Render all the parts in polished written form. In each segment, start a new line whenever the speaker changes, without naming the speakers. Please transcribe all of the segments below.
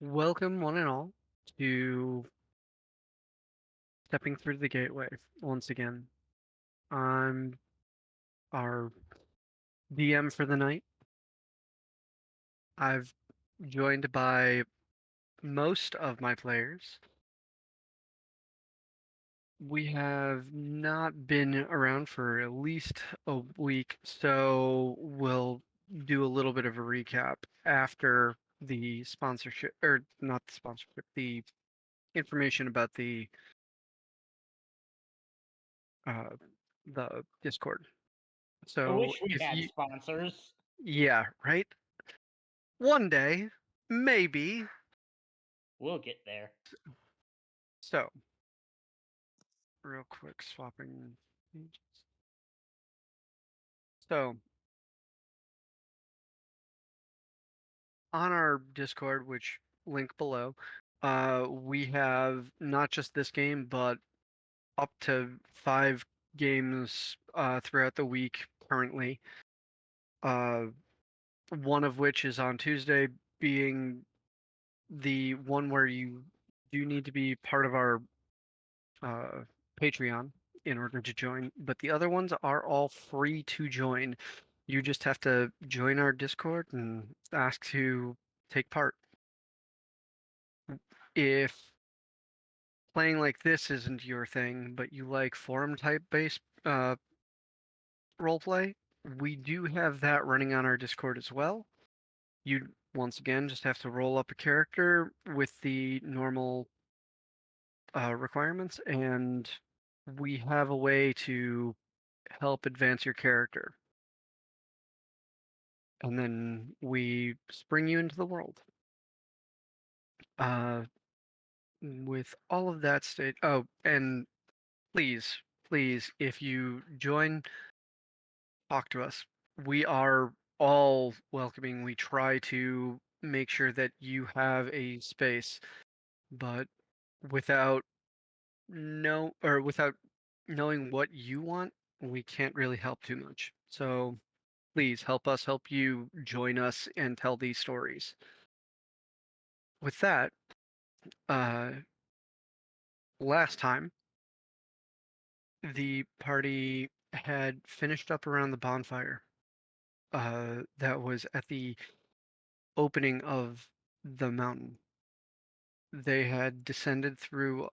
Welcome, one and all, to Stepping Through the Gateway once again. I'm our DM for the night. I've joined by most of my players. We have not been around for at least a week, so we'll do a little bit of a recap after the sponsorship, or not the sponsorship, the information about uh, the Discord.
I
So
wish we
if
had
you,
sponsors.
yeah, right? One day, maybe.
We'll get there.
So, real quick, swapping pages. So, on our Discord, which link below, we have not just this game, but up to 5 games throughout the week currently. Uh, one of which is on Tuesday, being the one where you do need to be part of our uh, Patreon in order to join, but the other ones are all free to join. You just have to join our Discord and ask to take part. If playing like this isn't your thing, but you like forum type based roleplay, we do have that running on our Discord as well. You once again just have to roll up a character with the normal requirements, and we have a way to help advance your character. And then we spring you into the world. Uh, with all of that state. Oh, and please, if you join, talk to us. We are all welcoming. We try to make sure that you have a space, but without without knowing what you want, we can't really help too much. So please help us help you join us and tell these stories. With that, uh, last time the party had finished up around the bonfire that was at the opening of the mountain. They had descended through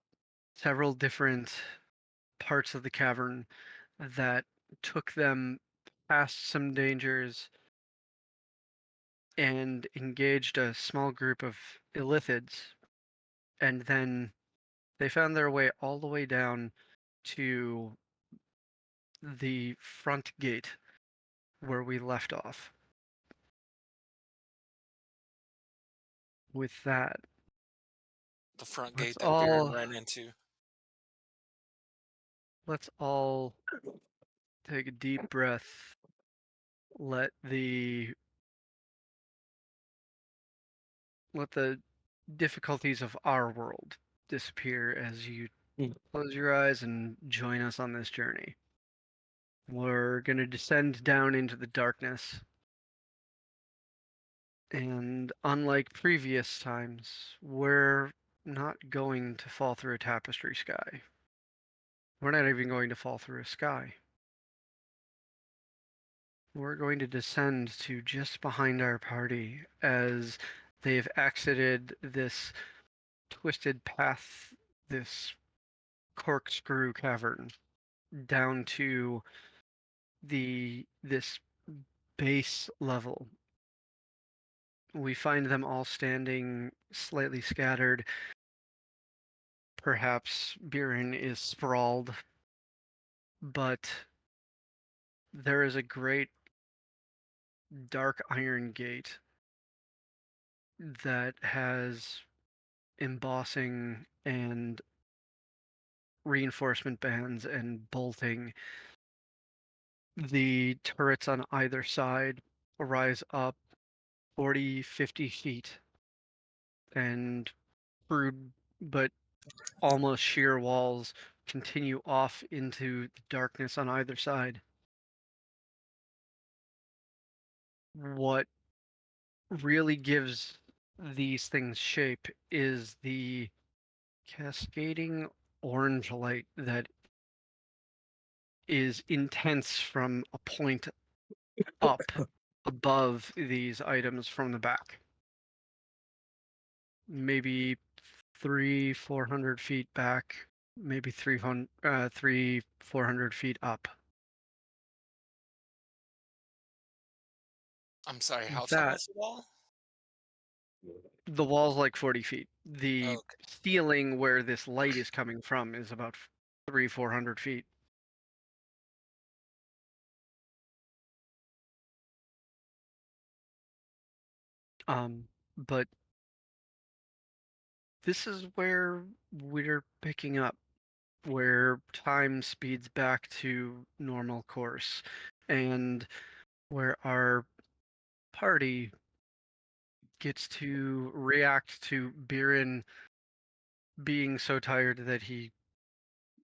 several different parts of the cavern that took them past some dangers and engaged a small group of illithids, and then they found their way all the way down to the front gate where we left off. With that,
The front
let's
gate that Baron
all
ran into.
let's all take a deep breath. Let the difficulties of our world disappear as you close your eyes and join us on this journey. We're going to descend down into the darkness. And unlike previous times, we're not going to fall through a tapestry sky. We're not even going to fall through a sky. We're going to descend to just behind our party as they've exited this twisted path, this corkscrew cavern, down to this base level. We find them all standing slightly scattered. Perhaps Biren is sprawled, but there is a great dark iron gate that has embossing and reinforcement bands and bolting. The turrets on either side rise up 40, 50 feet and crude but almost sheer walls continue off into the darkness on either side. What really gives these things shape is the cascading orange light that is intense from a point up above these items from the back. Maybe 400 feet back, maybe 400 feet up.
I'm sorry, how tall
That
is the wall?
the wall's like 40 feet.
Oh,
The
okay.
ceiling where this light is coming from is about 400 feet. But this is where we're picking up, where time speeds back to normal course, and where our party gets to react to Biren being so tired that he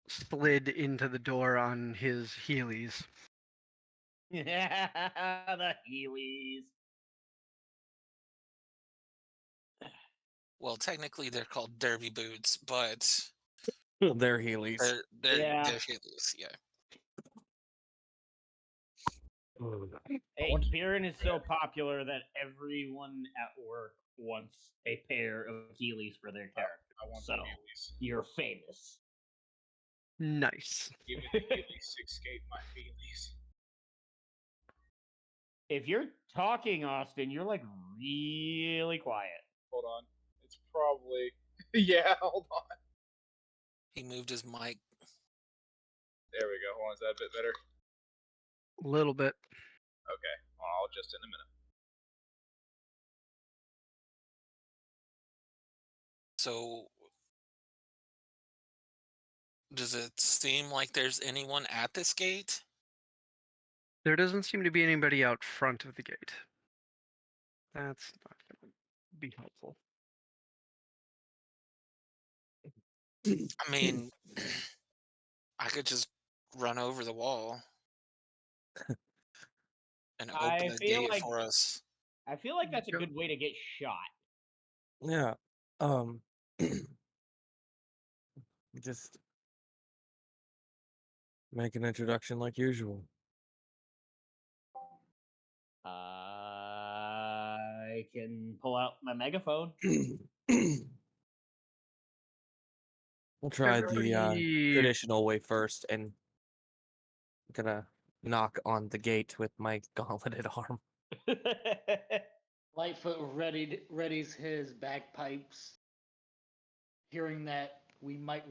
slid into the door on his heelys.
The Heelys.
Well, technically they're called derby boots, but
They're Heelys.
Yeah.
they're Heelys, yeah.
Hey, Biren is so popular that everyone at work wants a pair of Heelys for their character.
I want
So
the Heelys.
you're famous.
Nice.
Give me the Heelys. Escape my feelings.
If you're talking, Austin, you're like really quiet.
Hold on. It's probably. Yeah, hold on.
He moved his mic.
There we go. Hold on. Is that a bit better?
A little bit.
Okay. Well, I'll adjust in a minute.
So does it seem like there's anyone at this gate?
There doesn't seem to be anybody out front of the gate. That's not going to be helpful.
I mean, I could just run over the wall and open the gate for us.
I feel like that's a
Go.
good way to get shot.
Yeah. Just make an introduction like usual.
I can pull out my megaphone.
We'll try the
Everybody,
traditional way first, and I'm gonna knock on the gate with my gauntleted arm.
Lightfoot readies his bagpipes. Hearing that, we might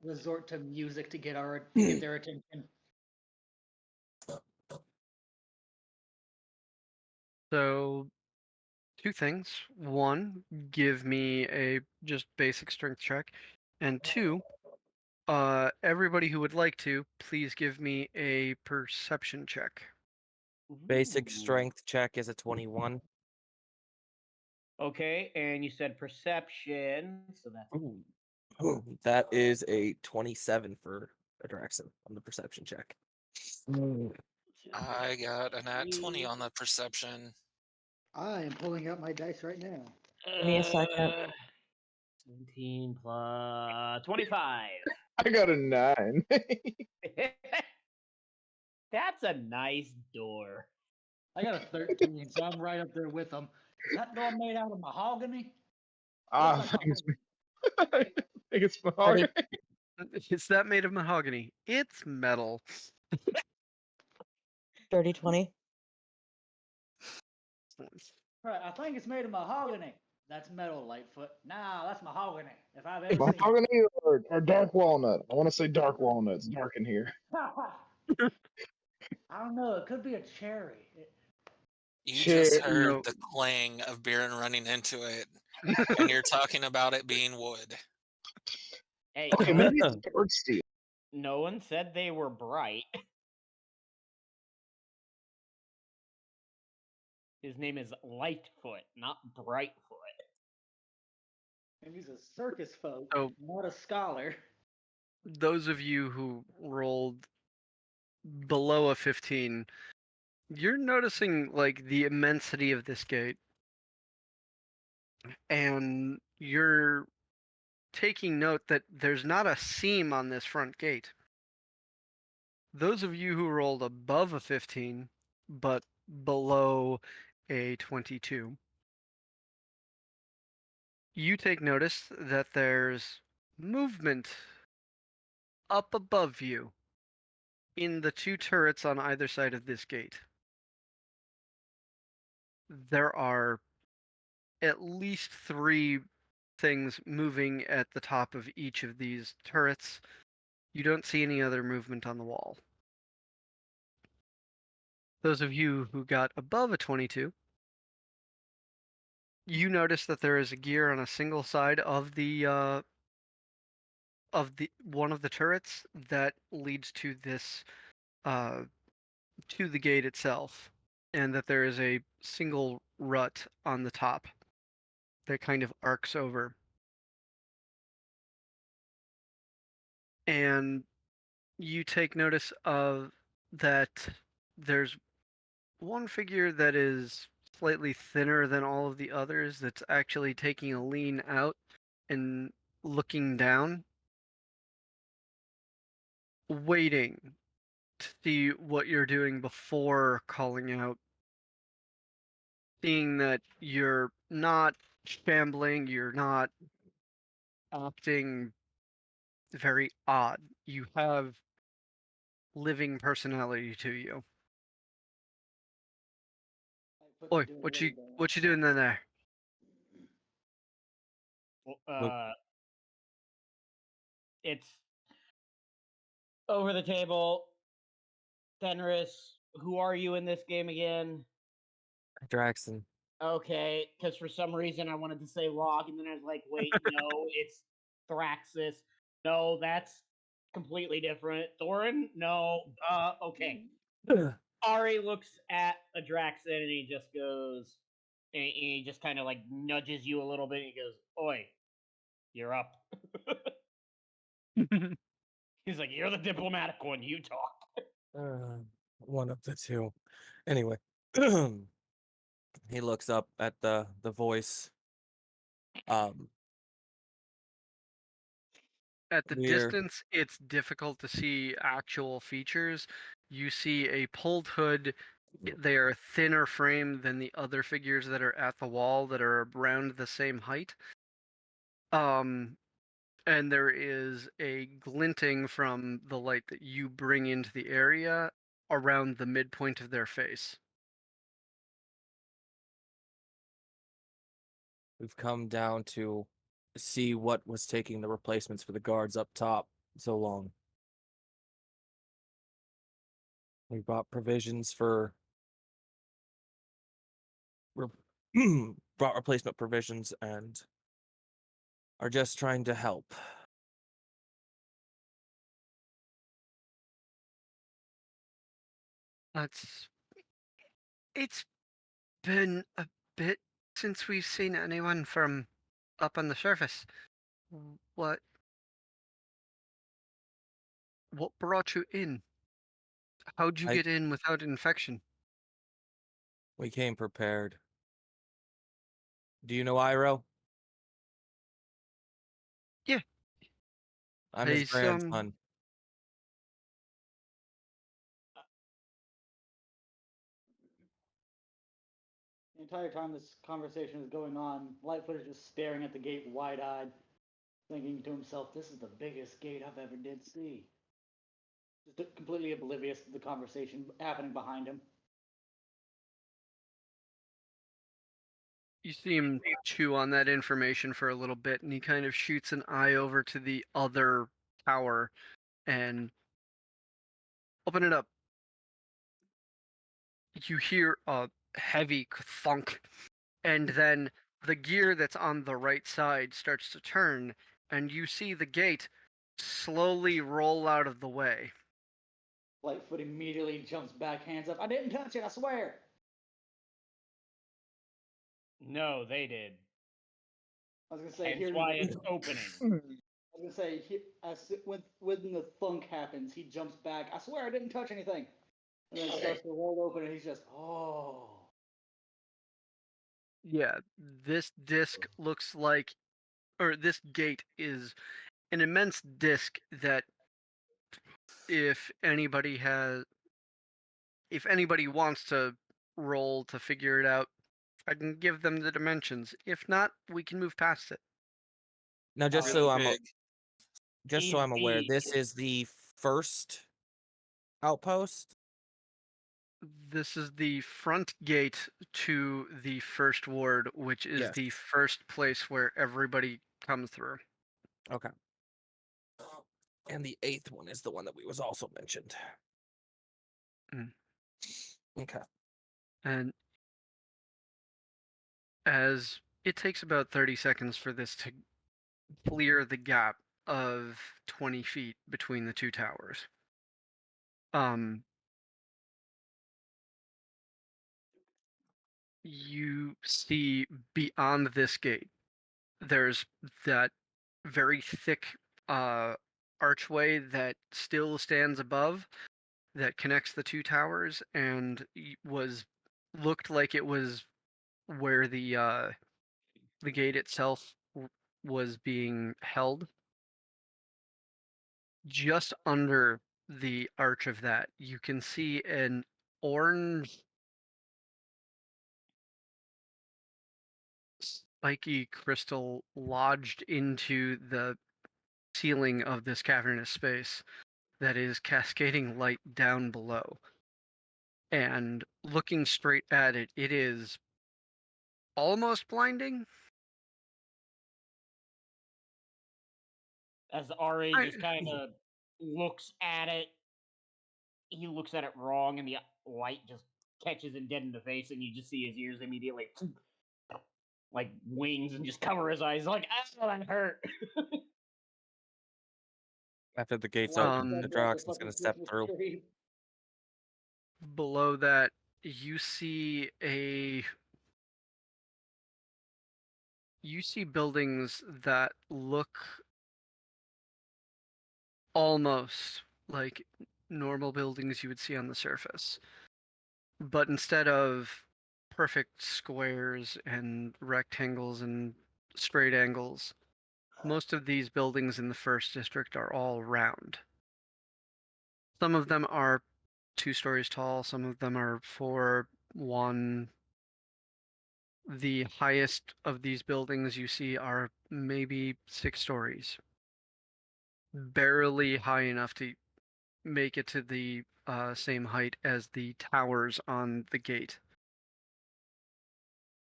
resort to music to get their attention.
so two things. One, give me a just basic strength check. And two, everybody who would like to, please give me a perception check.
Basic
Ooh.
strength check is a 21.
Okay, and you said perception, so that's
Ooh. That is a 27 for Adraxon on the perception check.
I got a nat 20 on the perception.
I am pulling out my dice right now.
Give me a second.
17 plus 25.
I got a 9.
That's a nice door.
I got a 13, so I'm right up there with them. Is that door made out of mahogany?
I
Looks
think
like
it's. I think it's mahogany.
Is that made of mahogany? It's metal.
30, 20.
Right, I think it's made of mahogany. That's metal, Lightfoot. Nah, that's mahogany. If I've ever seen
Mahogany or dark walnut? I want to say dark walnut. It's dark in here.
it. I don't know. It could be a cherry.
You just
Cherry.
heard
No.
the clang of Biren running into it, and you're talking about it being wood.
Hey,
Okay, maybe it's dark steel.
no one said they were bright. His name is Lightfoot, not Brightfoot.
And he's a circus folk,
Oh.
not a scholar.
Those of you who rolled below a 15, you're noticing like the immensity of this gate. and you're taking note that there's not a seam on this front gate. Those of you who rolled above a 15, but below a 22, you take notice that there's movement up above you in the two turrets on either side of this gate. There are at least 3 things moving at the top of each of these turrets. You don't see any other movement on the wall. Those of you who got above a 22, you notice that there is a gear on a single side of the one of the turrets that leads to this to the gate itself, and that there is a single rut on the top that kind of arcs over. And you take notice of that there's one figure that is slightly thinner than all of the others that's actually taking a lean out and looking down, waiting to see what you're doing before calling out, seeing that you're not shambling, you're not acting very odd. You have living personality to you.
Lightfoot's
Oi,
doing
what
really
you
bad.
what you doing in there?
It's over the table. Fenris, who are you in this game again?
Draxon.
Okay, because for some reason I wanted to say Log, and then I was like, wait, no, it's Thraxis. No, that's completely different. Thorin? No. Okay. Ari looks at a Draxon and he just goes, and he just kind of like nudges you a little bit. And he goes, "Oi, you're up." He's like, "You're the diplomatic one. You talk."
One of the two. Anyway, he looks up at the voice.
At the
We're
distance, it's difficult to see actual features. You see a pulled hood. They are thinner frame than the other figures that are at the wall that are around the same height. And there is a glinting from the light that you bring into the area around the midpoint of their face.
we've come down to see what was taking the replacements for the guards up top so long. We bought provisions for brought replacement provisions and are just trying to help.
That's It's been a bit since we've seen anyone from up on the surface. What what brought you in? How'd you
I
get in without infection?
We came prepared. Do you know Iroh?
Yeah,
I'm his
he's
grandson.
The entire time this conversation is going on, Lightfoot is just staring at the gate wide-eyed, thinking to himself, "This is the biggest gate I've ever did see." Just completely oblivious to the conversation happening behind him.
You see him chew on that information for a little bit, and he kind of shoots an eye over to the other tower and open it up. You hear a heavy thunk, and then the gear that's on the right side starts to turn, and you see the gate slowly roll out of the way.
Lightfoot immediately jumps back, hands up. "I didn't touch it, I swear."
No, they did.
I was gonna say,
Hence
hearing
why
the,
it's opening.
I was gonna say, when the thunk happens, he jumps back. "I swear I didn't touch anything," and then it starts to roll open, and he's just, "Oh."
Yeah, this disc looks like, or this gate is an immense disc that if anybody has, if anybody wants to roll to figure it out, I can give them the dimensions. If not, we can move past it.
Now, just
Really
so I'm
big.
just so I'm aware,
Easy.
this is the first outpost.
This is the front gate to the first ward, which is
Yes.
the first place where everybody comes through.
Okay. And the 8th one is the one that we was also mentioned.
Mm.
Okay.
And as it takes about 30 seconds for this to clear the gap of 20 feet between the two towers. You see beyond this gate, there's that very thick archway that still stands above that connects the two towers and was looked like it was where the gate itself was being held. Just under the arch of that, you can see an orange spiky crystal lodged into the ceiling of this cavernous space that is cascading light down below. And looking straight at it, it is almost blinding.
As Ari
I-
just kind of looks at it, he looks at it wrong, and the light just catches him dead in the face, and you just see his ears immediately like wings and just cover his eyes. Like, ah, that hurt.
After the gates
Like
open,
Um,
the
Santa
Droxen's
fucking
gonna step
Christmas
through.
tree.
Below that, you see a you see buildings that look almost like normal buildings you would see on the surface. But instead of perfect squares and rectangles and straight angles, most of these buildings in the first district are all round. Some of them are 2 stories tall, some of them are 4, 1. The highest of these buildings you see are maybe 6 stories. Barely high enough to make it to the same height as the towers on the gate.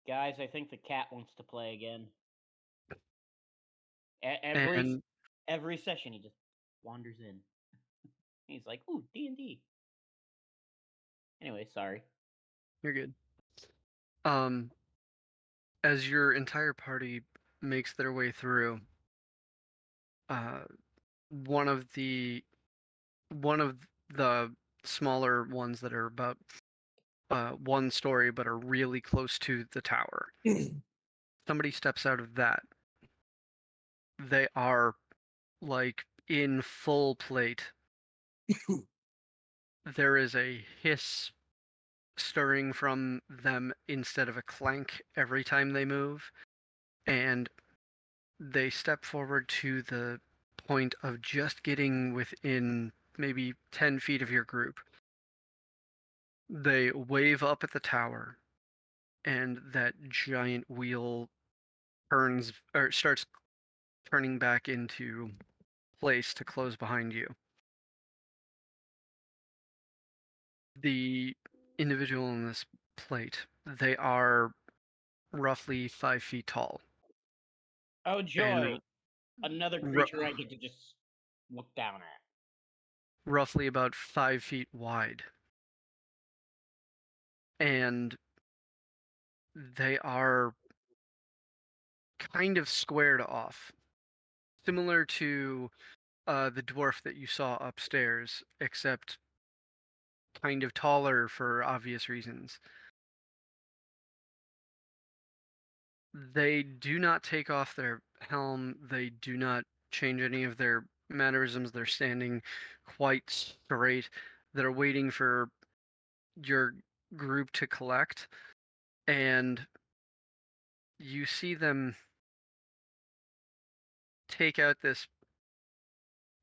Guys, I think the cat wants to play again. Every
And
every session, he just wanders in. He's like, "Ooh, D&D." Anyway, sorry.
you're good. Um, as your entire party makes their way through, uh, one of the one of the smaller ones that are about 1 story but are really close to the tower. Somebody steps out of that. They are like in full plate. There is a hiss stirring from them instead of a clank every time they move, and they step forward to the point of just getting within maybe 10 feet of your group. They wave up at the tower, and that giant wheel turns or starts turning back into place to close behind you. The individual in this plate, they are roughly 5 feet tall
Oh joy!
and
Another
r-
creature I get to just look down at.
roughly about 5 feet wide. And they are kind of squared off, similar to the dwarf that you saw upstairs, except kind of taller for obvious reasons. They do not take off their helm. They do not change any of their mannerisms. They're standing quite straight. They're waiting for your group to collect. And you see them take out this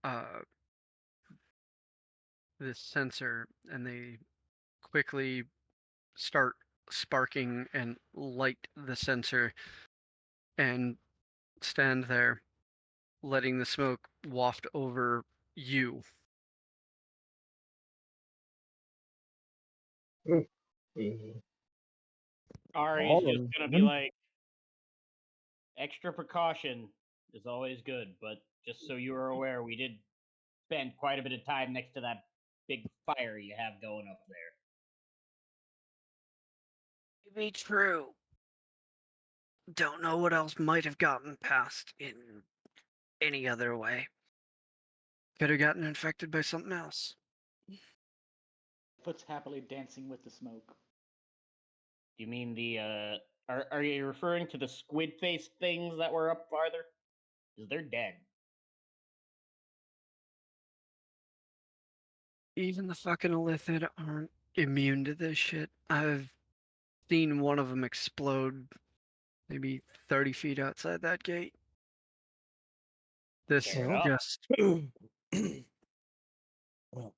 uh, this sensor, and they quickly start sparking and light the sensor and stand there, letting the smoke waft over you.
Ari's just gonna be like, extra precaution is always good, but just so you are aware, we did spend quite a bit of time next to that big fire you have going up there.
Be true. Don't know what else might have gotten past in any other way. Could have gotten infected by something else.
Foot's happily dancing with the smoke.
Do you mean the are you referring to the squid face things that were up farther? Because they're dead.
Even the fucking Illithid aren't immune to this shit. I've seen one of them explode maybe 30 feet outside that gate. This
Fair
is
enough.
just
Well,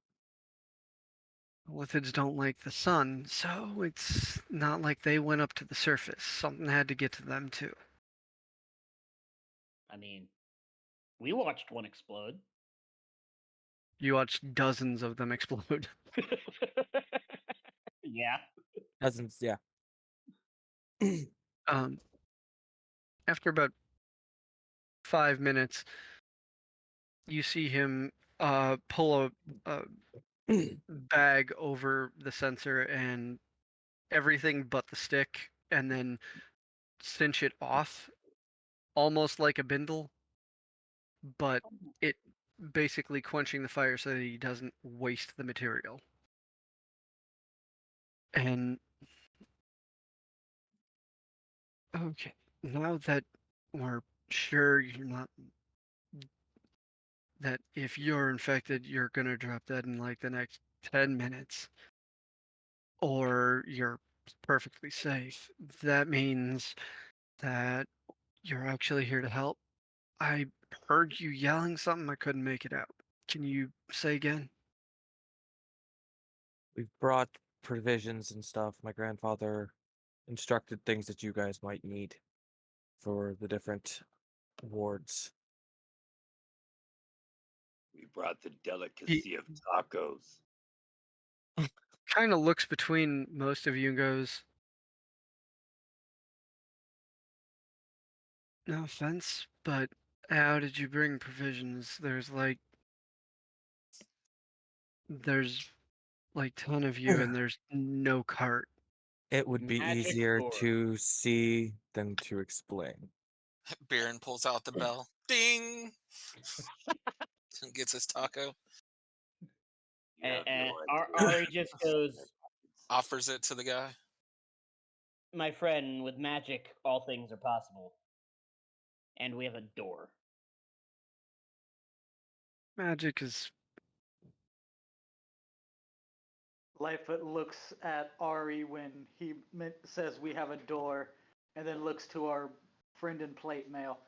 Lithids don't like the sun, so it's not like they went up to the surface. Something had to get to them too.
I mean, we watched one explode.
You watched dozens of them explode.
Yeah.
Cousins, yeah.
Um, after about 5 minutes, you see him pull a bag over the sensor and everything but the stick, and then cinch it off, almost like a bindle, but it basically quenching the fire so that he doesn't waste the material. And okay, now that we're sure you're not, that if you're infected, you're gonna drop dead in like the next 10 minutes, or you're perfectly safe, that means that you're actually here to help. I heard you yelling something, I couldn't make it out. Can you say again?
We've brought provisions and stuff. My grandfather instructed things that you guys might need for the different wards.
We brought the
He
delicacy of tacos.
kind of looks between most of you and goes, "No offense, but how did you bring provisions? There's like 10 of you and there's no cart."
It would be
Magic
easier
door.
to see than to explain.
Baron pulls out the bell. Ding! And gets his taco.
You have
And
no idea.
Ari just goes,
Offers it to the guy.
my friend, with magic, all things are possible. And we have a door.
Magic is
Lightfoot looks at Ari when he says we have a door, and then looks to our friend in plate mail.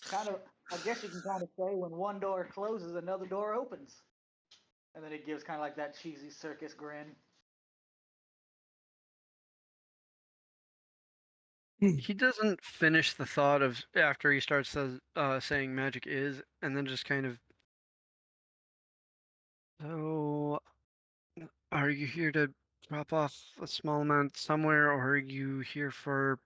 Kind of, I guess you can kind of say when one door closes, another door opens. And then he gives kind of like that cheesy circus grin.
he doesn't finish the thought of after he starts saying magic is, and then just kind of, so are you here to drop off a small amount somewhere, or are you here for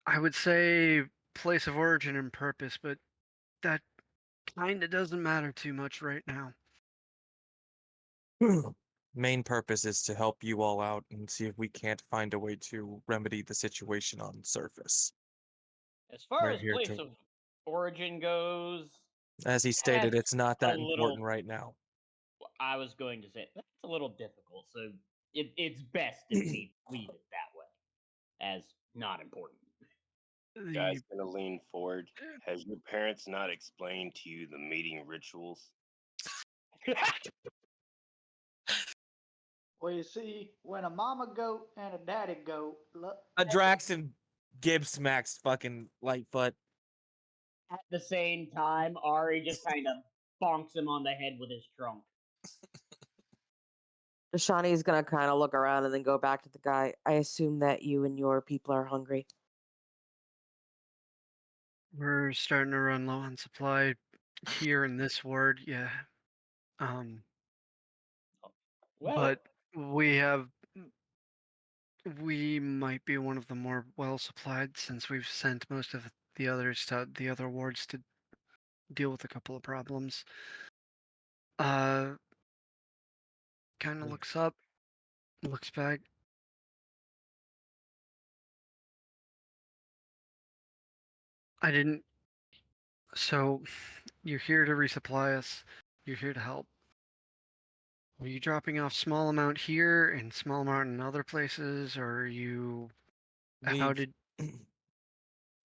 I would say place of origin and purpose, but that kinda doesn't matter too much right now.
Main purpose is to help you all out and see if we can't find a way to remedy the situation on surface.
As far
We're
as
here
place
to,
of origin goes,
as he stated, it's
that's
not
a
that
little.
important right now.
I was going to say that's a little difficult, so it's best if we leave it that way, as not important.
Guy's
The
gonna lean forward. Has your parents not explained to you the meeting rituals?
Well, you see, when a mama goat and a daddy goat,
A Draxon Gibbs smacks fucking Lightfoot.
At the same time, Ari just kind of bonks him on the head with his trunk.
Shawnee's gonna kind of look around and then go back to the guy. I assume that you and your people are hungry.
We're starting to run low on supply here in this ward, yeah.
Well,
But we have we might be one of the more well supplied since we've sent most of the others to the other wards to deal with a couple of problems. Kind of looks up, looks back. I didn't. So, you're here to resupply us. You're here to help. Are you dropping off small amount here and small amount in other places, or are you? How
We've
did?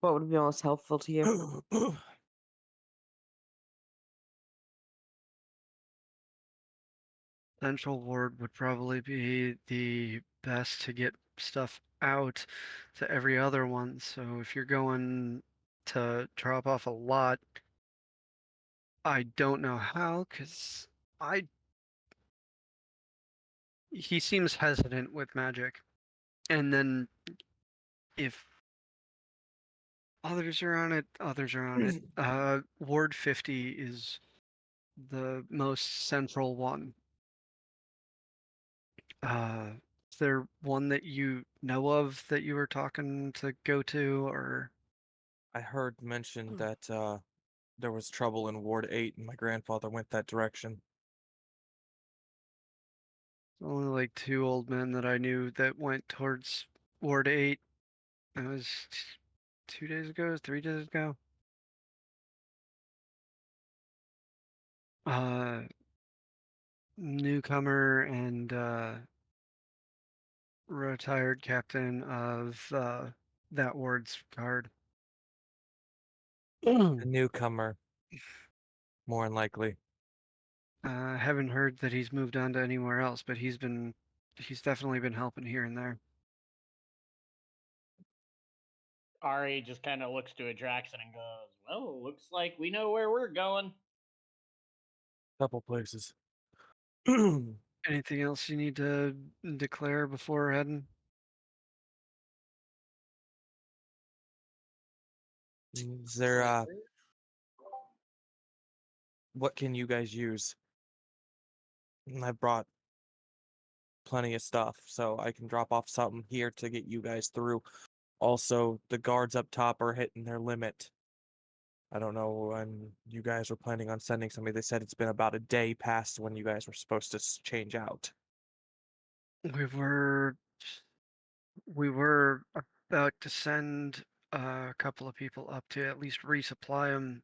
What would be most helpful to you?
Central ward would probably be the best to get stuff out to every other one. So if you're going to drop off a lot, I don't know how, because I he seems hesitant with magic. And then if others are on it, others are on it. Ward 50 is the most central one. Is there one that you know of that you were talking to go to, or
I heard mention that there was trouble in Ward 8 and my grandfather went that direction.
only like two old men that I knew that went towards Ward 8? That was 2 days ago, 3 days ago. Uh, Newcomer and retired captain of that ward's guard.
A newcomer, more than likely.
Haven't heard that he's moved on to anywhere else, but he's definitely been helping here and there.
Ari just kind of looks to Adraxon and goes, "Well, looks like we know where we're going."
Couple places.
Anything else you need to declare before heading?
Is there what can you guys use? I brought plenty of stuff, so I can drop off something here to get you guys through. Also, the guards up top are hitting their limit. I don't know when you guys were planning on sending somebody. They said it's been about a day past when you guys were supposed to change out.
We were we were about to send a couple of people up to at least resupply them.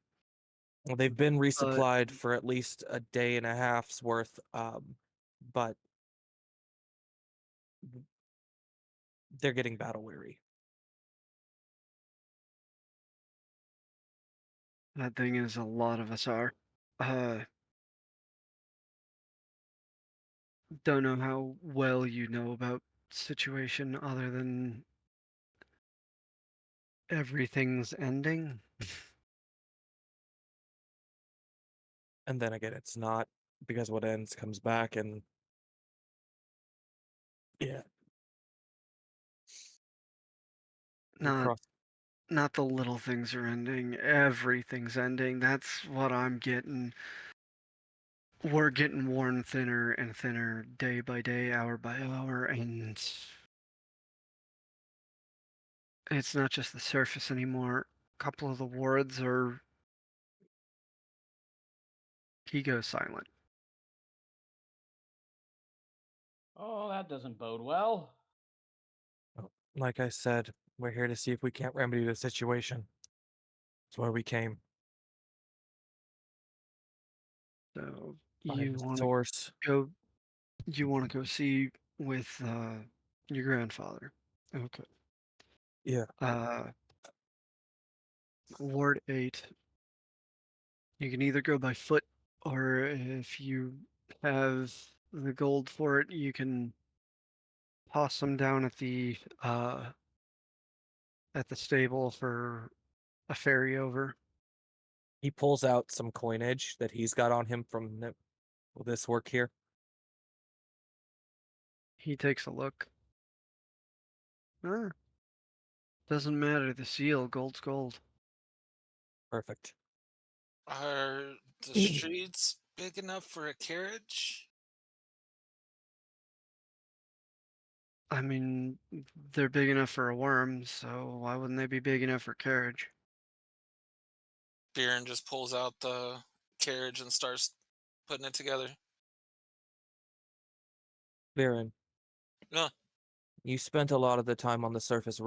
Well, they've been
But
resupplied for at least a day and a half's worth, but they're getting battle weary.
that thing is, a lot of us are. Uh, don't know how well you know about situation other than everything's ending.
And then again, it's not, because what ends comes back, and yeah, we
Not
cross.
not the little things are ending. Everything's ending. That's what I'm getting. We're getting worn thinner and thinner day by day, hour by hour, and it's not just the surface anymore. A couple of the wards are. He goes silent.
Oh, that doesn't bode well.
Like I said, we're here to see if we can't remedy the situation. That's why we came.
So
Find
you
the
want to
source.
go. You want to go see with your grandfather. Okay.
Yeah.
Uh, Ward 8. You can either go by foot, or if you have the gold for it, you can toss some down at the stable for a ferry over.
He pulls out some coinage that he's got on him from this work here.
He takes a look. Ah, doesn't matter. The seal, gold's gold.
Perfect.
Are the streets big enough for a carriage?
I mean, they're big enough for a worm, so why wouldn't they be big enough for carriage?
Biren just pulls out the carriage and starts putting it together.
Viren,
No,
you spent a lot of the time on the surface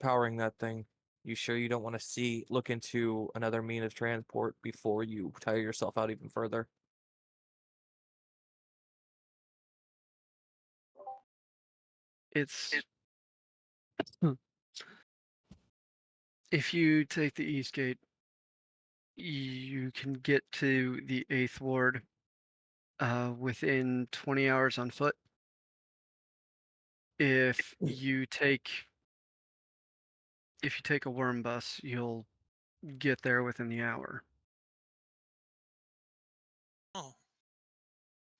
powering that thing. You sure you don't want to look into another mean of transport before you tire yourself out even further?
It's if you take the east gate, you can get to the 8th ward within 20 hours on foot. If you take a worm bus, you'll get there within the hour.
oh,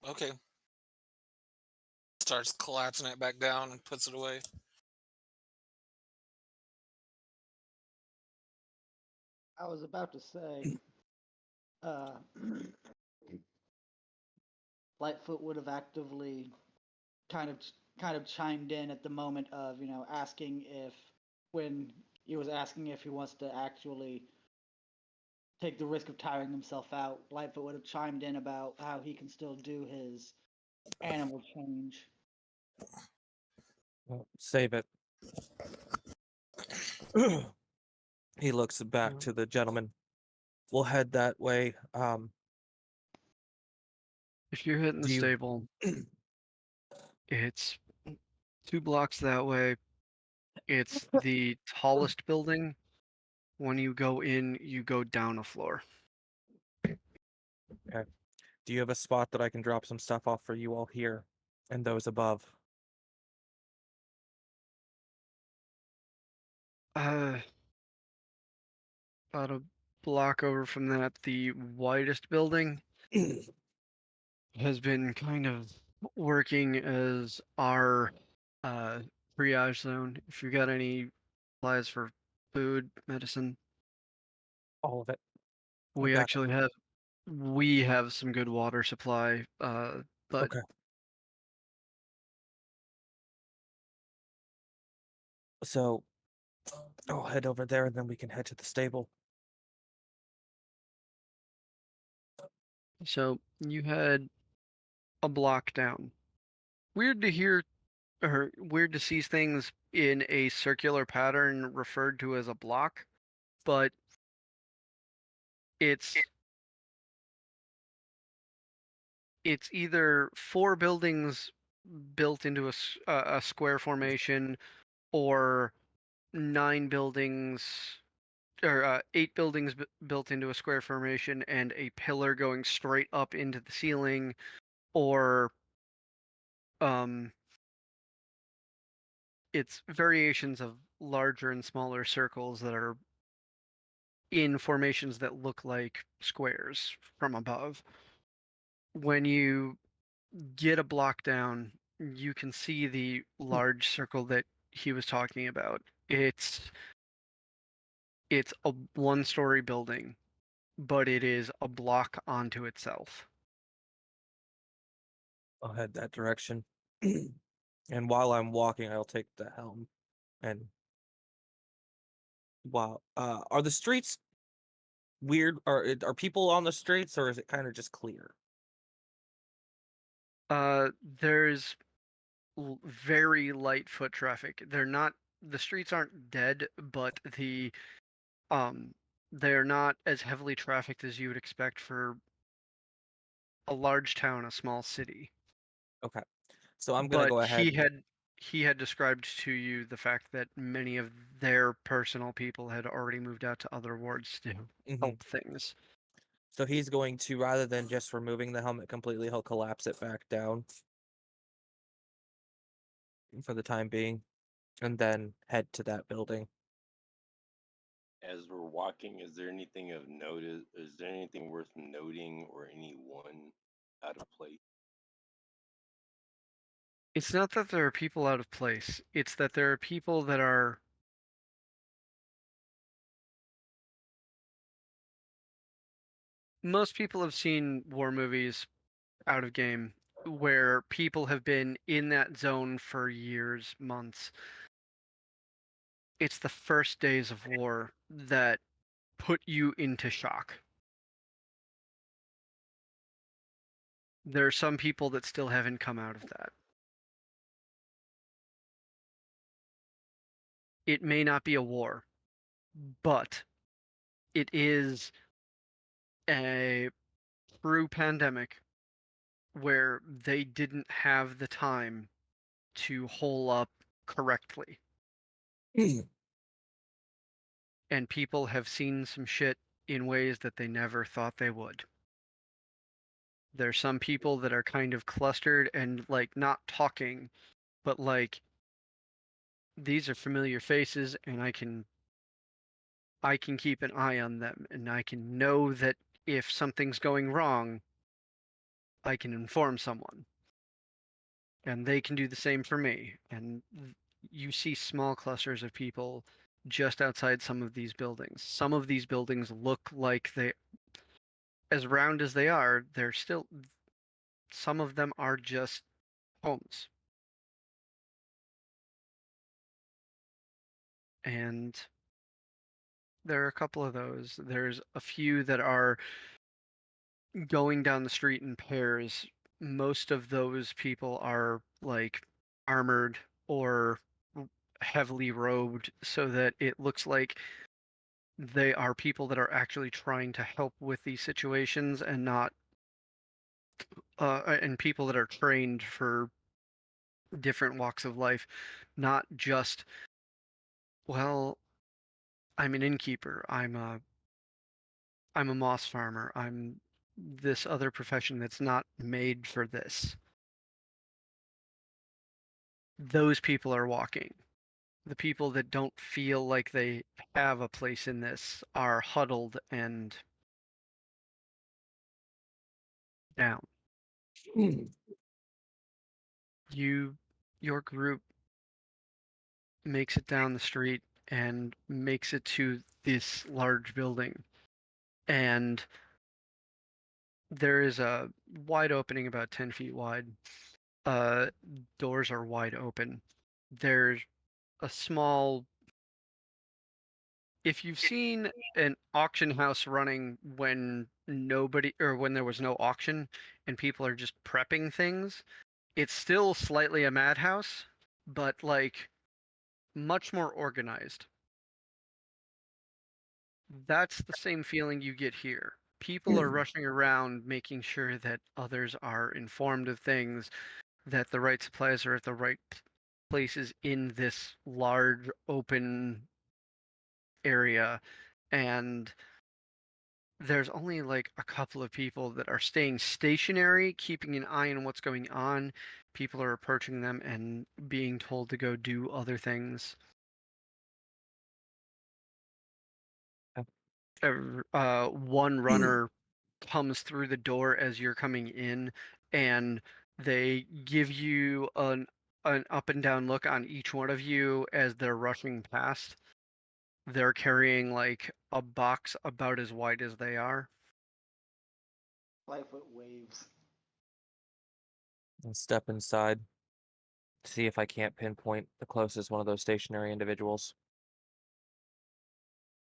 okay. Starts collapsing it back down and puts it away.
I was about to say, uh, Lightfoot would have actively kind of chimed in at the moment of asking if when he was asking if he wants to actually take the risk of tiring himself out. Lightfoot would have chimed in about how he can still do his animal change.
Well, save it. He looks back to the gentleman. We'll head that way.
If you're hitting the
Do you
stable, it's 2 blocks that way. It's the tallest building. When you go in, you go down a floor.
do you have a spot that I can drop some stuff off for you all here and those above?
Uh, about a block over from that, the widest building has been kind of working as our uh, triage zone. If you got any supplies for food, medicine,
All of it.
we
Got
actually have some good water supply. But
Okay. So I'll head over there and then we can head to the stable.
so you had a block down. Weird to hear or weird to see things in a circular pattern referred to as a block, but it's it's either 4 buildings built into a square formation or 9 buildings or 8 buildings built into a square formation and a pillar going straight up into the ceiling, or um it's variations of larger and smaller circles that are in formations that look like squares from above. When you get a block down, you can see the large circle that he was talking about. It's a 1-story building, but it is a block onto itself.
I'll head that direction. And while I'm walking, I'll take the helm. And wow, are the streets weird? Are people on the streets, or is it kind of just clear?
There's very light foot traffic. The streets aren't dead, but um they're not as heavily trafficked as you would expect for a large town, a small city.
Okay, so I'm gonna
But
go ahead.
he had described to you the fact that many of their personal people had already moved out to other wards to
Mhm.
help things.
So he's going to, rather than just removing the helmet completely, he'll collapse it back down. for the time being, and then head to that building.
As we're walking, is there anything of note? Is there anything worth noting or anyone out of place?
It's not that there are people out of place. It's that there are people that are most people have seen war movies out of game where people have been in that zone for years, months. It's the first days of war that put you into shock. There are some people that still haven't come out of that. It may not be a war, but it is a true pandemic where they didn't have the time to hole up correctly. And people have seen some shit in ways that they never thought they would. There's some people that are kind of clustered and like not talking, but like these are familiar faces and I can keep an eye on them and I can know that if something's going wrong, I can inform someone. And they can do the same for me. And you see small clusters of people just outside some of these buildings. Some of these buildings look like they, as round as they are, they're still, some of them are just homes. And there are a couple of those. There's a few that are going down the street in pairs. Most of those people are like armored or heavily robed so that it looks like they are people that are actually trying to help with these situations and not and people that are trained for different walks of life, not just, well, I'm an innkeeper, I'm a moss farmer, I'm this other profession that's not made for this. Those people are walking. The people that don't feel like they have a place in this are huddled and down. Your group makes it down the street and makes it to this large building. And there is a wide opening about 10 feet wide. Uh, Doors are wide open. There's a small. If you've seen an auction house running when nobody or when there was no auction and people are just prepping things, it's still slightly a madhouse, but like much more organized. That's the same feeling you get here. People are rushing around making sure that others are informed of things, that the right supplies are at the right places in this large open area. And there's only like a couple of people that are staying stationary, keeping an eye on what's going on. People are approaching them and being told to go do other things. One runner comes through the door as you're coming in, and they give you an up and down look on each one of you as they're rushing past. They're carrying like a box about as wide as they are.
Lightfoot waves.
And step inside, see if I can't pinpoint the closest one of those stationary individuals.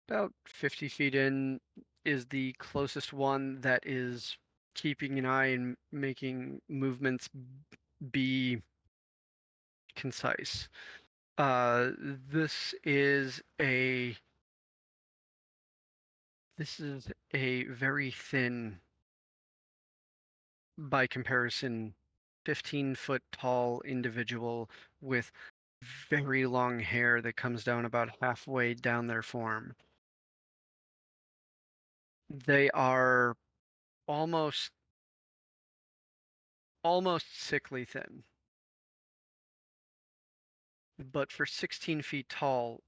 About 50 feet in is the closest one that is keeping an eye and making movements be concise. Uh, this is a this is a very thin, by comparison, 15-foot tall individual with very long hair that comes down about halfway down their form. They are almost almost sickly thin. but for 16 feet tall,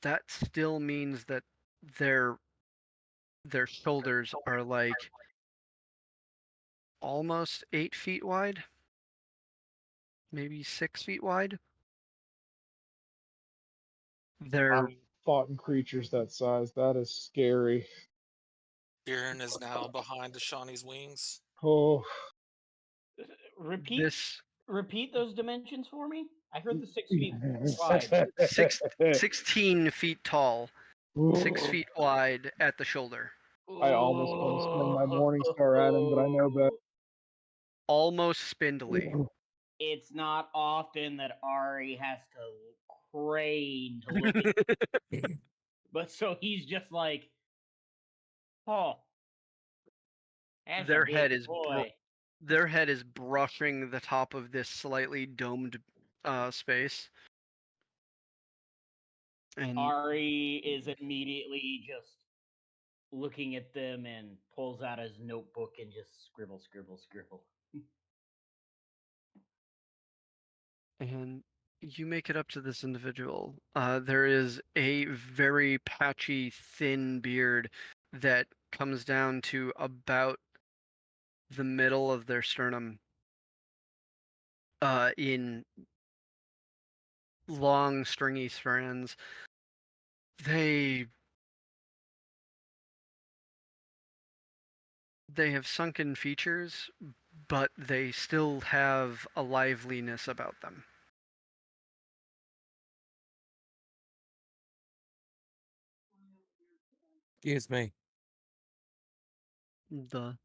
that still means that their shoulders are like almost 8 feet wide, maybe 6 feet wide. They're
Fought in creatures that size. That is scary.
Kieran is now behind the Shawnee's wings.
Oh,
Repeat
this
repeat those dimensions for me. I heard the 6 feet wide.
16 feet tall, 6 feet wide at the shoulder.
I almost want to swing my Morning Star at him, but I know better.
Almost spindly.
It's not often that Ari has to crane to look at, but so he's just like, oh, that's
Their
a big
head is
boy.
their head is brushing the top of this slightly domed space. And
Ari is immediately just looking at them and pulls out his notebook and just scribble, scribble, scribble.
and you make it up to this individual. There is a very patchy, thin beard that comes down to about the middle of their sternum. In long, stringy strands. They have sunken features, but they still have a liveliness about them.
Excuse me.
The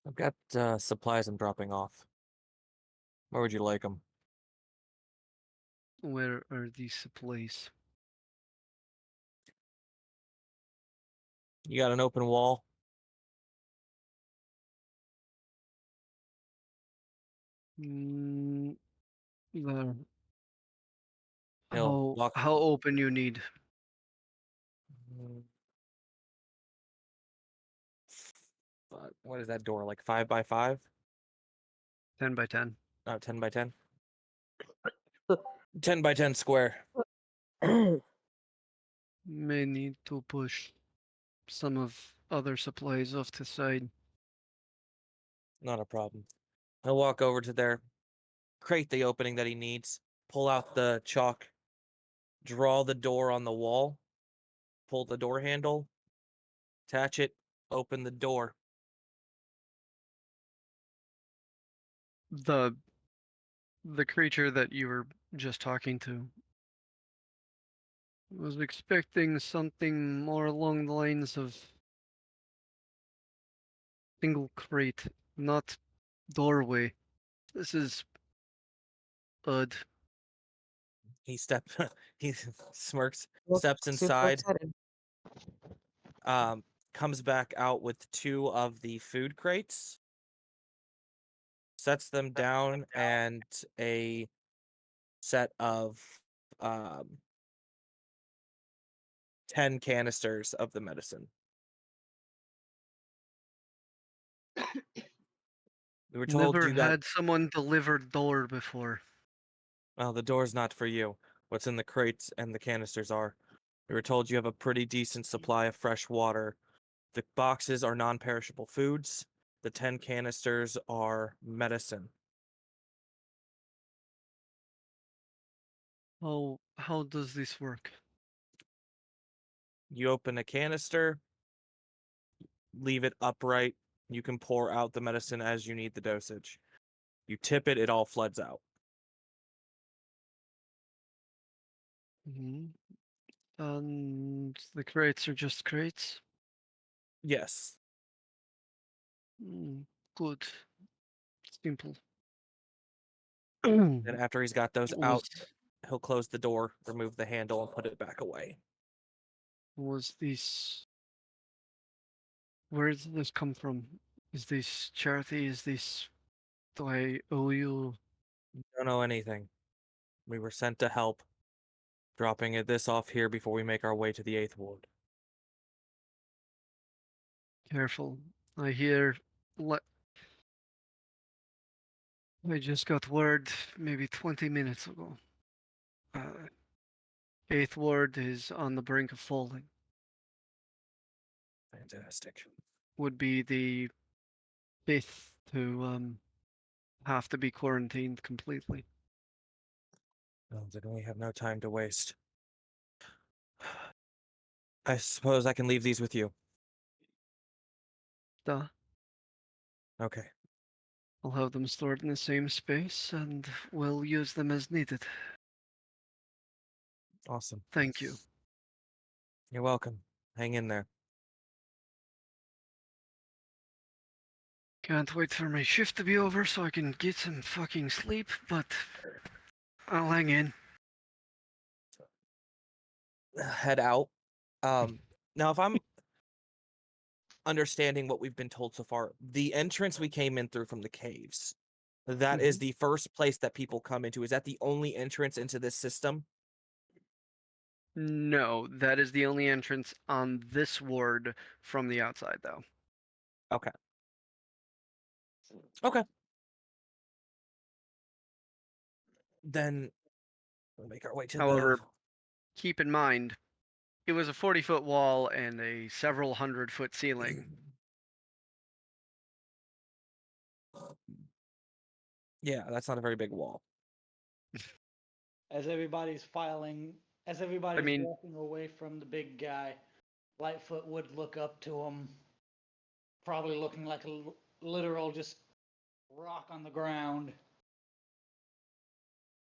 I've got supplies I'm dropping off. Where would you like them?
Where are these supplies?
You got an open wall?
Mm, there.
He'll walk.
How open you need?
Mm, what is that door? Like 5 by 5?
10 by 10.
Oh, 10 by 10. 10 by 10 square.
May need to push some of other supplies off to the side.
Not a problem. He'll walk over to there, create the opening that he needs, pull out the chalk, draw the door on the wall, pull the door handle, attach it, open the door.
The creature that you were just talking to was expecting something more along the lines of single crate, not doorway. This is odd.
He he smirks,
Look
steps
super
inside,
excited.
comes back out with 2 of the food crates, sets them down, and a set of um 10 canisters of the medicine. We were told
Never
you got.
had someone deliver door before.
Well, the door's not for you. What's in the crates and the canisters are. We were told you have a pretty decent supply of fresh water. The boxes are non perishable foods. The 10 canisters are medicine.
How does this work?
You open a canister, leave it upright. You can pour out the medicine as you need the dosage. You tip it, it all floods out.
Hmm. And the crates are just crates?
Yes.
Mm, good. Simple.
And after he's got those
was
out, he'll close the door, remove the handle, and put it back away.
was this where did this come from? Is this charity? Is this do I owe you?
Don't know anything. We were sent to help, dropping this off here before we make our way to the 8th Ward.
Careful. I hear le- I just got word maybe 20 minutes ago. Eighth Ward is on the brink of falling.
Fantastic.
Would be the fifth to have to be quarantined completely.
Well, then we have no time to waste. I suppose I can leave these with you.
Duh.
Okay.
I'll have them stored in the same space and we'll use them as needed.
Awesome.
Thank you.
You're welcome. Hang in there.
Can't wait for my shift to be over so I can get some fucking sleep, but I'll hang in.
Head out. Now, if I'm understanding what we've been told so far, the entrance we came in through from the caves, that is the first place that people come into. Is that the only entrance into this system?
No, that is the only entrance on this ward from the outside, though.
Okay. Okay. Then we'll make our way to
However, keep in mind, it was a 40-foot wall and a several 100-foot ceiling.
Yeah, that's not a very big wall.
As everybody's filing, as everybody's
mean-
walking away from the big guy, Lightfoot would look up to him, probably looking like a literal just rock on the ground.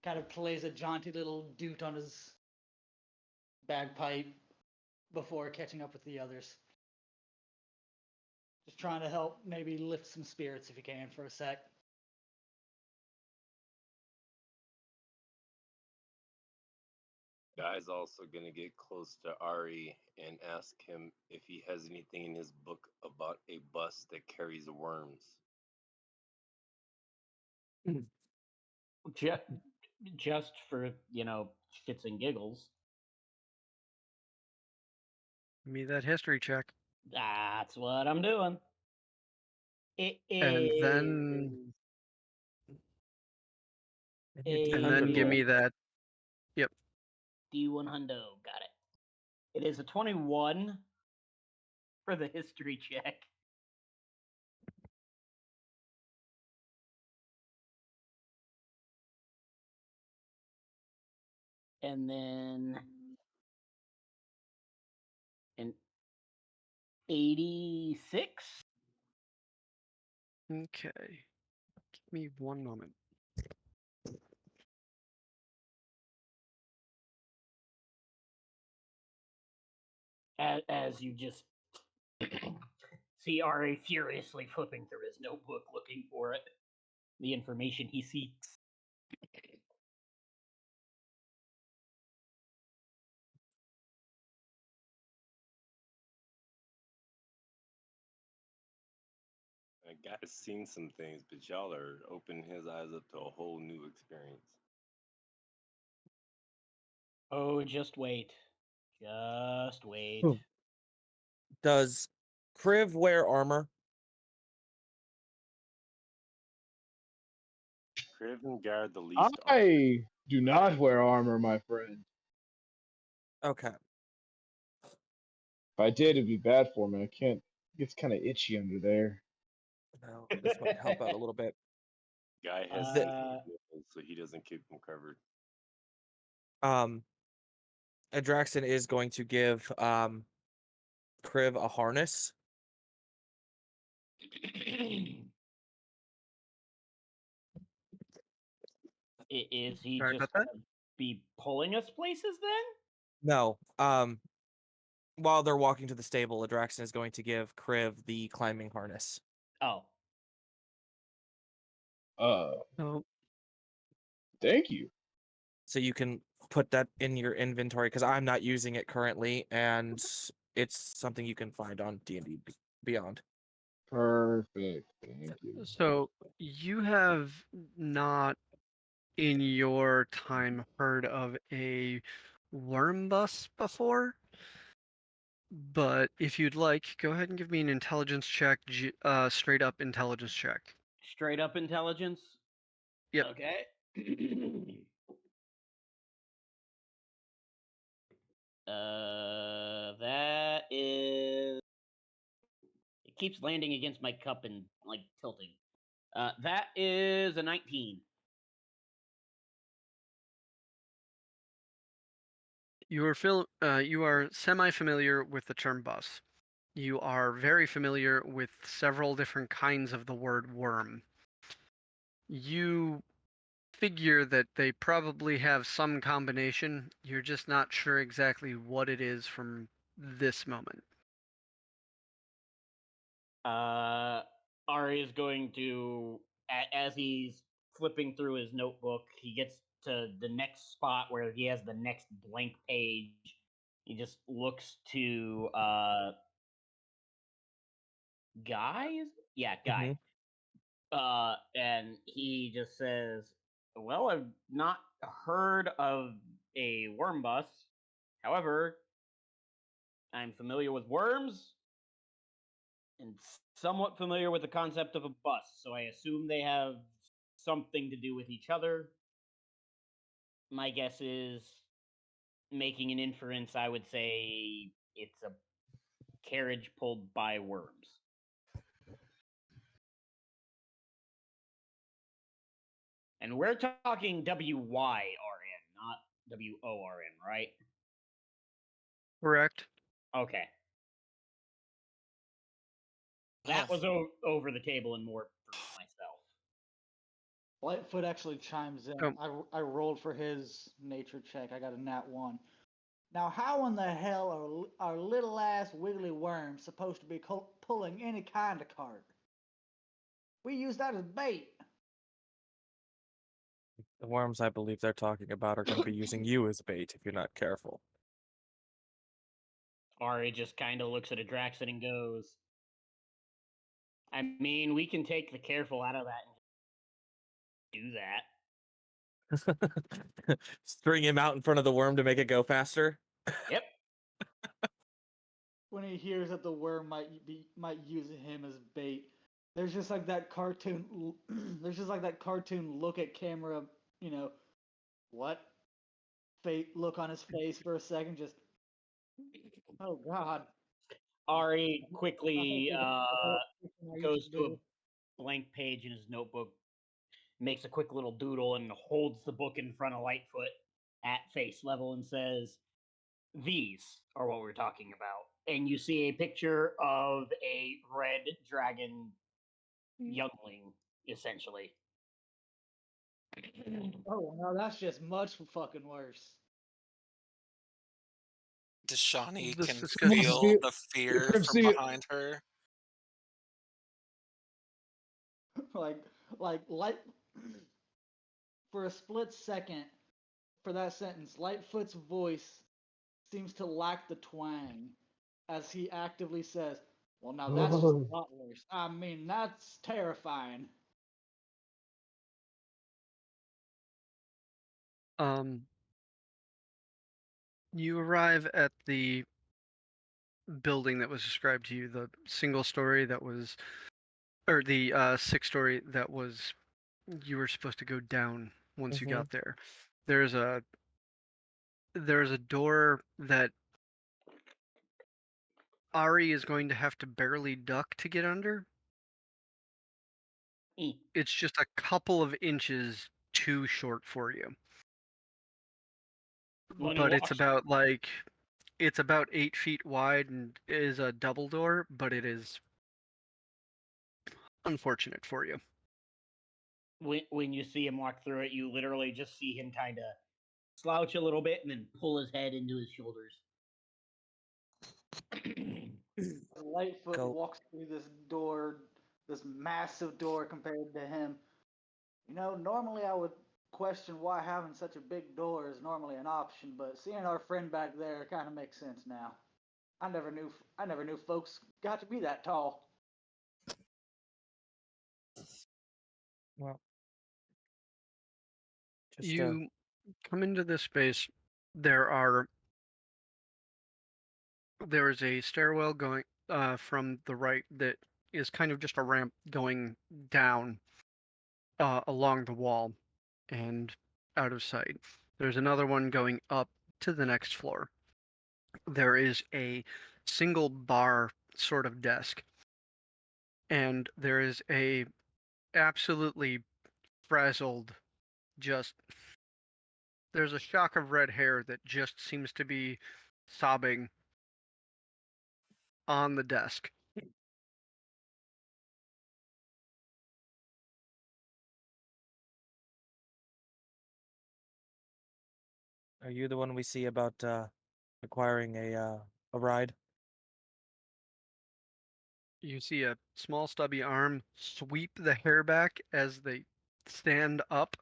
Kind of plays a jaunty little doot on his bagpipe before catching up with the others. Just trying to help maybe lift some spirits if you can for a sec.
Guy's also gonna get close to Ari and ask him if he has anything in his book about a bus that carries worms.
Just for, shits and giggles.
Give me that history check.
That's what I'm doing. It
And
is
then
a
and then give me that. Yep.
D1 hundo. Got it. It is a 21 for the history check. And then an 86.
Okay. Give me one moment.
As you just see Ari furiously flipping through his notebook looking for it. The information he seeks.
A guy's seen some things, but y'all are opening his eyes up to a whole new experience.
Oh, just wait. Just wait.
Hmm. Does Kriv wear armor?
Craven guard the least armor.
I do not wear armor, my friend.
Okay.
If I did, it'd be bad for me. I can't. It gets kind of itchy under there.
No, this might help out a little bit.
Guy has
The-
nipples, so he doesn't keep them covered.
Adraxon is going to give Kriv a harness.
Is he
Sorry
just
about that.
gonna be pulling us places then?
No. While they're walking to the stable, Adraxon is going to give Kriv the climbing harness.
Oh.
So
Thank you.
So you can put that in your inventory because I'm not using it currently, and it's something you can find on D&D Beyond.
Perfect. Thank you.
So you have not in your time heard of a worm bus before? But if you'd like, go ahead and give me an intelligence check, straight up intelligence check.
Straight up intelligence?
Yep.
Okay. That is. It keeps landing against my cup and like tilting. That is a 19.
You are semi-familiar with the term bus. You are very familiar with several different kinds of the word worm. You figure that they probably have some combination. You're just not sure exactly what it is from this moment.
Ari is going to, as he's flipping through his notebook, he gets to the next spot where he has the next blank page. He just looks to Guy. Yeah, Guy. And he just says, "Well, I've not heard of a worm bus. However, I'm familiar with worms and somewhat familiar with the concept of a bus, so I assume they have something to do with each other. My guess is, making an inference, I would say it's a carriage pulled by worms." And we're talking WYRN, not WORN, right?
Correct.
Okay. That was over the table and more for myself.
Lightfoot actually chimes in.
Oh.
I rolled for his nature check. I got a nat 1. Now, how in the hell are little ass wiggly worms supposed to be pulling any kind of cart? We use that as bait.
The worms I believe they're talking about are going to be using you as bait if you're not careful.
Ari just kind of looks at Adraxin and goes, I mean, we can take the careful out of that and do that.
String him out in front of the worm to make it go faster.
Yep.
When he hears that the worm might use him as bait, there's just like that cartoon. There's just like that cartoon look at camera. You know, what? Look on his face for a second. Just, oh god.
Ari quickly
I
goes
used
to a blank page in his notebook, makes a quick little doodle, and holds the book in front of Lightfoot at face level and says, "These are what we're talking about." And you see a picture of a red dragon youngling, essentially.
Oh no, that's just much fucking worse.
Deshani
This
can
discussion.
feel the fear
can
from
see it.
behind her.
like light for a split second for that sentence, Lightfoot's voice seems to lack the twang as he actively says, well, now that's just a lot worse. I mean, that's terrifying.
You arrive at the building that was described to you, the single story that was, or the 6-story that was, you were supposed to go down once you got there. There's a door that Ari is going to have to barely duck to get under. It's just a couple of inches too short for you. But it's about it's about 8 feet wide and is a double door, but it is unfortunate for you.
When you see him walk through it, you literally just see him kind of slouch a little bit and then pull his head into his shoulders.
Lightfoot walks through this door, this massive door compared to him. You know, normally I would question why having such a big door is normally an option, but seeing our friend back there kind of makes sense now. I never knew folks got to be that tall.
Well,
You come into this space. There is a stairwell going from the right that is kind of just a ramp going down along the wall. and out of sight. There's another one going up to the next floor. There is a single bar sort of desk, and there is a absolutely frazzled, just there's a shock of red hair that just seems to be sobbing on the desk.
Are you the one we see about acquiring a ride?
You see a small stubby arm sweep the hair back as they stand up.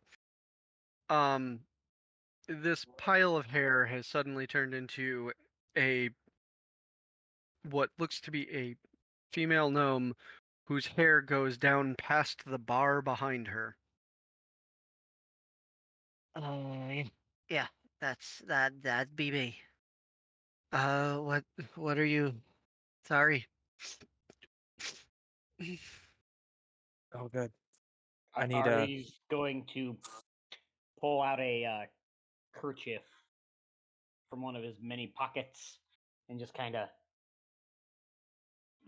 This pile of hair has suddenly turned into a what looks to be a female gnome whose hair goes down past the bar behind her.
Yeah, that's BB. What are you? Sorry.
Oh, good. I need
Ari's going to pull out a kerchief from one of his many pockets and just kind of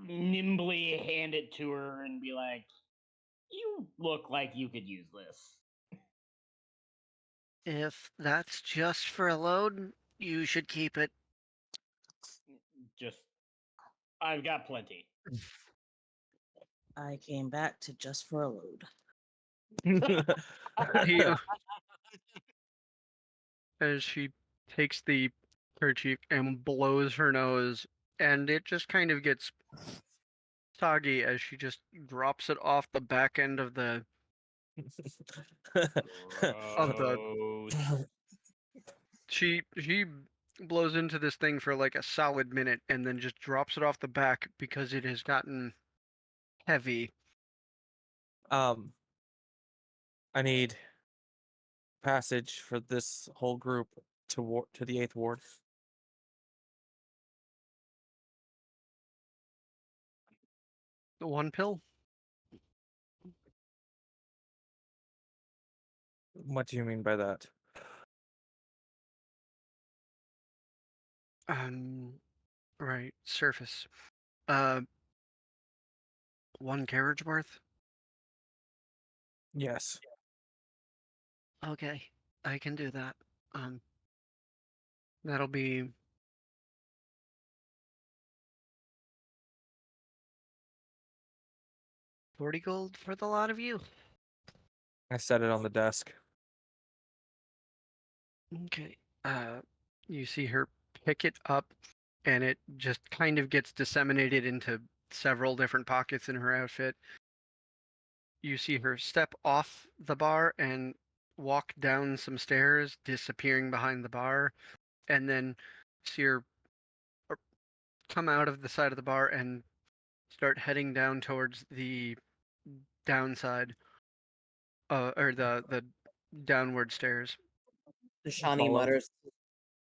nimbly hand it to her and be like, "You look like you could use this."
If that's just for a load, you should keep it.
Just, I've got plenty.
I came back to just for a load.
He, as she takes the kerchief and blows her nose, and it just kind of gets soggy as she just drops it off the back end of the of the
Gross.
she blows into this thing for like a solid minute and then just drops it off the back because it has gotten heavy.
I need passage for this whole group to the 8th ward.
The one pill?
What do you mean by that?
Right, surface. One carriage worth?
Yes.
Okay, I can do that. Um,
That'll be
40 gold for the lot of you.
I set it on the desk.
Okay.
you see her pick it up and it just kind of gets disseminated into several different pockets in her outfit. You see her step off the bar and walk down some stairs, disappearing behind the bar, and then see her come out of the side of the bar and start heading down towards the downside, or the downward stairs.
Deshani
Follow.
mutters.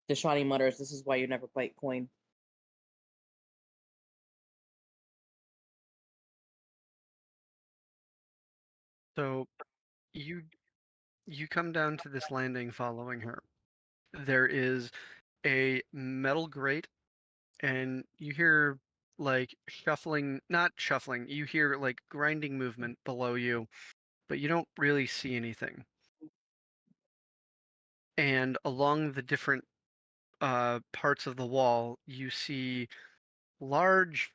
Deshani mutters, "This is why you never bite coin."
So you you come down to this landing following her. There is a metal grate, and you hear like shuffling, not shuffling, you hear like grinding movement below you, but you don't really see anything. And along the different parts of the wall, you see large,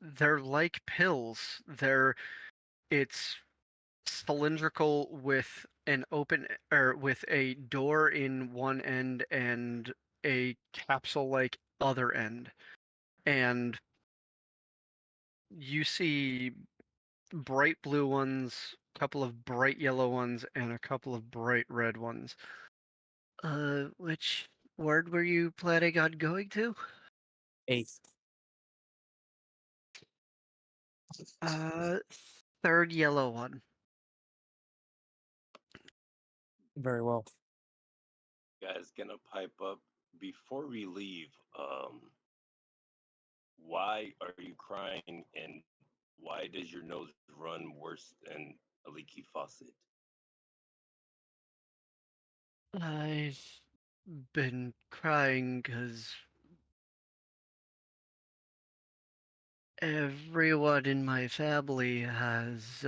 they're like pills. It's cylindrical with an open or with a door in one end and a capsule like other end. And you see bright blue ones, a couple of bright yellow ones, and a couple of bright red ones.
Which word were you planning on going to?
8th.
Uh, third yellow one.
Very well.
Guys, gonna pipe up before we leave. Why are you crying, and why does your nose run worse than a leaky faucet?
I've been crying because everyone in my family has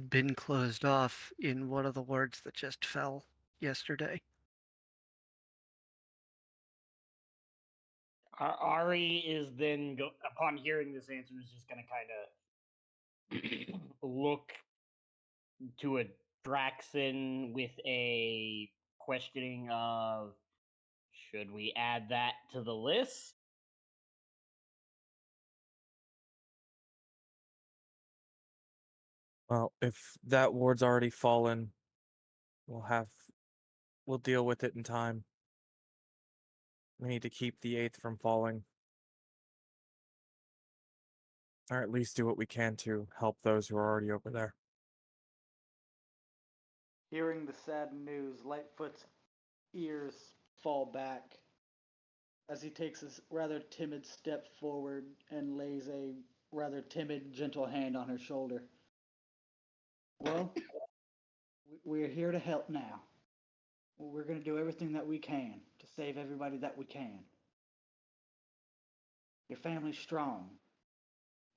been closed off in one of the wards that just fell yesterday.
Ari is then upon hearing this answer is just gonna kind of look to a Draxon with a questioning of should we add that to the list?
Well, if that ward's already fallen, we'll deal with it in time. We need to keep the 8th from falling. Or at least do what we can to help those who are already over there.
Hearing the sad news, Lightfoot's ears fall back as he takes a rather timid step forward and lays a rather timid, gentle hand on her shoulder. Well, we're here to help now. We're going to do everything that we can to save everybody that we can. Your family's strong.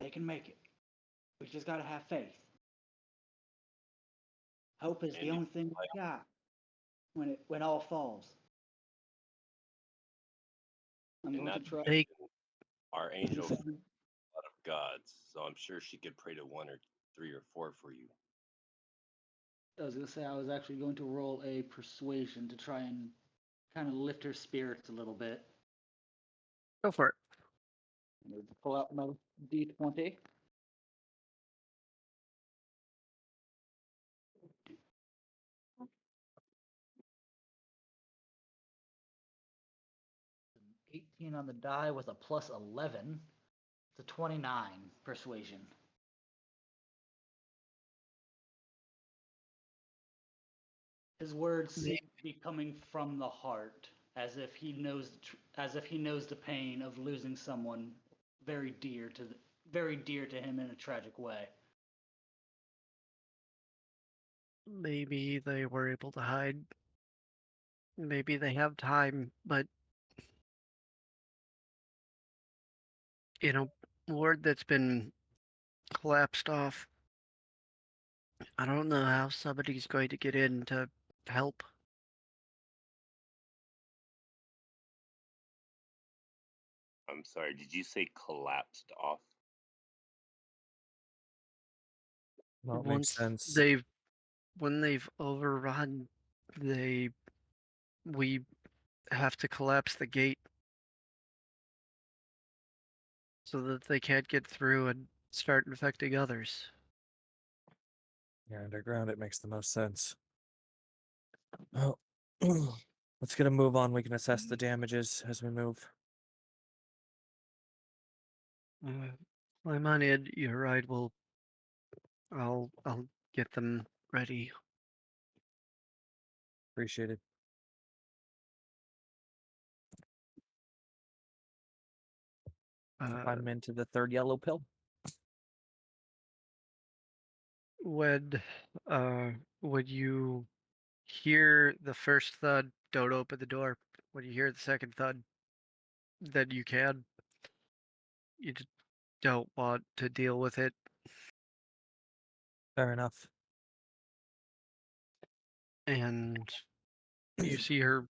They can make it. We just got to have faith. Hope is
And
the only thing we got when all falls. I'm
and
going to
not to
try.
They
our angel a lot of gods, so I'm sure she could pray to 1 or 3 or 4 for you.
I was going to say I was actually going to roll a persuasion to try and kind of lift her spirits a little bit.
go for it.
I'm going to pull out my d20. An 18 on the die with a plus 11. It's a 29 persuasion. His words seem to be coming from the heart, as if he knows, the pain of losing someone very dear to him in a tragic way.
Maybe they were able to hide. Maybe they have time, but in a ward that's been collapsed off, I don't know how somebody's going to get in to help.
I'm sorry, did you say collapsed off?
Well, it makes
Once
sense.
when they've overrun, we have to collapse the gate so that they can't get through and start infecting others.
Yeah, underground, it makes the most sense. Oh, let's get a move on. We can assess the damages as we move.
I'm on it. You're right. I'll get them ready.
Appreciate it. I'm into the 3rd yellow pill.
Would would you hear the first thud? Don't open the door. When you hear the second thud, then you can. You just don't want to deal with it.
Fair enough.
And you see her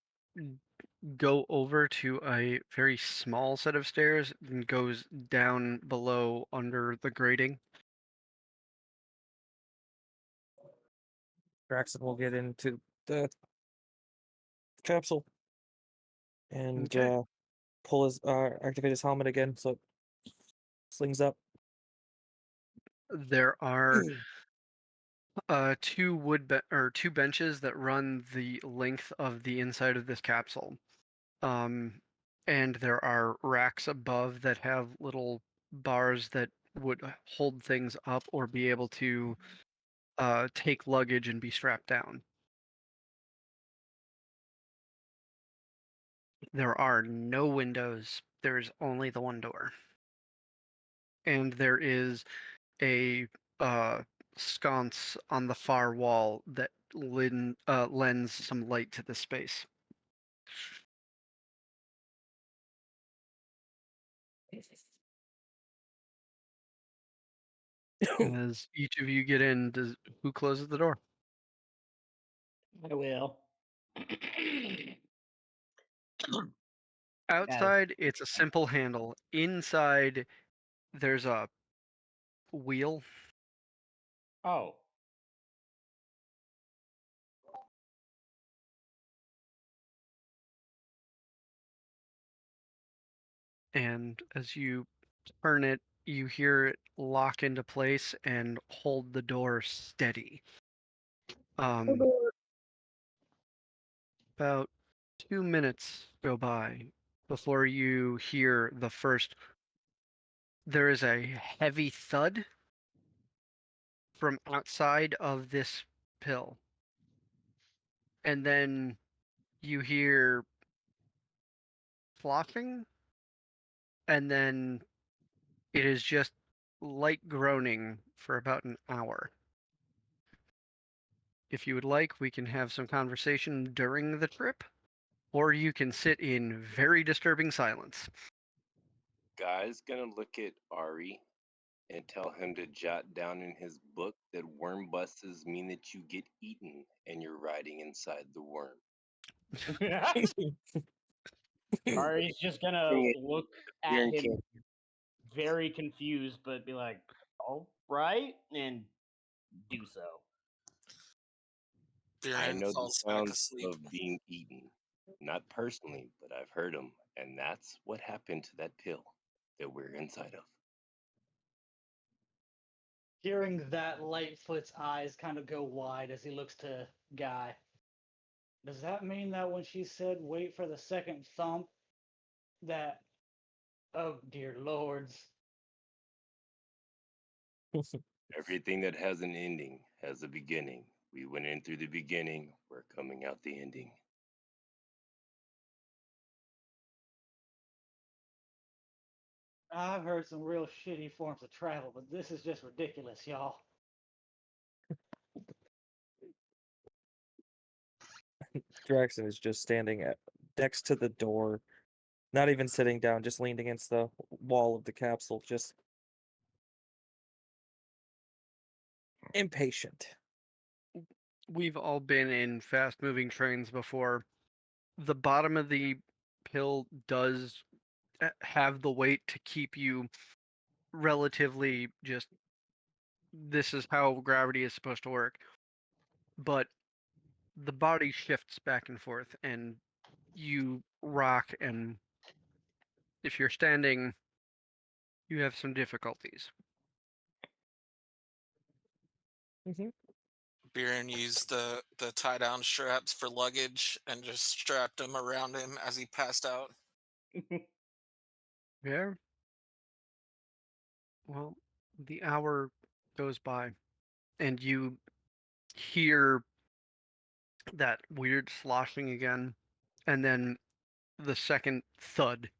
go over to a very small set of stairs and goes down below under the grating.
Draxon will get into the capsule and
Okay.
pull his activate his helmet again so it slings up.
There are two benches that run the length of the inside of this capsule. And there are racks above that have little bars that would hold things up or be able to take luggage and be strapped down. There are no windows. There's only the one door. And there is a
sconce on the far wall that lends some light to the space. As each of you get in, who closes the door?
I will.
Outside, it's a simple handle. Inside, there's a wheel.
Oh.
And as you turn it, you hear it lock into place and hold the door steady. About 2 minutes go by before you hear the first. There is a heavy thud from outside of this pill. And then you hear sloshing, and then it is just light groaning for about an hour. If you would like, we can have some conversation during the trip, or you can sit in very disturbing silence.
Guy's gonna look at Ari and tell him to jot down in his book that worm busts mean that you get eaten and you're riding inside the worm.
Ari's just gonna
Bring it
look
here
at
in
him
camp.
very confused, but be like, all right, and do so.
I
Biren
know the
falls back
sounds
asleep.
of being eaten. Not personally, but I've heard them. And that's what happened to that pill that we're inside of.
Hearing that, Lightfoot's eyes kind of go wide as he looks to Guy. Does that mean that when she said wait for the second thump, that, oh dear lords.
Everything that has an ending has a beginning. We went in through the beginning, we're coming out the ending.
I've heard some real shitty forms of travel, but this is just ridiculous, y'all.
Draxon is just standing next to the door, not even sitting down, just leaned against the wall of the capsule, just impatient.
We've all been in fast moving trains before. The bottom of the pill does have the weight to keep you relatively just. This is how gravity is supposed to work. But the body shifts back and forth, and you rock, and if you're standing, you have some difficulties.
Biren used the tie down straps for luggage and just strapped them around him as he passed out.
Yeah. Well, the hour goes by, and you hear that weird sloshing again, and then the second thud.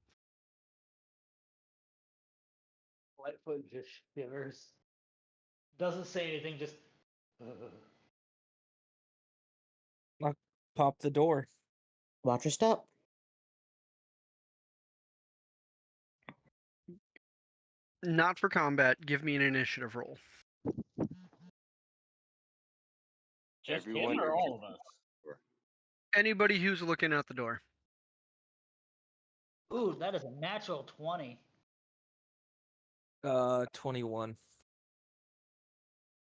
Lightfoot just shivers. Doesn't say anything, just.
I'll pop the door.
Watch your step.
Not for combat. Give me an initiative roll.
Just
Everyone
him or
or
all of us?
Anybody who's looking out the door.
Ooh, that is a natural 20
21.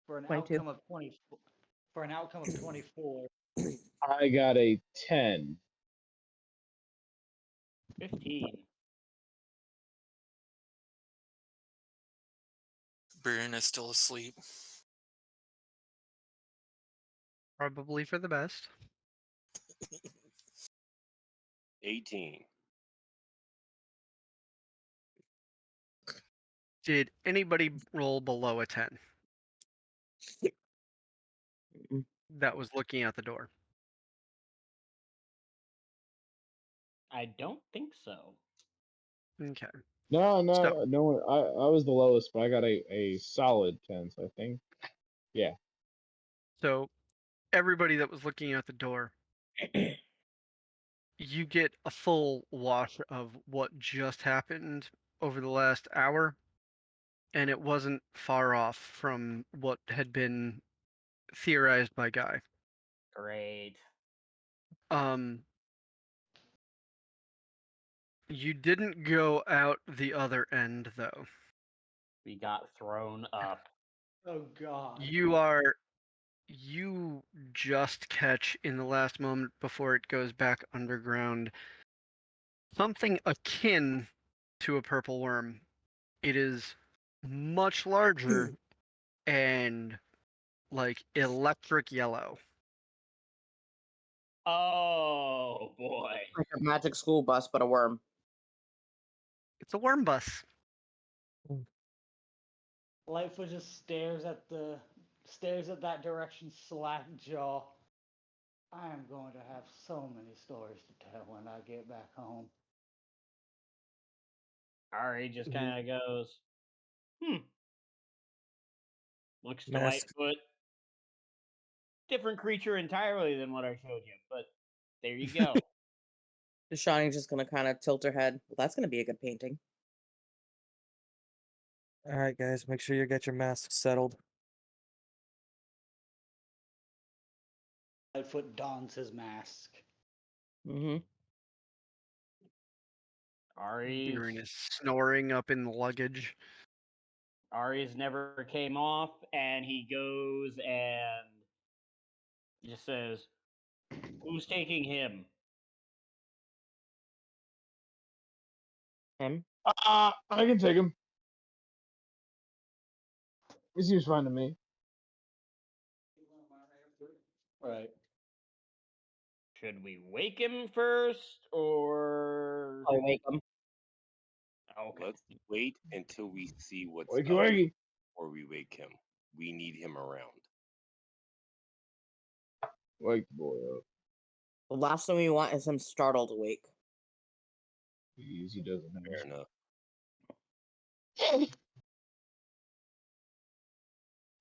for an
22.
outcome of 20. For an outcome of 24.
I got a 10.
15.
Biren is still asleep.
Probably for the best.
18.
Did anybody roll below a 10? That was looking out the door.
I don't think so.
Okay.
No,
So,
no one. I was the lowest, but I got a solid 10, so I think. Yeah.
So everybody that was looking out the door, you get a full wash of what just happened over the last hour, and it wasn't far off from what had been theorized by Guy.
Great.
You didn't go out the other end though.
We got thrown up.
Oh God.
You just catch in the last moment before it goes back underground something akin to a purple worm. It is much larger and like electric yellow.
Oh boy.
Like a magic school bus, but a worm.
It's a worm bus.
Lightfoot just stares at that direction, slack jaw. I am going to have so many stories to tell when I get back home.
Ari just kind of goes, looks to
Mask.
Lightfoot. Different creature entirely than what I showed you, but there you go.
Shawnee's just gonna kind of tilt her head. Well, that's gonna be a good painting.
All right, guys, make sure you get your masks settled.
Lightfoot dons his mask.
Mm-hmm.
Hearing is snoring up in the luggage.
Ari's never came off, and he goes and just says, "Who's taking him?"
Him?
I can take him. He seems fine to me.
Right.
Should we wake him first, or
I'll wake him.
okay?
Let's wait until we see what's
Wakey
up
wakey.
before we wake him. We need him around.
Wake the boy up.
The last thing we want is him startled awake.
He doesn't have
Fair enough.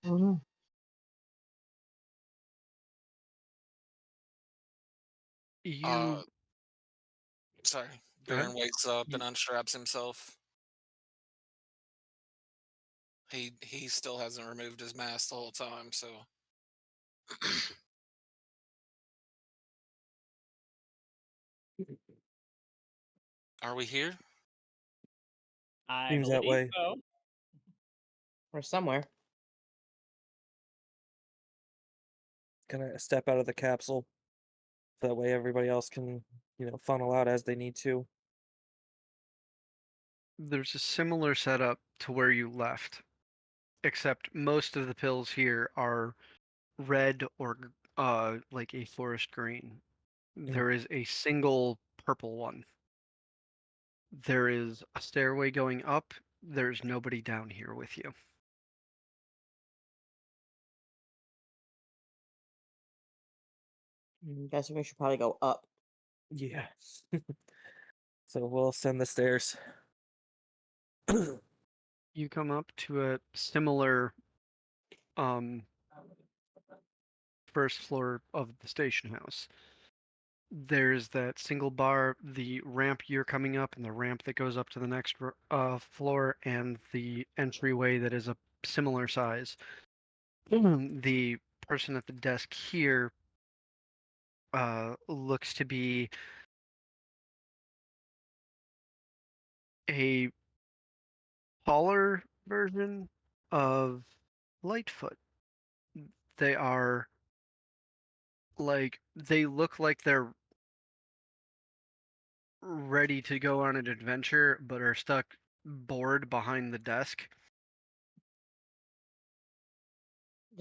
Mm-hmm.
You
Sorry.
Go ahead.
Baron wakes up
You-
and unstraps himself. He still hasn't removed his mask the whole time, so are we here?
I
Seems that
believe
way.
so.
Or somewhere.
Gonna step out of the capsule. So that way everybody else can, funnel out as they need to.
There's a similar setup to where you left, except most of the pills here are red or like a forest green. There is a single purple one. There is a stairway going up. There's nobody down here with you.
Guessing we should probably go up.
Yeah. So we'll ascend the stairs.
You come up to a similar first floor of the station house. There's that single bar, the ramp you're coming up, and the ramp that goes up to the next floor, and the entryway that is a similar size. The person at the desk here looks to be a taller version of Lightfoot. They are they look like they're ready to go on an adventure, but are stuck bored behind the desk.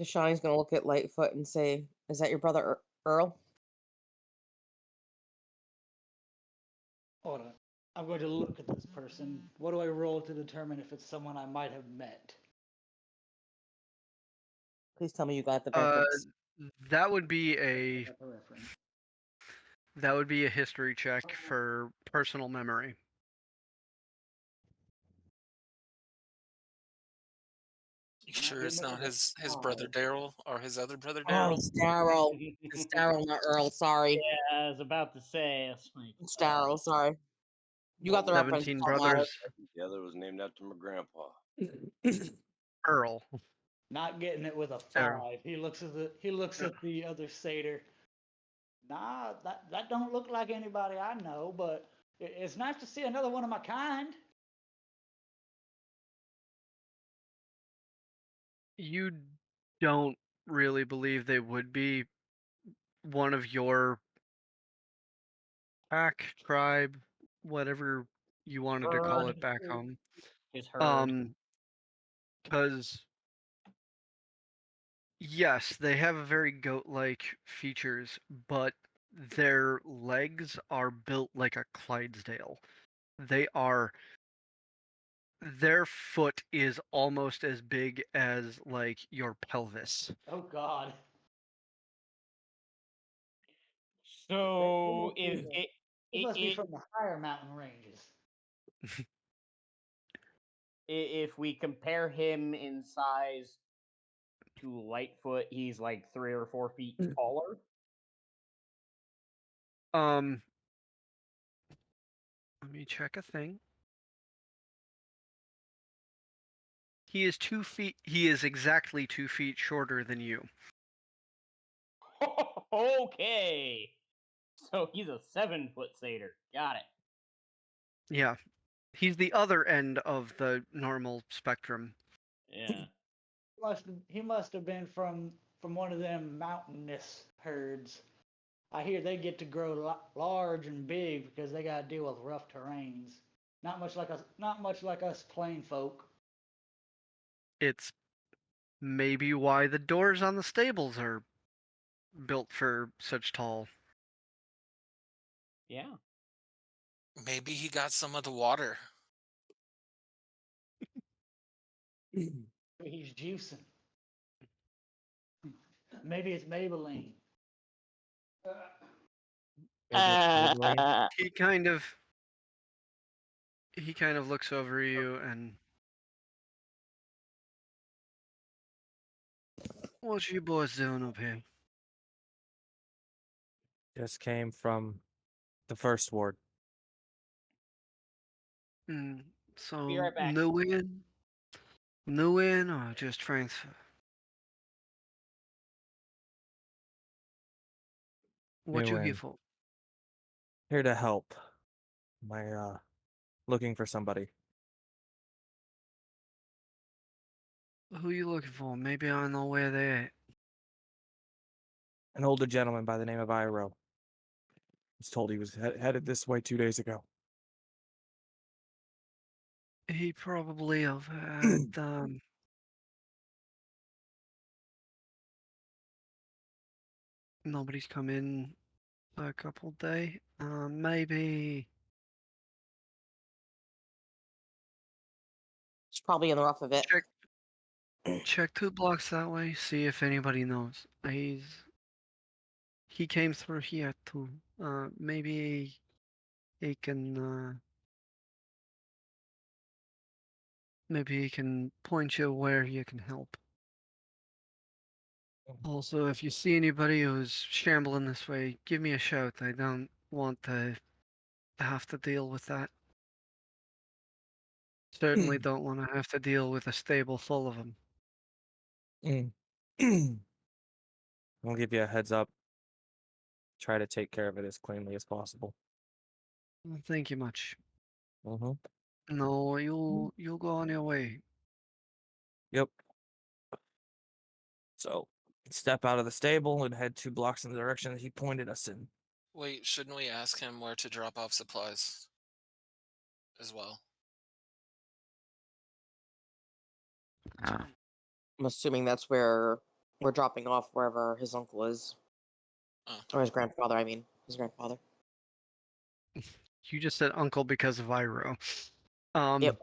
Shawnee's gonna look at Lightfoot and say, "Is that your brother Earl?"
Hold on. I'm going to look at this person. What do I roll to determine if it's someone I might have met?
Please tell me you got the
Uh,
reference.
that would be a
Got the reference.
history check for personal memory.
You sure it's not his brother Daryl or his other brother
Oh,
Daryl?
it's Daryl. It's Daryl, not Earl. Sorry.
Yeah, I was about to say. That's my,
It's Daryl. Sorry. You got the reference.
17
Don't matter.
Brothers,
The other was named after my grandpa.
Earl.
Not getting it with a
Daryl.
5. He looks at the other satyr. Nah, that don't look like anybody I know, but it's nice to see another one of my kind.
You don't really believe they would be one of your pack, tribe, whatever you wanted to call it
herd.
back home.
His herd.
Because yes, they have a very goat-like features, but their legs are built like a Clydesdale. They are their foot is almost as big as like your pelvis.
Oh God.
So is it?
It must be
It
from the higher mountain ranges.
if we compare him in size to Lightfoot, he's like 3 or 4 feet taller.
Um, let me check a thing. He is 2 feet. He is exactly 2 feet shorter than you.
Okay. So he's a 7-foot satyr. Got it.
Yeah, he's the other end of the normal spectrum.
Yeah.
He must have been from one of them mountainous herds. I hear they get to grow large and big because they got to deal with rough terrains. Not much like us plain folk.
It's maybe why the doors on the stables are built for such tall.
Yeah.
Maybe he got some of the water.
He's juicing. Maybe it's Maybelline.
Maybe it's Maybelline.
He kind of looks over you and what you boys doing up here?
Just came from the first ward.
Mm,
Be
so
right back.
new in or just transfer? What
New
you here
in.
for?
Here to help. My looking for somebody.
Who you looking for? Maybe I know where they at.
An older gentleman by the name of Iro. Was told he was headed this way 2 days ago.
He probably have had nobody's come in a couple day. Maybe
It's probably in the rough of it.
check 2 blocks that way. See if anybody knows. He came through here too. Maybe he can. Maybe he can point you where you can help. Also, if you see anybody who's shambling this way, give me a shout. I don't want to have to deal with that. Certainly don't want to have to deal with a stable full of them.
I'll give you a heads up. Try to take care of it as cleanly as possible.
Thank you much.
Mm-hmm.
No, you'll go on your way.
Yep. So step out of the stable and head 2 blocks in the direction that he pointed us in.
Wait, shouldn't we ask him where to drop off supplies as well?
I'm assuming that's where we're dropping off wherever his uncle is.
Oh.
Or his grandfather, I mean. His grandfather.
You just said uncle because of Iro.
Yep.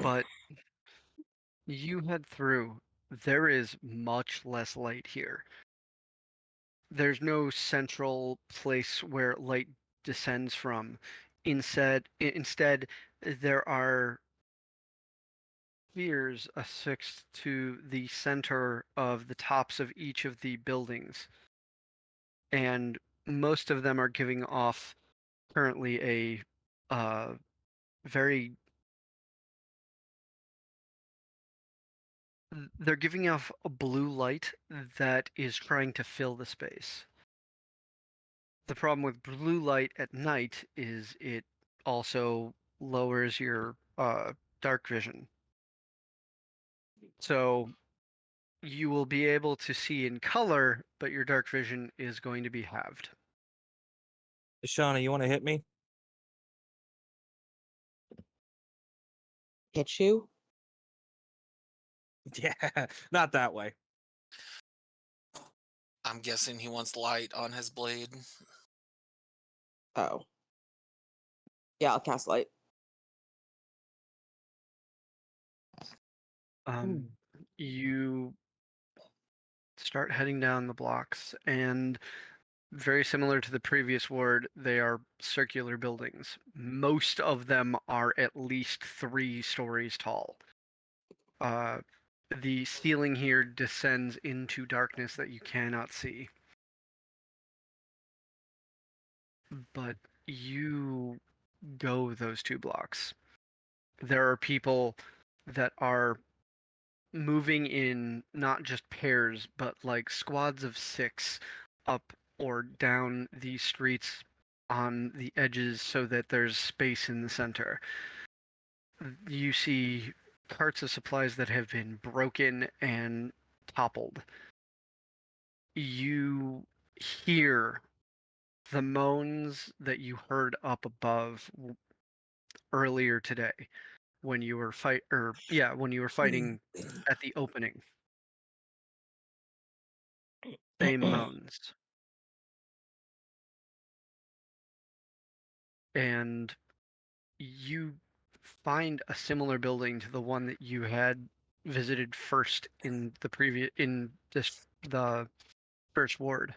But you head through. There is much less light here. There's no central place where light descends from. Instead, there are spheres affixed to the center of the tops of each of the buildings, and most of them are giving off currently a very they're giving off a blue light that is trying to fill the space. The problem with blue light at night is it also lowers your dark vision. So you will be able to see in color, but your dark vision is going to be halved.
Shauna, you want to hit me?
Hit you?
Yeah, not that way.
I'm guessing he wants light on his blade.
Oh. Yeah, I'll cast light.
You start heading down the blocks, and very similar to the previous ward, they are circular buildings. Most of them are at least 3 stories tall. The ceiling here descends into darkness that you cannot see. But you go those 2 blocks. There are people that are moving in not just pairs, but like squads of 6 up or down these streets on the edges so that there's space in the center. You see carts of supplies that have been broken and toppled. You hear the moans that you heard up above earlier today when you were fighting at the opening. Same moans. And you find a similar building to the one that you had visited first in the first ward.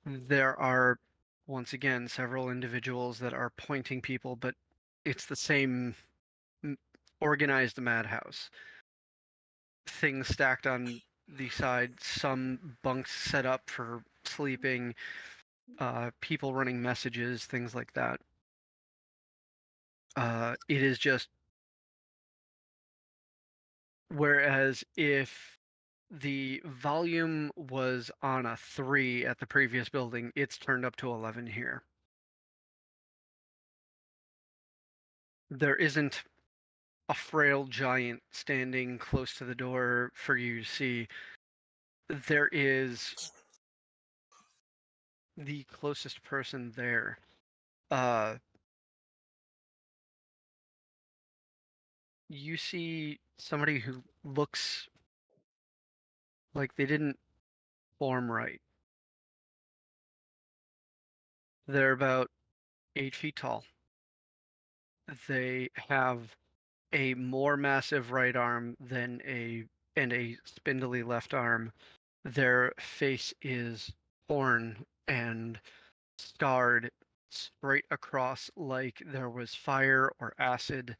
There are once again several individuals that are pointing people, but it's the same organized madhouse. Things stacked on the side, some bunks set up for sleeping, people running messages, things like that. It is just, whereas if the volume was on a 3 at the previous building, it's turned up to 11 here. There isn't a frail giant standing close to the door for you to see. There is the closest person there. You see somebody who looks like they didn't form right. They're about 8 feet tall. They have a more massive right arm and a spindly left arm. Their face is torn and scarred straight across like there was fire or acid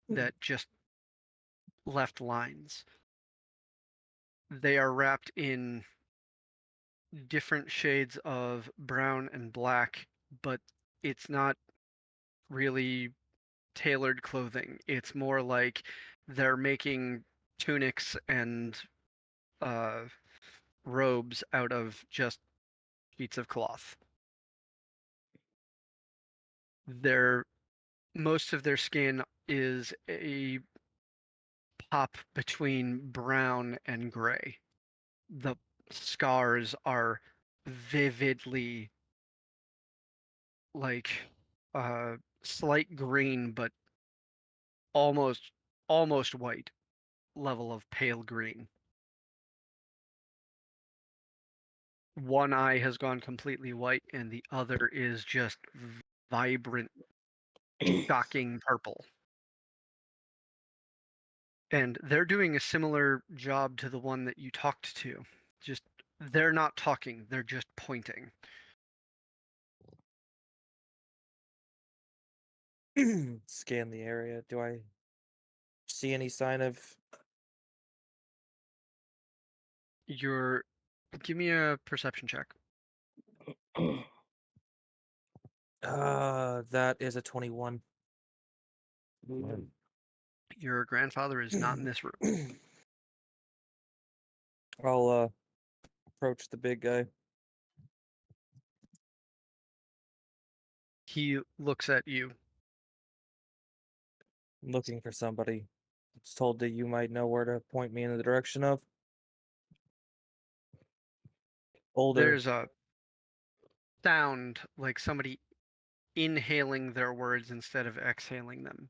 that just left lines. They are wrapped in different shades of brown and black, but it's not really tailored clothing. It's more like they're making tunics and uh, robes out of just sheets of cloth. Their most of their skin is a pop between brown and gray. The scars are vividly like slight green, but almost almost white level of pale green. One eye has gone completely white and the other is just vibrant, shocking purple. And they're doing a similar job to the one that you talked to. Just they're not talking, they're just pointing.
Scan the area. Do I see any sign of?
Give me a perception check.
That is a 21.
Your grandfather is not in this room.
I'll approach the big guy.
He looks at you.
I'm looking for somebody. I was told that you might know where to point me in the direction of. Older.
There's a sound like somebody inhaling their words instead of exhaling them.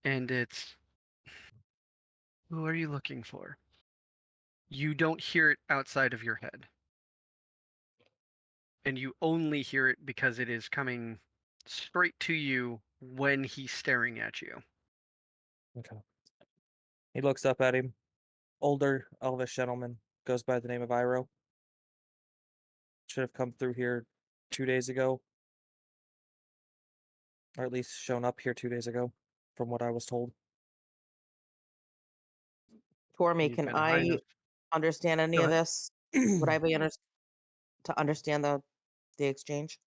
And it's, who are you looking for? You don't hear it outside of your head. And you only hear it because it is coming straight to you when he's staring at you.
Okay. He looks up at him. Older, elvish gentleman. Goes by the name of Iro. Should have come through here 2 days ago. Or at least shown up here 2 days ago, from what I was told.
Tormy,
You've
can
been high
I
enough.
understand any
Go
of
ahead.
this? Would I be to understand the exchange?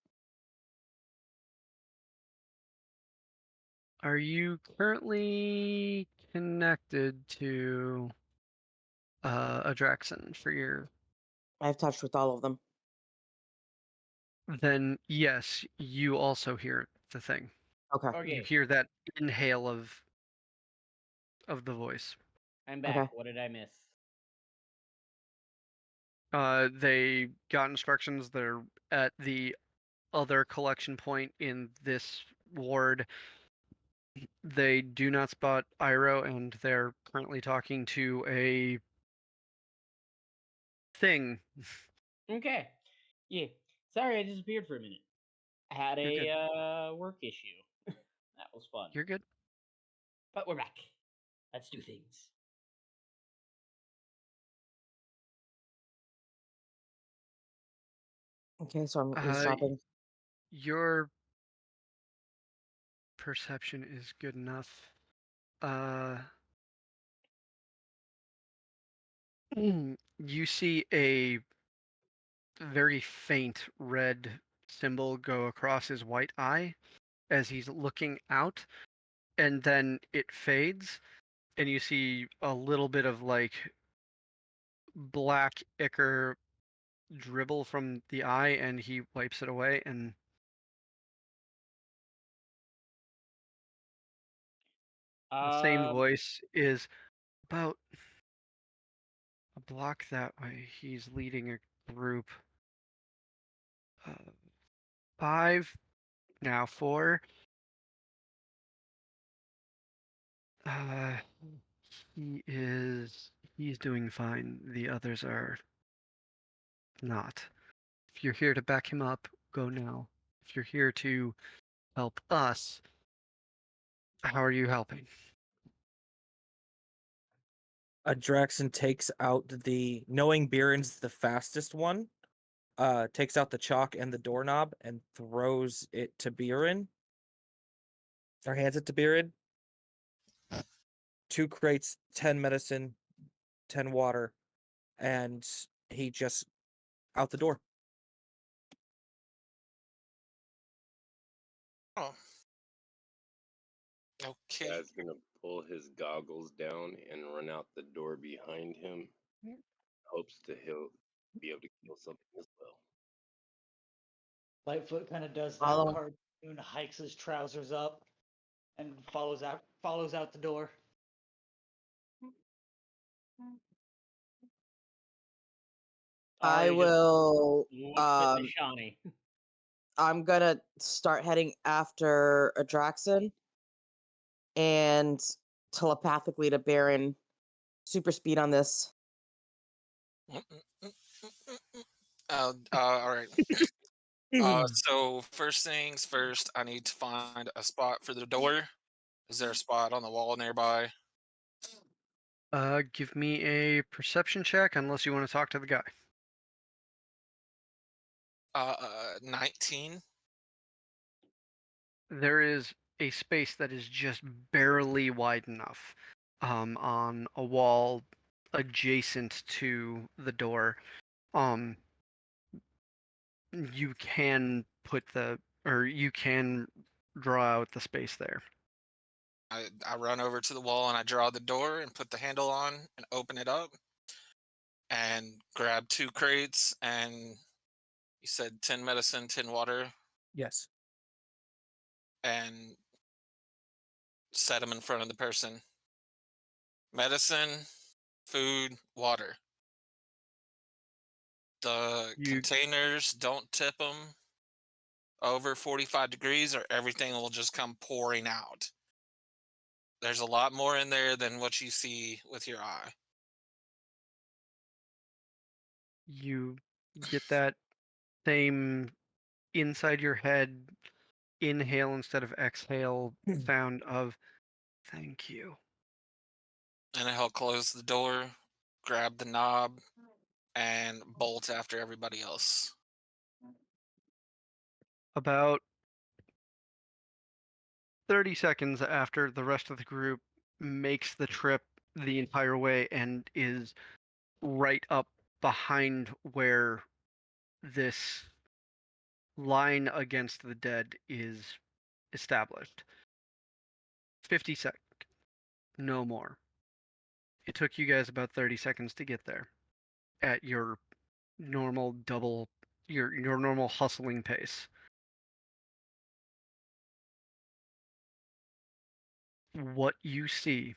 Are you currently connected to a Draxon for your...
I've touched with all of them.
Then yes, you also hear the thing.
Okay.
You
Okay,
hear that inhale of the voice.
I'm back.
Okay.
What did I miss?
They got instructions. They're at the other collection point in this ward. They do not spot Iro, and they're currently talking to a thing.
Okay. Yeah. Sorry, I disappeared for a minute. I had
You're good.
a work issue. That was fun.
You're good.
But we're back. Let's do things.
Okay, so I'm
Uh,
eavesdropping.
Your perception is good enough. You see a very faint red symbol go across his white eye as he's looking out, and then it fades, and you see a little bit of like black ichor dribble from the eye, and he wipes it away, and the same
Um,
voice is about a block that way. He's leading a group of 5, now 4. Uh, he's doing fine. The others are not. If you're here to back him up, go now. If you're here to help us, how are you helping?
Draxon takes out knowing Biren's the fastest one, takes out the chalk and the doorknob and throws it to Biren. Or hands it to Biren. 2 crates, 10 medicine, 10 water, and he just out the door.
Oh. Okay.
Guy's gonna pull his goggles down and run out the door behind him. Hopes to he'll be able to kill something as well.
Lightfoot kind of does that
Follow.
cartoon, hikes his trousers up, and follows out the door.
I
Ari just
will.
looks at the Shawnee.
I'm gonna start heading after Adraxon and telepathically to Baron. Super speed on this.
All right. So first things first, I need to find a spot for the door. Is there a spot on the wall nearby?
Give me a perception check, unless you want to talk to the guy.
19.
There is a space that is just barely wide enough on a wall adjacent to the door. You can you can draw out the space there.
I run over to the wall and I draw the door and put the handle on and open it up and grab 2 crates and you said 10 medicine, 10 water,
Yes.
and set them in front of the person. Medicine, food, water. The
You
containers, don't tip them over 45 degrees or everything will just come pouring out. There's a lot more in there than what you see with your eye.
you get that same inside your head inhale instead of exhale sound of thank you.
And I'll close the door, grab the knob, and bolt after everybody else.
About 30 seconds after the rest of the group makes the trip the entire way and is right up behind where this line against the dead is established. 50 seconds, no more. It took you guys about 30 seconds to get there at your normal your normal hustling pace. What you see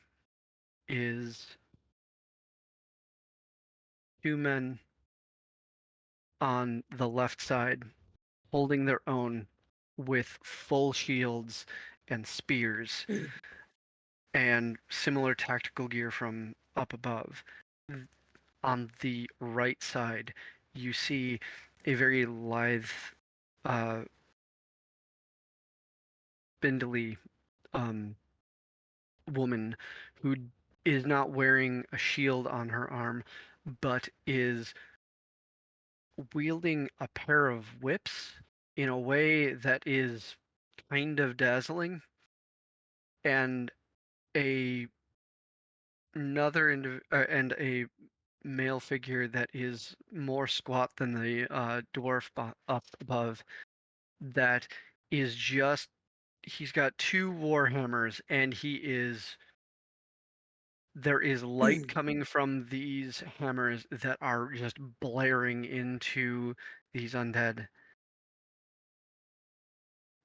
is 2 men on the left side holding their own with full shields and spears and similar tactical gear from up above. On the right side, you see a very lithe, uh, spindly woman who is not wearing a shield on her arm, but is wielding a pair of whips in a way that is kind of dazzling, and a and a male figure that is more squat than the dwarf up above that is just he's got 2 war hammers and there is light coming from these hammers that are just blaring into these undead.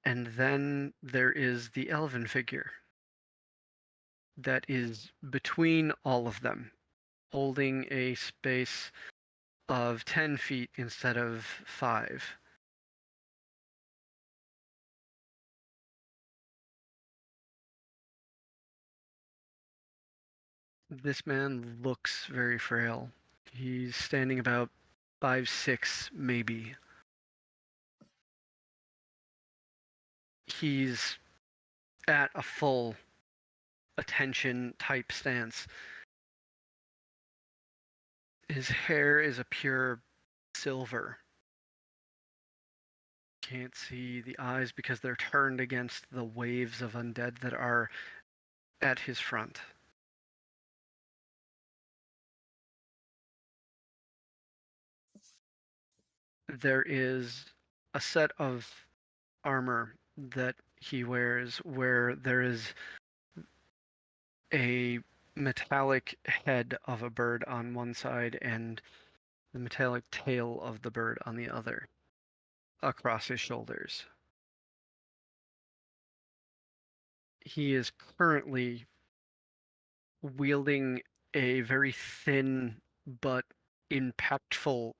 And then there is the elven figure that is between all of them, holding a space of 10 feet instead of 5. This man looks very frail. He's standing about 5'6", maybe. He's at a full attention type stance. His hair is a pure silver. Can't see the eyes because they're turned against the waves of undead that are at his front. There is a set of armor that he wears where there is a metallic head of a bird on one side and the metallic tail of the bird on the other across his shoulders. He is currently wielding a very thin but impactful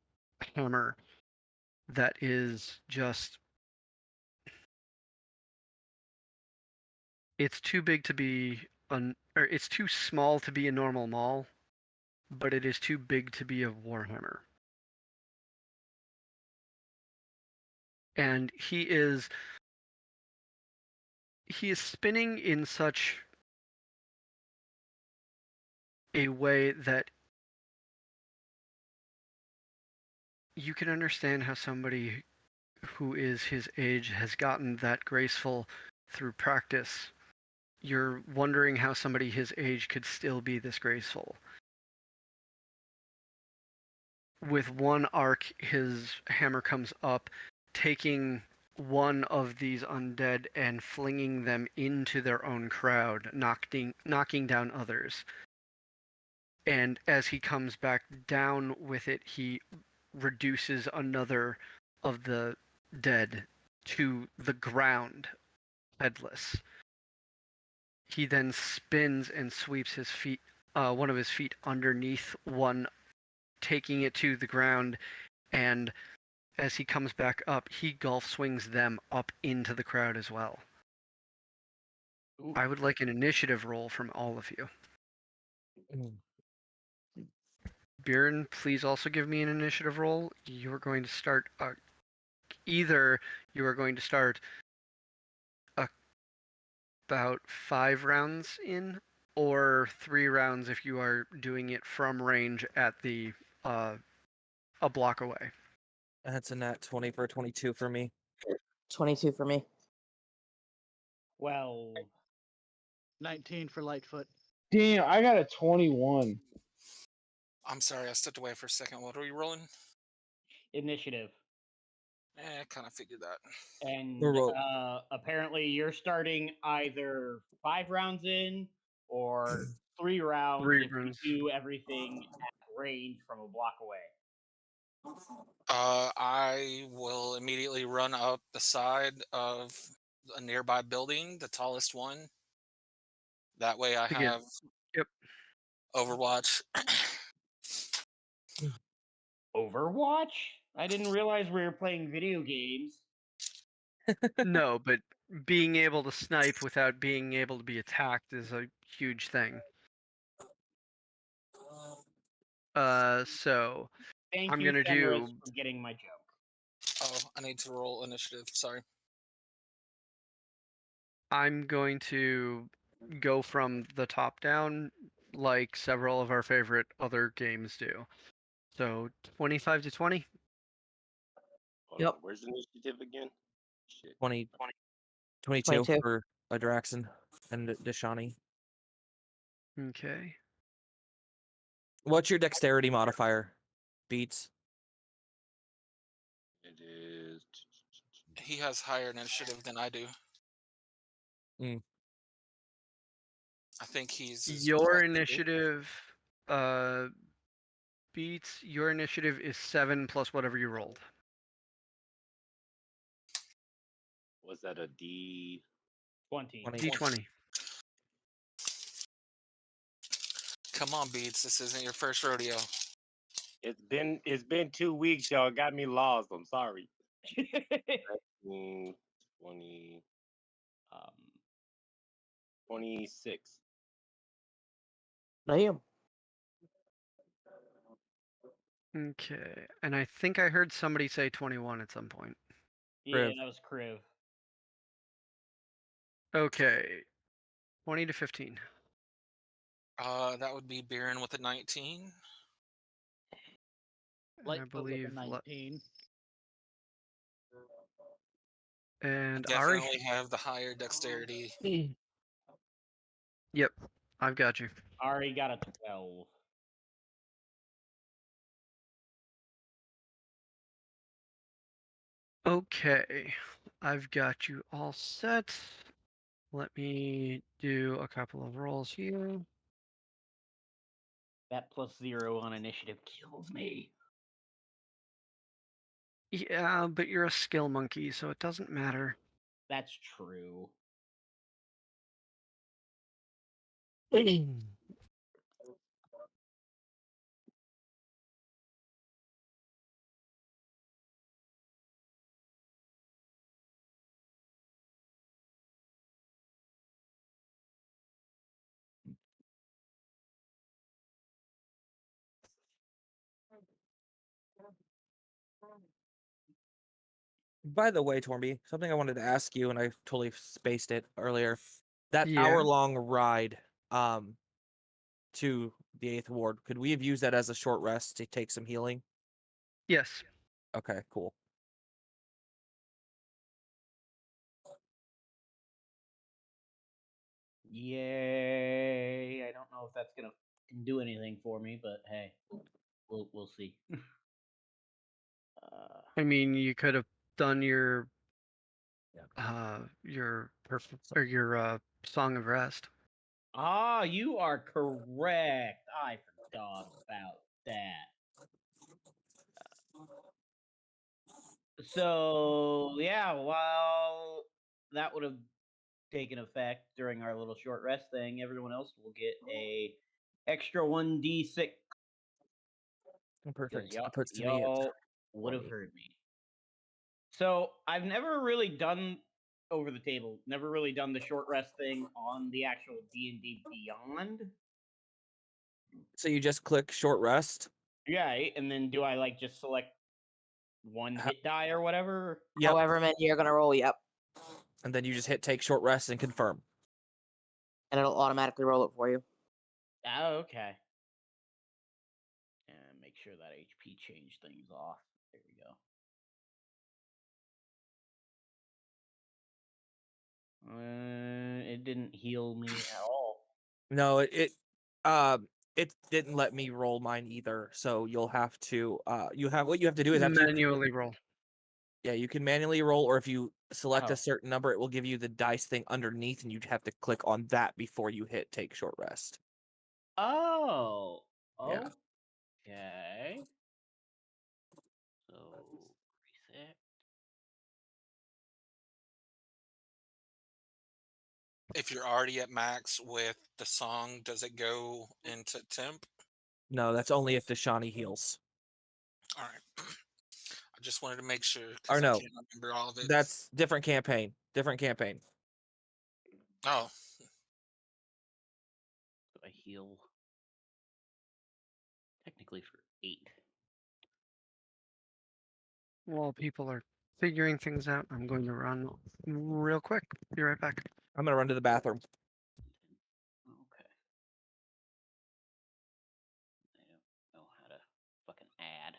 hammer that is just it's too big to be or it's too small to be a normal maul, but it is too big to be a warhammer. And he is spinning in such a way that you can understand how somebody who is his age has gotten that graceful through practice, you're wondering how somebody his age could still be this graceful. With one arc, his hammer comes up, taking one of these undead and flinging them into their own crowd, knocking down others. And as he comes back down with it, he reduces another of the dead to the ground, headless. He then spins and sweeps his feet, one of his feet underneath one, taking it to the ground, and as he comes back up, he golf swings them up into the crowd as well.
Ooh.
I would like an initiative roll from all of you. Bjorn, please also give me an initiative roll. You're going to start either you are going to start about 5 rounds in, or 3 rounds if you are doing it from range at the a block away.
That's a nat 20 for 22 for me.
22 for me.
12.
19 for Lightfoot.
Damn, I got a 21.
I'm sorry, I stepped away for a second. What are we rolling?
Initiative.
I kind of figured that.
And
We're roll-
apparently you're starting either 5 rounds in or 3 rounds
3
if
rounds.
you do everything at range from a block away.
I will immediately run up the side of a nearby building, the tallest one. That way I
To get-
have
Yep.
Overwatch.
Overwatch? I didn't realize we were playing video games.
No, but being able to snipe without being able to be attacked is a huge thing. So
Thank
I'm
you,
gonna
Fenris,
do.
for getting my joke.
Oh, I need to roll initiative. Sorry.
I'm going to go from the top down, like several of our favorite other games do. So 25 to 20.
Hold
Yep.
on, where's the initiative again? Shit.
22
22.
for Adraxon and Deshani.
Okay.
What's your dexterity modifier? Beats.
It is.
He has higher initiative than I do.
Mm.
I think he's
Your initiative beats your initiative is 7 plus whatever you rolled.
Was that a D?
20.
20.
D20.
Come on, Beats. This isn't your first rodeo.
It's been 2 weeks, y'all. Got me lost. I'm sorry. 19, 20,
um,
26.
Damn.
Okay. And I think I heard somebody say 21 at some point.
yeah,
Kriv.
that was Kriv.
Okay. 20 to 15.
That would be Baron with a 19.
And I
Lightfoot with a
believe
19.
and
I
Ari.
definitely have the higher dexterity.
Yep. I've got you.
Ari got a 12.
Okay. I've got you all set. Let me do a couple of rolls here.
That +0 on initiative kills me.
Yeah, but you're a skill monkey, so it doesn't matter.
That's true.
By the way, Torby, something I wanted to ask you, and I totally spaced it earlier. That
Yeah.
hour-long ride to the 8th Ward, could we have used that as a short rest to take some healing?
Yes.
Okay, cool.
Yay! I don't know if that's gonna do anything for me, but hey, we'll see.
I mean, you could have done your Song of Rest.
You are correct. I forgot about that. So yeah, while that would have taken effect during our little short rest thing, everyone else will get a extra 1d6 because
Perfect. It puts to me at
y'all would have
20.
heard me. So I've never really done over the table, never really done the short rest thing on the actual D&D Beyond.
So you just click short rest.
Yeah, and then do I like just select one
Ha-
hit die or whatever?
Yep.
However many you're gonna roll, yep.
And then you just hit take short rest and confirm.
And it'll automatically roll it for you.
Oh, okay. And make sure that HP change things off. There we go. It didn't heal me at all.
No, it didn't let me roll mine either. So you'll have to what you have to do is after you
Manually roll.
yeah, you can manually roll, or if you select
Oh.
a certain number, it will give you the dice thing underneath, and you'd have to click on that before you hit take short rest.
Oh.
Yeah.
Okay. So reset.
If you're already at max with the song, does it go into temp?
No, that's only if the Shawnee heals.
All right. I just wanted to make sure
Or
because I
no,
can't remember all of it.
that's different campaign. Different campaign.
Oh,
So I heal technically for 8.
While people are figuring things out, I'm going to run real quick. Be right back.
I'm gonna run to the bathroom.
Okay. I don't know how to fucking add.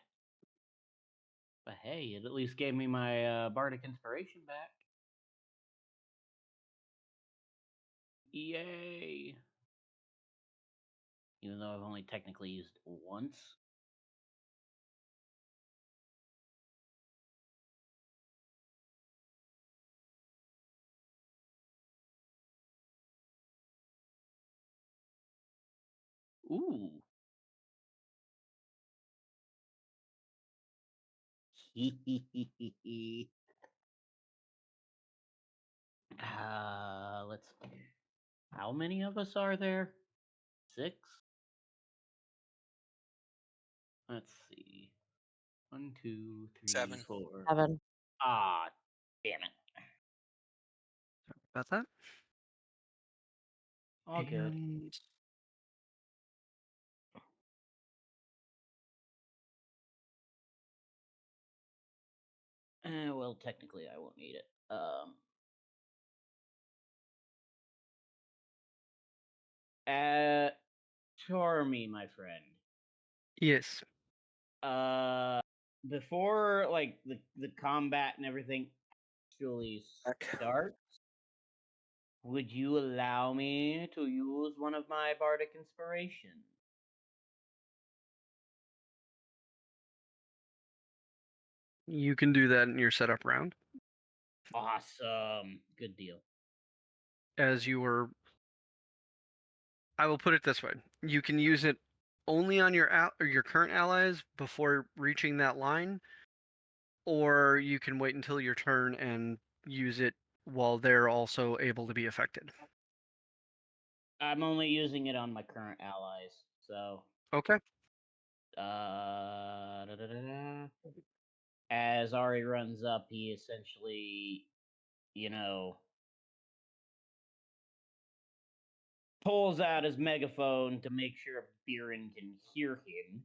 But hey, it at least gave me my bardic inspiration back. Yay! Even though I've only technically used it once. Ooh. Let's see. How many of us are there? 6? Let's see. 1, 2, 3,
7.
4.
7.
Ah, damn it.
About that.
All good.
And
Well, technically, I won't need it. Charmy, my friend.
yes,
Before like the combat and everything actually starts, would you allow me to use one of my bardic inspirations?
you can do that in your setup round.
Awesome. Good deal.
As you were, I will put it this way: you can use it only on your current allies before reaching that line, or you can wait until your turn and use it while they're also able to be affected.
I'm only using it on my current allies, so
Okay.
as Ari runs up, he essentially, pulls out his megaphone to make sure Biren can hear him.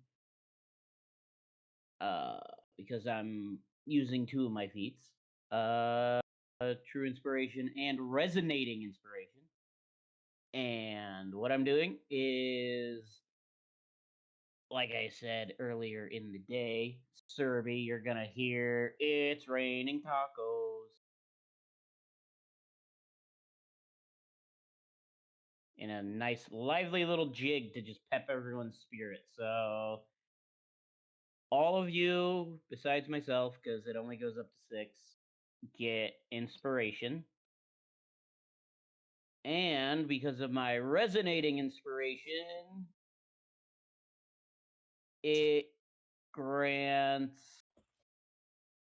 Because I'm using 2 of my feats. True Inspiration and Resonating Inspiration. And what I'm doing is, like I said earlier in the day, Serby, you're gonna hear it's raining tacos. in a nice, lively little jig to just pep everyone's spirit. So, all of you, besides myself, because it only goes up to 6, get inspiration. And because of my resonating inspiration, it grants.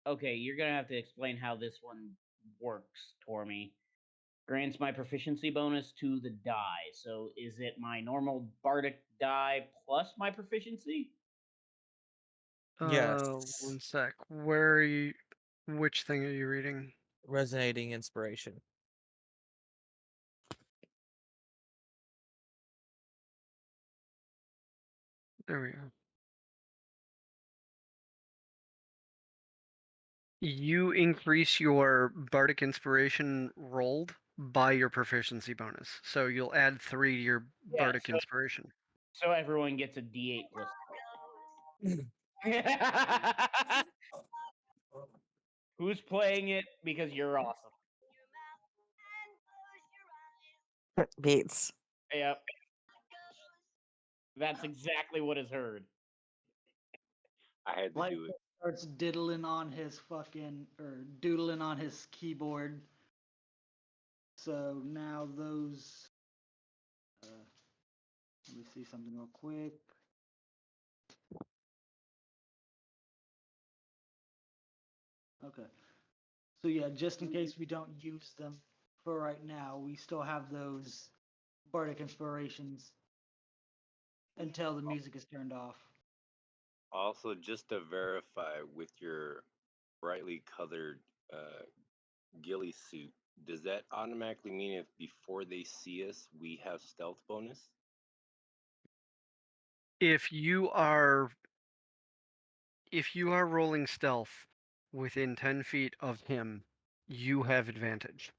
Okay, you're gonna have to explain how this one works, Tormy. Grants my proficiency bonus to the die. So is it my normal bardic die plus my proficiency?
Yes.
1 sec. Where are you? Which thing are you reading?
Resonating inspiration.
There we go. You increase your bardic inspiration rolled by your proficiency bonus. So you'll add 3 to your
Yeah,
bardic inspiration.
So everyone gets a D8 plus. Who's playing it? Because you're awesome.
Beats.
Yep. That's exactly what is heard.
I had to do
Lightfoot
it.
starts diddling on his fucking or doodling on his keyboard. So now those. Let me see something real quick. Okay. So yeah, just in case we don't use them for right now, we still have those bardic inspirations until the music is turned off.
Also, just to verify, with your brightly colored ghillie suit, does that automatically mean if before they see us, we have stealth bonus?
If you are rolling stealth within 10 feet of him, you have advantage.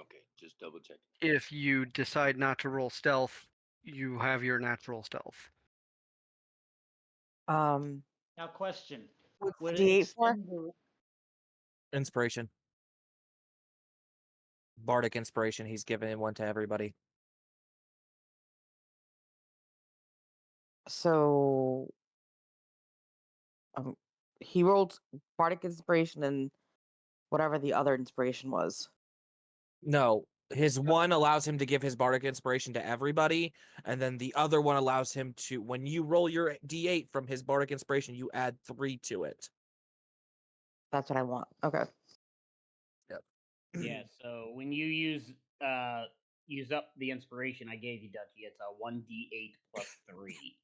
Okay, just double check.
If you decide not to roll stealth, you have your natural stealth.
Um,
Now, question:
what's
would it
D8 for?
extend the
Inspiration. Bardic inspiration. He's giving one to everybody.
So, he rolled bardic inspiration and whatever the other inspiration was.
No, his one allows him to give his bardic inspiration to everybody, and then the other one allows him to, when you roll your D8 from his bardic inspiration, you add 3 to it.
That's what I want. Okay.
Yep.
Yeah, so when you use up the inspiration I gave you, Dutchy, it's a 1d8 plus 3.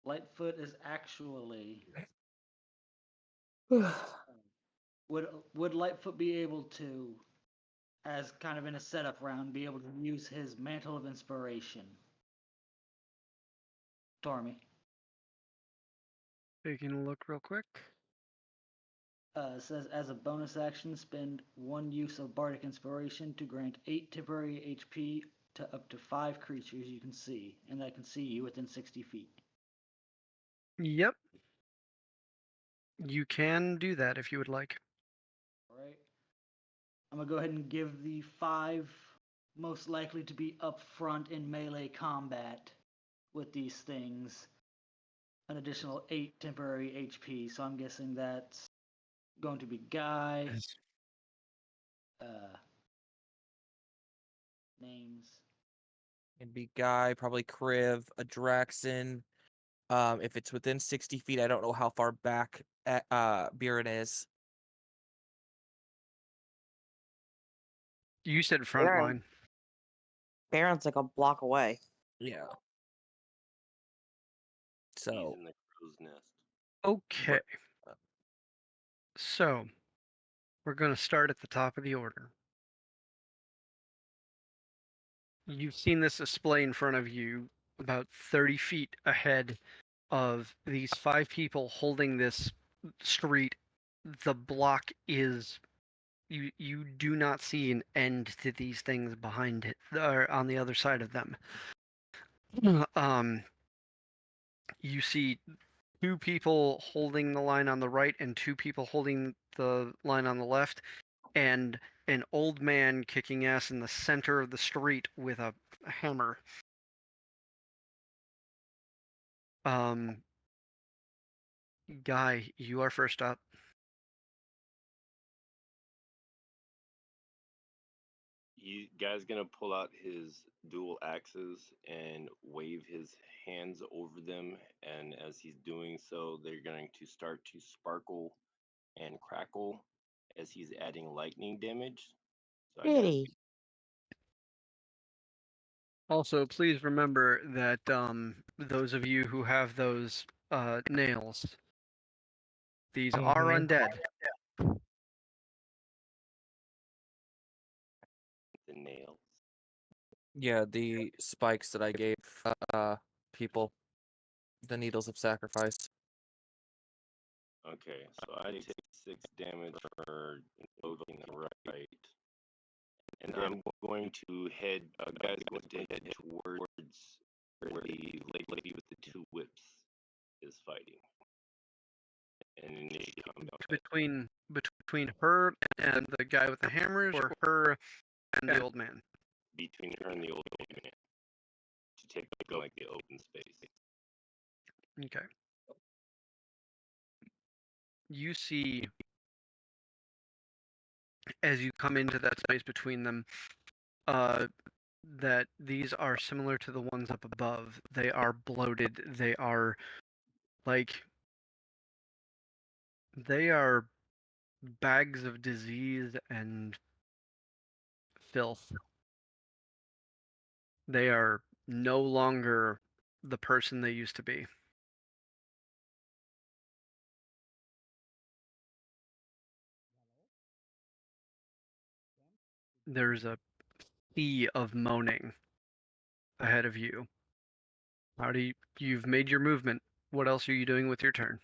Lightfoot is actually would Lightfoot be able to, as kind of in a setup round, be able to use his mantle of inspiration? Tormy.
Taking a look real quick.
Says as a bonus action, spend 1 use of bardic inspiration to grant 8 temporary HP to up to 5 creatures you can see, and that can see you within 60 feet.
Yep. You can do that if you would like.
All right. I'm gonna go ahead and give the 5 most likely to be up front in melee combat with these things an additional 8 temporary HP. So I'm guessing that's going to be Guy. Names.
It'd be Guy, probably Kriv, a Draxon. If it's within 60 feet, I don't know how far back Biren is.
You said front
Baron.
line.
Baron's like a block away.
Yeah.
He's
So
in the crow's nest.
Okay. So, we're going to start at the top of the order. You've seen this display in front of you about 30 feet ahead of these 5 people holding this street. The block is you do not see an end to these things behind it or on the other side of them. You see 2 people holding the line on the right and 2 people holding the line on the left, and an old man kicking ass in the center of the street with a hammer. Guy, you are first up.
You guy's gonna pull out his dual axes and wave his hands over them, and as he's doing so, they're going to start to sparkle and crackle as he's adding lightning damage. So I guess
Kitty.
Also, please remember that those of you who have those nails, these are
Mhm.
undead.
the nails.
Yeah, the spikes that I gave people, the needles of sacrifice.
Okay, so I take 6 damage for invoking the right. And then I'm going to head, guys, going to head towards where the lady with the 2 whips is fighting. And initiate combat.
Between her and the guy with the hammers, or her and the old man?
Between her and the old man to take like the open space.
Okay. You see, as you come into that space between them, that these are similar to the ones up above. They are bloated. They are like they are bags of disease and filth. They are no longer the person they used to be. There's a sea of moaning ahead of you. You've made your movement. What else are you doing with your turn?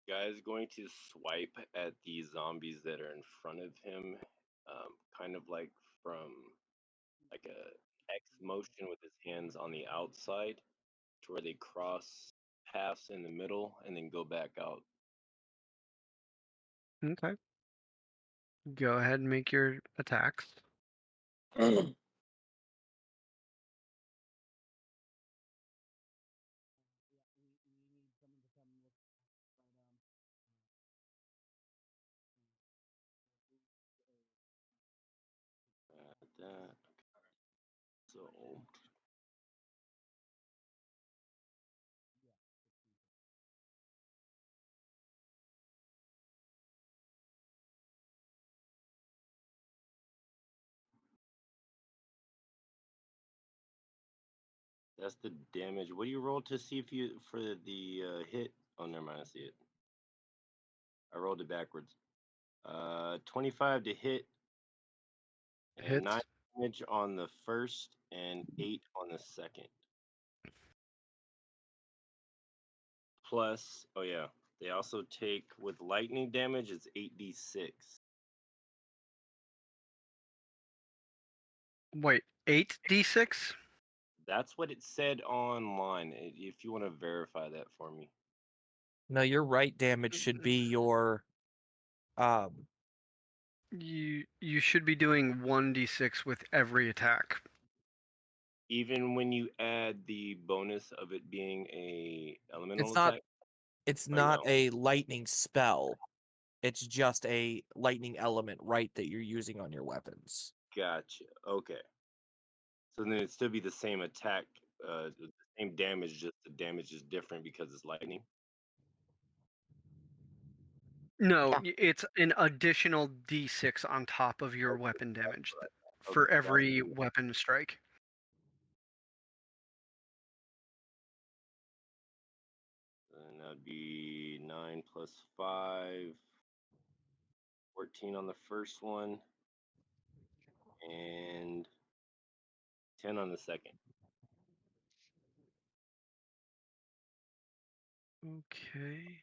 Guy's going to swipe at the zombies that are in front of him, kind of like from like a X motion with his hands on the outside to where they cross paths in the middle and then go back out.
Okay. Go ahead and make your attacks.
That. So that's the damage. What do you roll to see if you for the hit? Oh, never mind. I see it. I rolled it backwards. 25 to hit and 9
Hits.
damage on the first and 8 on the second. Plus, oh yeah, they also take with lightning damage. It's 8d6.
Wait, 8d6?
That's what it said online. If you want to verify that for me.
No, your right damage should be your um
You should be doing 1d6 with every attack.
Even when you add the bonus of it being a elemental
it's not
attack.
it's
Or
not
no?
a lightning spell. It's just a lightning element, right, that you're using on your weapons.
Gotcha. Okay. So then it'd still be the same attack, the same damage, just the damage is different because it's lightning.
No, it's an additional d6 on top of your weapon damage
Okay,
for every
gotcha.
weapon strike.
And that'd be 9 plus 5, 14 on the first one, and 10 on the second.
Okay.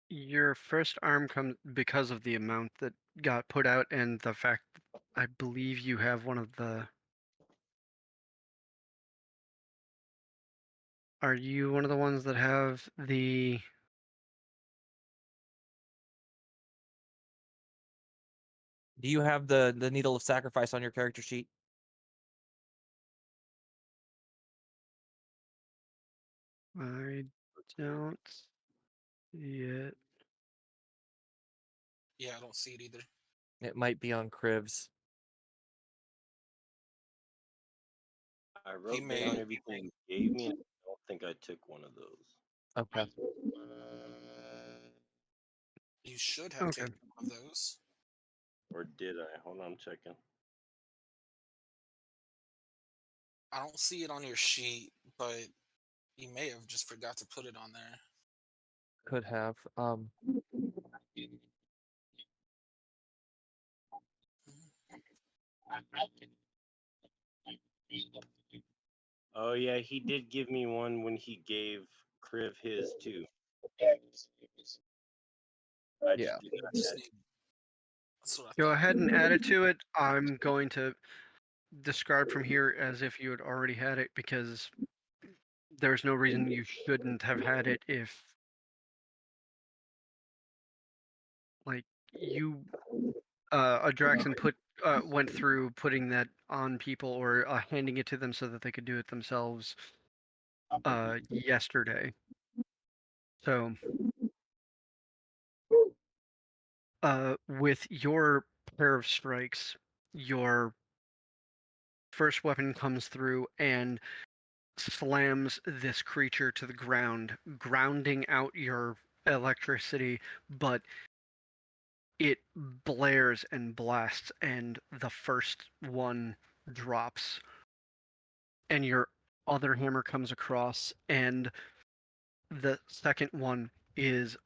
Your first arm comes because of the amount that got put out and the fact that I believe you have one of the Are you one of the ones that have the...
Do you have the needle of sacrifice on your character sheet?
I don't see it.
Yeah, I don't see it either.
It might be on Cribs.
I
He
wrote
may.
down everything you gave me, and I don't think I took one of those.
Okay.
You should have
Okay.
taken one of those.
Or did I? Hold on, I'm checking.
I don't see it on your sheet, but you may have just forgot to put it on there.
Could have.
Oh yeah, he did give me one when he gave Kriv his too. I
Yeah.
just did not
Just
add.
need- That's what I
Go
thought.
ahead and add it to it. I'm going to discard from here as if you had already had it, because there's no reason you shouldn't have had it if, like, you Adraxan went through putting that on people or handing it to them so that they could do it themselves yesterday. So with your pair of strikes, your first weapon comes through and slams this creature to the ground, grounding out your electricity, but it blares and blasts, and the first one drops. And your other hammer comes across, and the second one is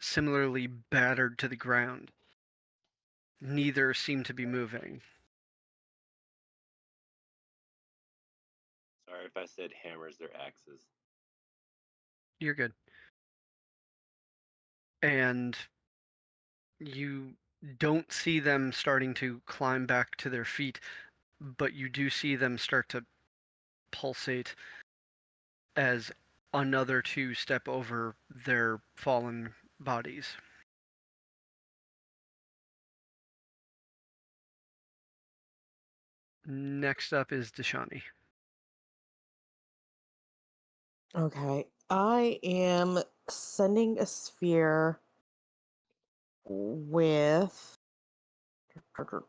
similarly battered to the ground. Neither seem to be moving.
Sorry if I said hammers, they're axes.
You're good. And you don't see them starting to climb back to their feet, but you do see them start to pulsate as another two step over their fallen bodies. Next up is Deshani.
Okay. I am sending a sphere with. I want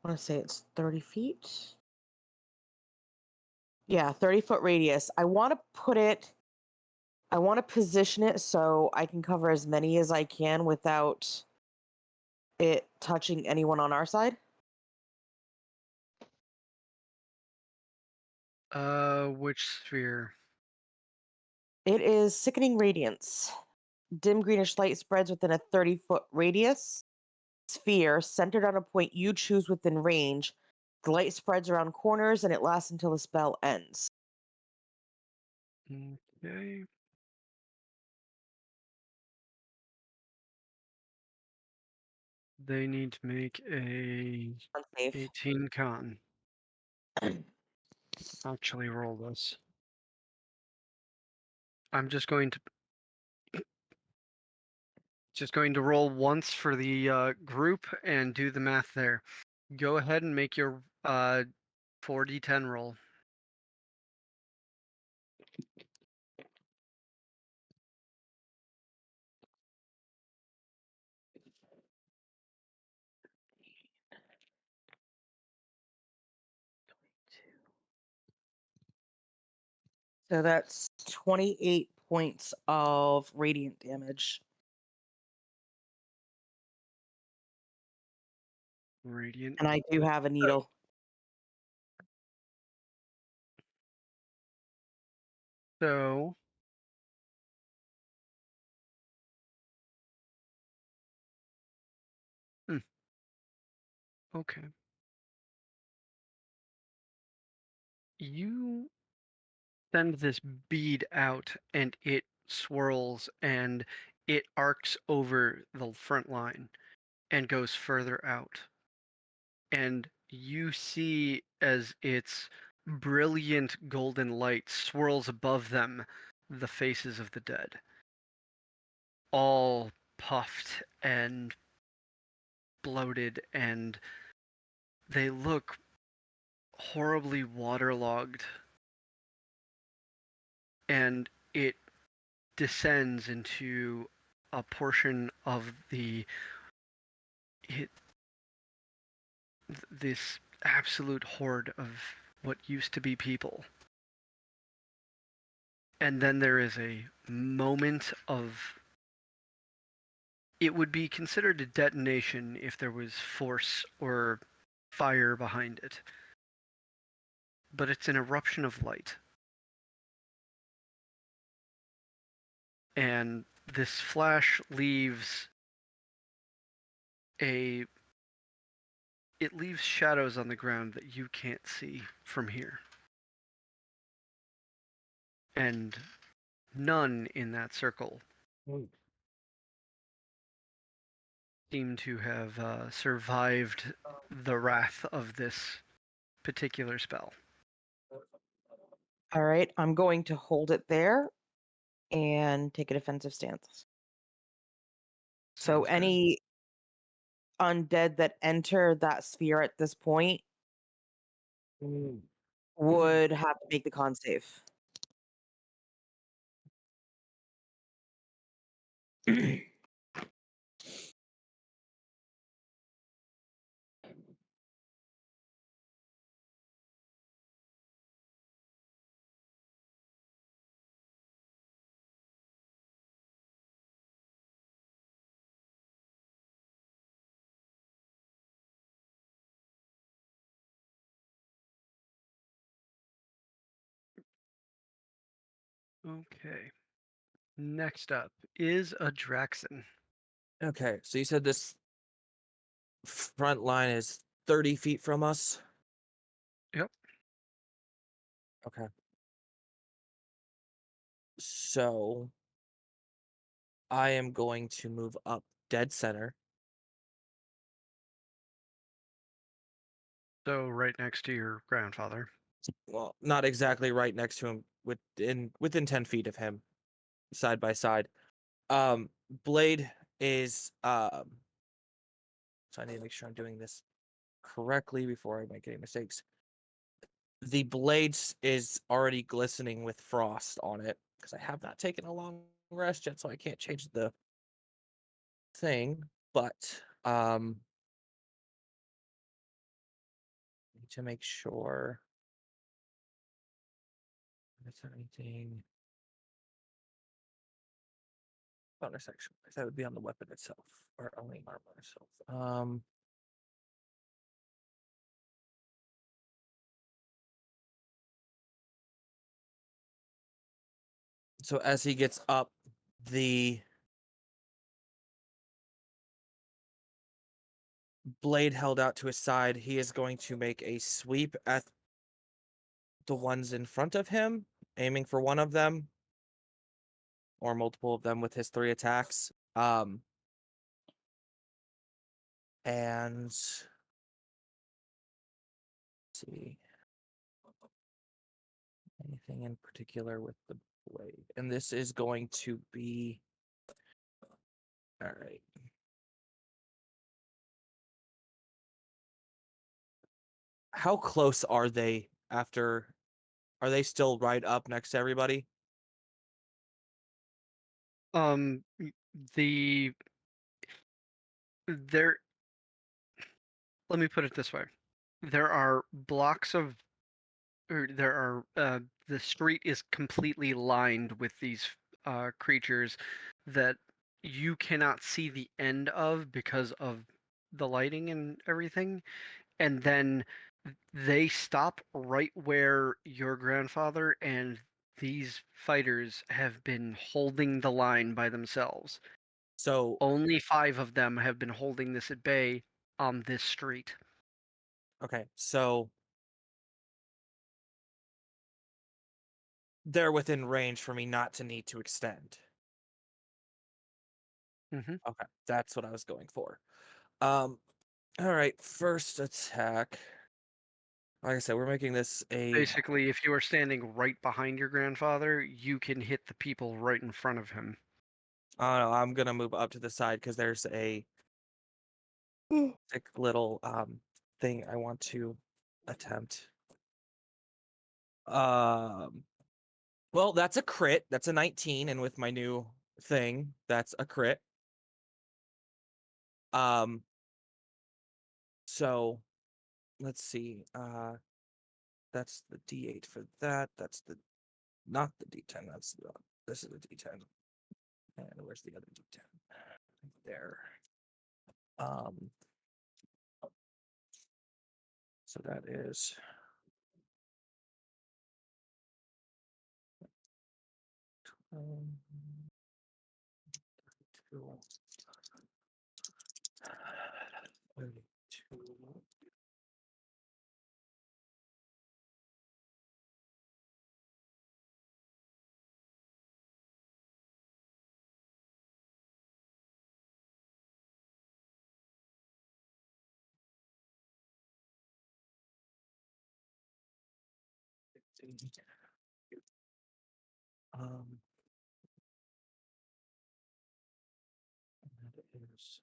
to say it's 30 feet. Yeah, 30-foot radius. I want to put it. I want to position it so I can cover as many as I can without it touching anyone on our side.
Which sphere?
It is sickening radiance. Dim greenish light spreads within a 30-foot radius. Sphere centered on a point you choose within range. The light spreads around corners and it lasts until the spell ends.
Okay. They need to make a
Unsafe.
18 con. Actually roll this. I'm just going to roll once for the group and do the math there. Go ahead and make your 4d10 roll.
So that's 28 points of radiant damage.
Radiant.
And I do have a needle.
So okay. You send this bead out and it swirls and it arcs over the front line and goes further out. And you see as its brilliant golden light swirls above them the faces of the dead, all puffed and bloated, and they look horribly waterlogged, and it descends into a portion of this absolute horde of what used to be people. And then there is a moment of, it would be considered a detonation if there was force or fire behind it. But it's an eruption of light. And this flash leaves it leaves shadows on the ground that you can't see from here. And none in that circle seem to have survived the wrath of this particular spell.
All right, I'm going to hold it there and take a defensive stance. So
Sounds good.
any undead that enter that sphere at this point would have to make the con save.
Okay. Next up is a Draxon.
Okay, so you said this front line is 30 feet from us?
Yep.
Okay. So I am going to move up dead center.
So right next to your grandfather.
Well, not exactly right next to him, within 10 feet of him, side by side. Blade is so I need to make sure I'm doing this correctly before I make any mistakes. The blade is already glistening with frost on it because I have not taken a long rest yet, so I can't change the thing. But need to make sure. Is there anything? Bonus section. That would be on the weapon itself, or only armor itself. So as he gets up, the blade held out to his side, he is going to make a sweep at the ones in front of him, aiming for one of them or multiple of them with his 3 attacks. And let's see anything in particular with the blade. And this is going to be all right. How close are they after? Are they still right up next to everybody?
The there let me put it this way. There are blocks of or there are the street is completely lined with these creatures that you cannot see the end of because of the lighting and everything. And then they stop right where your grandfather and these fighters have been holding the line by themselves.
So
Only 5 of them have been holding this at bay on this street.
okay, so they're within range for me not to need to extend.
Hmm.
Okay, that's what I was going for. All right, first attack. Like I said, we're making this a.
Basically, if you are standing right behind your grandfather, you can hit the people right in front of him.
Oh no, I'm gonna move up to the side because there's a thick little thing I want to attempt. Well, that's a crit. That's a 19, and with my new thing, that's a crit. So let's see. That's the D8 for that. That's the not the D10. This is the D10. And where's the other D10? There. So that is. Um, 32. Um, that is.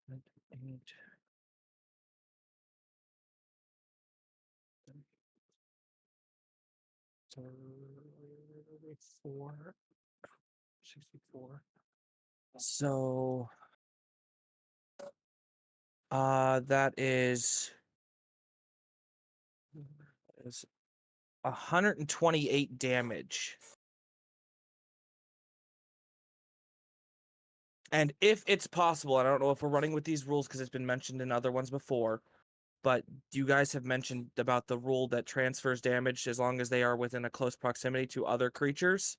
And 8. 34. 64. So that is 128 damage. And if it's possible, I don't know if we're running with these rules because it's been mentioned in other ones before, but you guys have mentioned about the rule that transfers damage as long as they are within a close proximity to other creatures.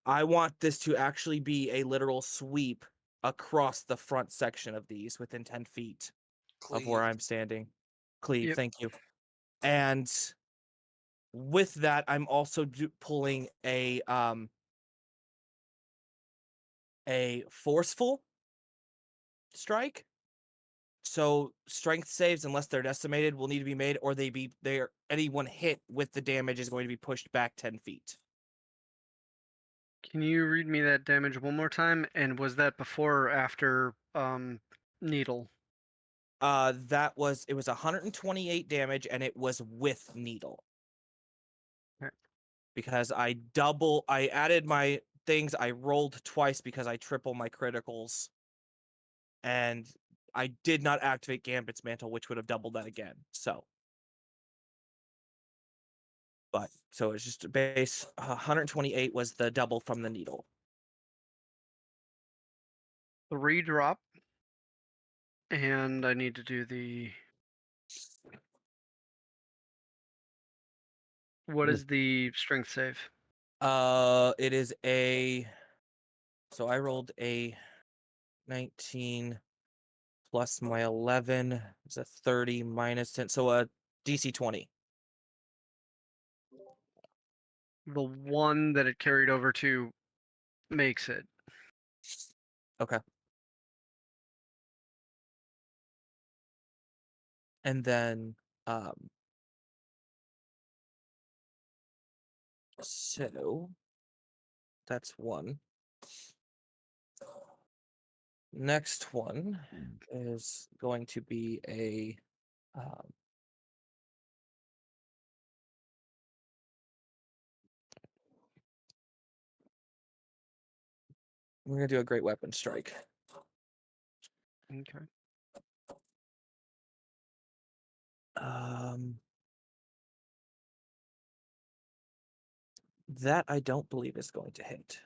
I want this to actually be a literal sweep across the front section of these within 10 feet of where
Cleave.
I'm standing. Cleave,
Yep.
thank you. And with that, I'm also pulling a forceful strike. So strength saves, unless they're decimated, will need to be made, or anyone hit with the damage is going to be pushed back 10 feet.
Can you read me that damage one more time? And was that before or after needle?
It was 128 damage, and it was with needle.
Okay.
Because I added my things, I rolled twice because I triple my criticals. And I did not activate Gambit's Mantle, which would have doubled that again. So it's just a base 128 was the double from the needle.
3 drop. And I need to do the... What is the strength save?
It is a. So I rolled a 19 plus my 11 is a 30 minus 10, so a DC 20.
The one that it carried over to makes it.
Okay. And then so that's one. Next one is going to be a we're gonna do a great weapon strike.
Okay.
That I don't believe is going to hit.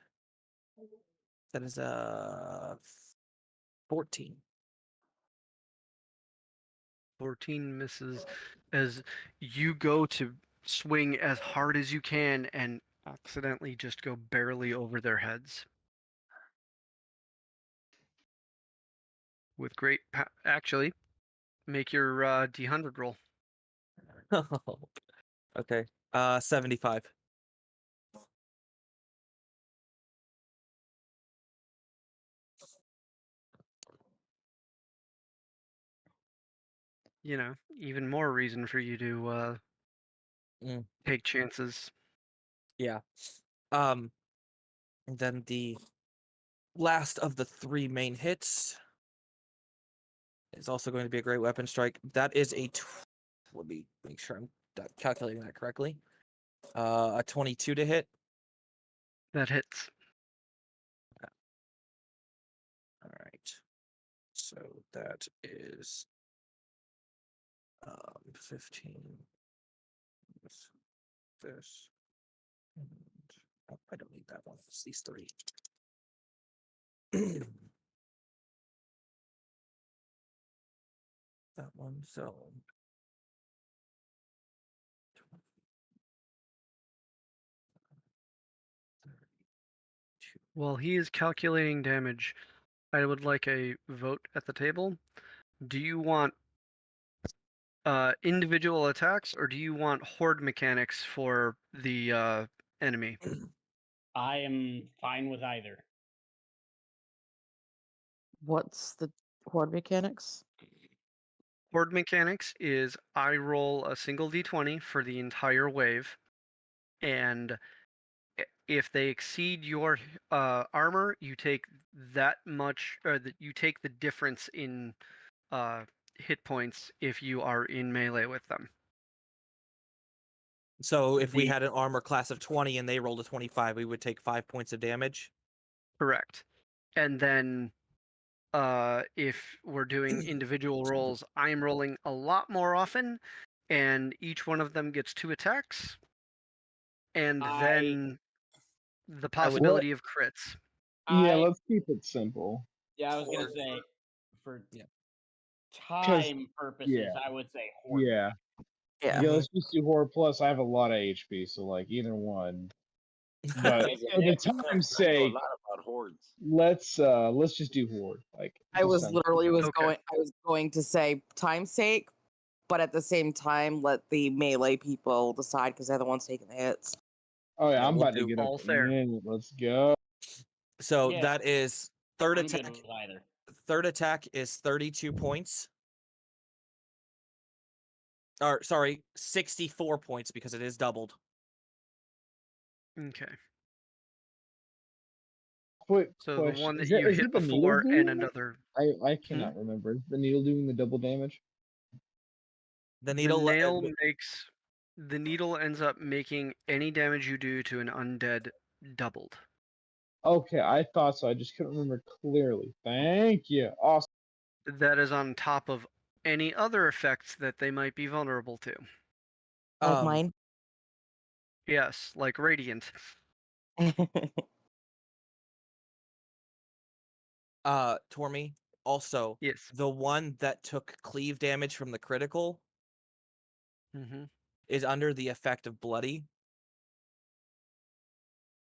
That is a 14.
14 misses as you go to swing as hard as you can and accidentally just go barely over their heads. With great... Actually, make your D100 roll.
Okay. 75.
You know, even more reason for you to take chances.
Yeah. And then the last of the 3 main hits is also going to be a great weapon strike. That is a. Let me make sure I'm calculating that correctly. A 22 to hit.
That hits.
All right. So that is 15. This. And, oh, I don't need that one. It's these 3. That one. So.
While he is calculating damage, I would like a vote at the table. Do you want individual attacks, or do you want horde mechanics for the enemy?
I am fine with either.
What's the horde mechanics?
Horde mechanics is I roll a single d20 for the entire wave, and if they exceed your armor, you take that much, or you take the difference in hit points if you are in melee with them.
So if we
The-
had an armor class of 20 and they rolled a 25, we would take 5 points of damage.
Correct. And then if we're doing individual rolls, I'm rolling a lot more often, and each one of them gets 2 attacks, and then the
I would.
Let,
possibility of crits.
yeah,
I
let's keep it simple.
yeah, I was gonna say for
Yeah.
Because
time purposes,
yeah,
I would say horde.
yeah,
Yeah.
yeah. Let's just do Horde Plus. I have a lot of HP, so like either one. But
Okay,
for the
Yeah, 'cause
time's
I know a
sake,
lot about hordes.
let's just do Horde. Like it
I
just
was
sounds
literally
Okay.
I was going to say time's sake, but at the same time let the melee people decide because they're the ones taking the hits.
Oh yeah,
Yeah,
I'm
we'll
about to
do.
get up
All
in a
fair.
minute. Let's go.
So
Yeah,
that is third
I'm good
attack.
with either.
Third attack is 32 points. Or sorry, 64 points because it is doubled.
Okay.
Quick
So the
question:
one that you
is
hit
it the needle
before and
doing it?
another.
I cannot remember. Is the needle doing the double damage?
The
The
needle.
the needle ends up making any damage you do to an undead doubled.
Okay, I thought so. I just couldn't remember clearly. Thank you. Awesome.
That is on top of any other effects that they might be vulnerable to.
Like
um,
mine.
Yes, like radiant.
Tormy. Also,
Yes.
the one that took cleave damage from the critical
Mm-hmm.
is under the effect of bloody.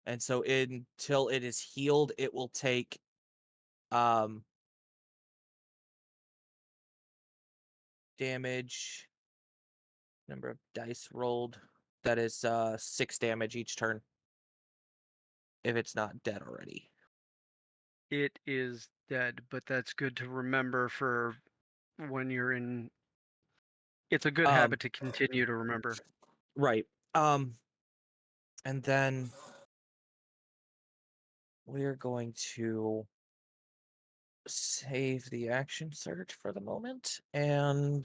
And so until it is healed, it will take damage. Number of dice rolled. That is 6 damage each turn. If it's not dead already.
It is dead, but that's good to remember for when you're in. It's a good habit to continue to remember.
Right. And then we're going to save the action surge for the moment and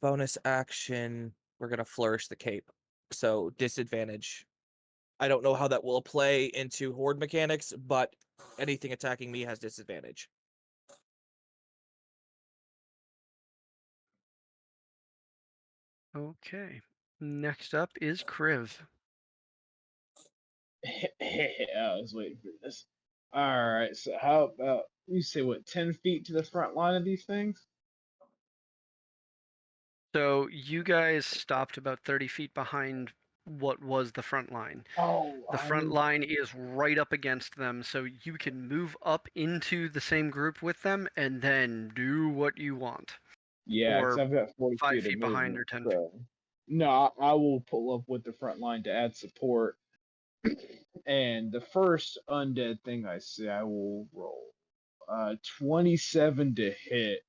bonus action, we're going to flourish the cape. So disadvantage. I don't know how that will play into horde mechanics, but anything attacking me has disadvantage.
Okay. Next up is Kriv.
I was waiting for this. All right. So how about you say what 10 feet to the front line of these things?
So you guys stopped about 30 feet behind what was the front line.
Oh,
The front line is right up against them, so you can move up into the same group with them and then do what you want.
Yeah, because
or
I've got 40
5
feet of
feet behind
movement.
or 10 feet.
So no, I will pull up with the front line to add support. And the first undead thing I see, I will roll 27 to hit.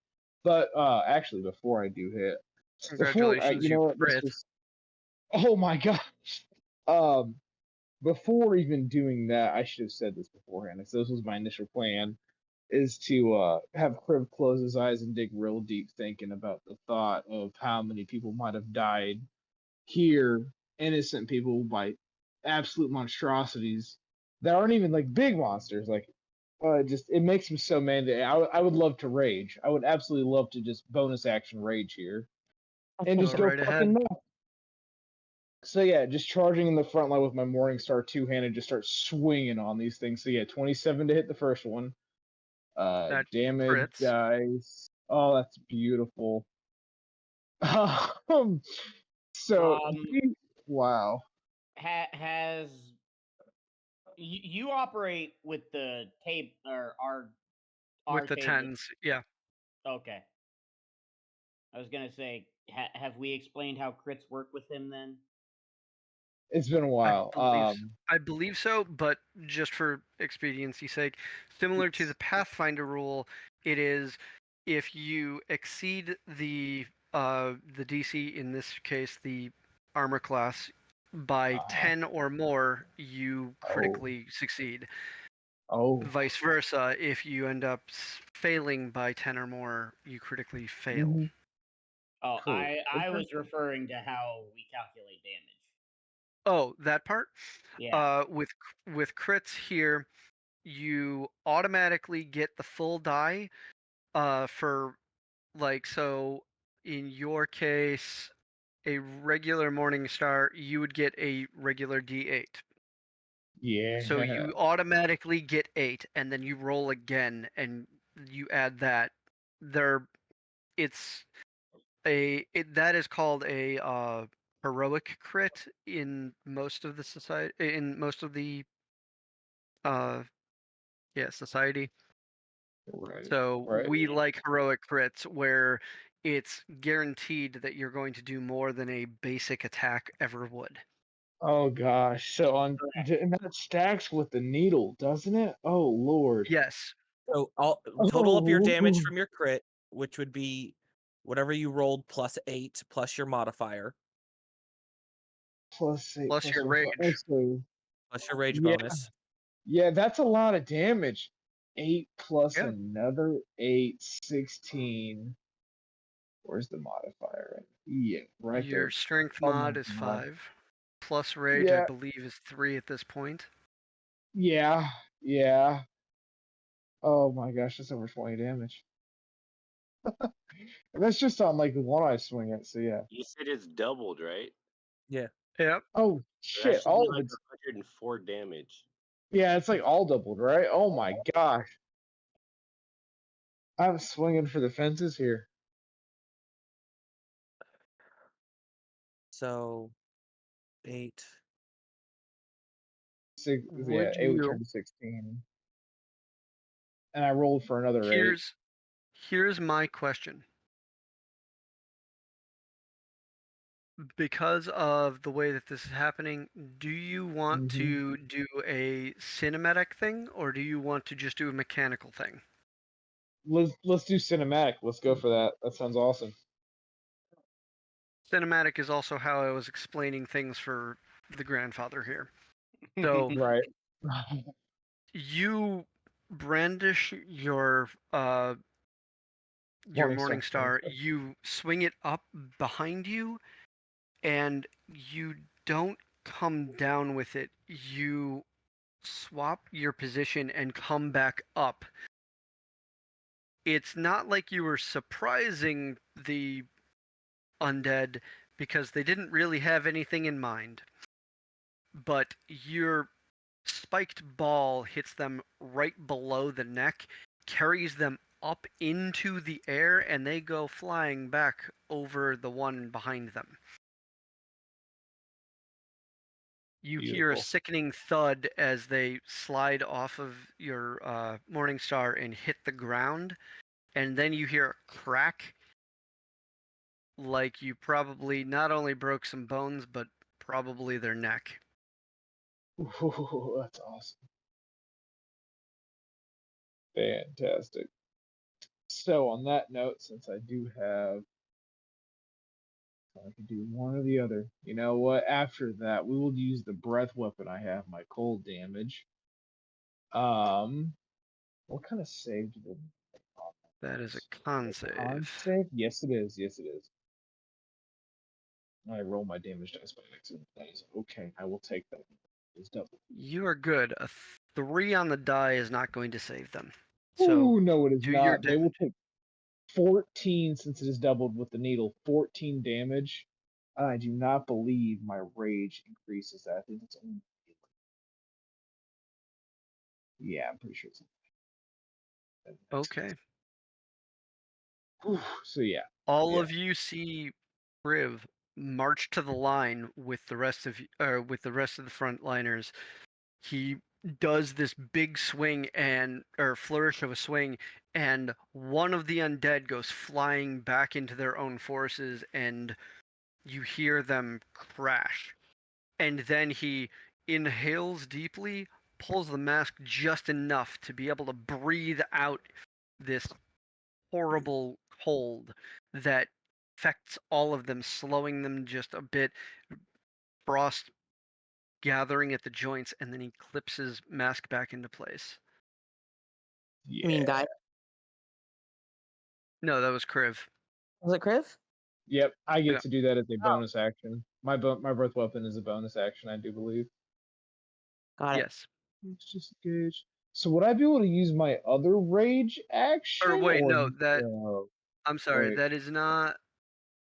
But actually, before I do hit, before
Congratulations,
you
you
know what, this
crit.
was. Oh my gosh. Um, before even doing that, I should have said this beforehand. So this was my initial plan, is to have Crib close his eyes and dig real deep, thinking about the thought of how many people might have died here, innocent people by absolute monstrosities that aren't even like big monsters. Like, just it makes him so mad that I would love to rage. I would absolutely love to just bonus action rage here and
Go
just go
right
fucking
ahead.
nuts. So yeah, just charging in the front line with my Morningstar two-handed, just start swinging on these things. So yeah, 27 to hit the first one.
That
Damage
crits.
dice. Oh, that's beautiful. Um, so
Um,
wow.
has you operate with the tape or our
With the
table?
10s, yeah.
Okay, I was gonna say, have we explained how crits work with him then?
It's been a while.
I believe so, but just for expediency's sake, similar to the Pathfinder rule, it is if you exceed the DC, in this case the armor class, by
uh,
10 or more, you
oh,
critically succeed.
oh,
Vice versa, if you end up failing by 10 or more, you critically fail.
mhm,
Oh,
cool.
I
Okay.
was referring to how we calculate damage.
Oh, that part?
Yeah.
With crits here, you automatically get the full die for, like, so in your case, a regular morning star, you would get a regular d8. So
Yeah.
you automatically get 8, and then you roll again and you add that. There it's that is called a heroic crit in most of the society, in most of the uh society.
Right.
So
Right.
we like heroic crits where it's guaranteed that you're going to do more than a basic attack ever would.
Oh gosh. So and that stacks with the needle, doesn't it? Oh Lord.
Yes.
So I'll total up your damage
Oh.
from your crit, which would be whatever you rolled plus 8 plus your modifier
Plus eight
Plus
plus
your
one.
rage.
So
plus your rage
yeah,
bonus.
yeah, that's a lot of damage. 8 plus
Yeah.
another 8, 16. Where's the modifier? Yeah, right
Your
there.
strength
Oh my
mod is
god.
5. Plus rage, I
Yeah,
believe, is 3 at this point.
yeah, yeah. Oh my gosh, that's over 20 damage. And that's just on like the one I swing at, so yeah.
You said it's doubled, right?
Yeah.
Yep.
Oh
So that
shit,
should be
all of
like
it's
104 damage.
yeah, it's like all doubled, right? Oh my gosh. I'm swinging for the fences here.
So 8.
Yeah,
Would
8 would
you
turn to 16. And I rolled for another 8.
Here's my question. Because of the way that this is happening, do you want
Mm-hmm.
to do a cinematic thing or do you want to just do a mechanical thing?
Let's do cinematic. Let's go for that. That sounds awesome.
Cinematic is also how I was explaining things for the grandfather here. So
Right.
you brandish your
Morning
morning
star.
star, you swing it up behind you, and you don't come down with it. You swap your position and come back up. It's not like you were surprising the undead because they didn't really have anything in mind. But your spiked ball hits them right below the neck, carries them up into the air, and they go flying back over the one behind them. You hear a
Beautiful.
sickening thud as they slide off of your Morning Star and hit the ground, and then you hear a crack, like you probably not only broke some bones, but probably their neck.
Ooh, that's awesome. Fantastic. So on that note, since I do have, I could do one or the other. You know what? After that, we will use the breath weapon I have, my cold damage. What kind of save do they?
That is a con
Con
save.
save? Yes, it is. Yes, it is. I roll my damage dice by accident. That is okay. I will take that. It's double.
You are good. A 3 on the die is not going to save them. So
Ooh, no, it is
do your
not. They will
damage.
take 14 since it is doubled with the needle. 14 damage. I do not believe my rage increases that. I think it's only. Yeah, I'm pretty sure it's.
Okay.
Whew, so yeah.
All
Yeah.
of you see Priv march to the line with the rest of the frontliners. He does this big swing or flourish of a swing, and one of the undead goes flying back into their own forces, and you hear them crash. And then he inhales deeply, pulls the mask just enough to be able to breathe out this horrible cold that affects all of them, slowing them just a bit, frost gathering at the joints, and then he clips his mask back into place.
You mean
Yeah.
guy?
No, that was Kriv.
Was it Kriv?
Yep. I get
Yeah.
to do that as a
Oh.
bonus action. My breath weapon is a bonus action, I do believe.
Got it.
Yes.
It's just a gauge. So would I be able to use my other rage action
Or wait,
or
no, that
no?
I'm sorry,
Wait.
that is not.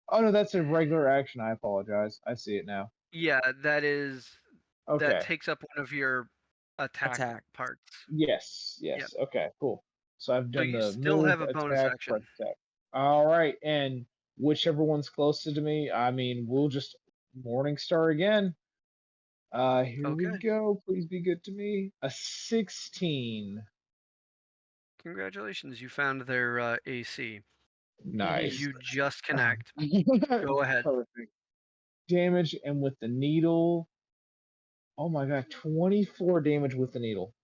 Oh no, that's a regular action. I apologize. I see it now.
Yeah, that
Okay.
takes up one of your attack
Attack.
parts.
Yes.
Yep.
Yes. Okay. Cool. So I've
So
done
you
the
still
move,
have a bonus
attack, breath
action.
attack. All right, and whichever one's closest to me, I mean, we'll just Morning Star again. Here we
Okay.
go. Please be good to me. A 16.
Congratulations, you found their AC.
Nice.
You just connect. Go ahead.
Perfect. Damage and with the needle. Oh my god, 24 damage with the needle.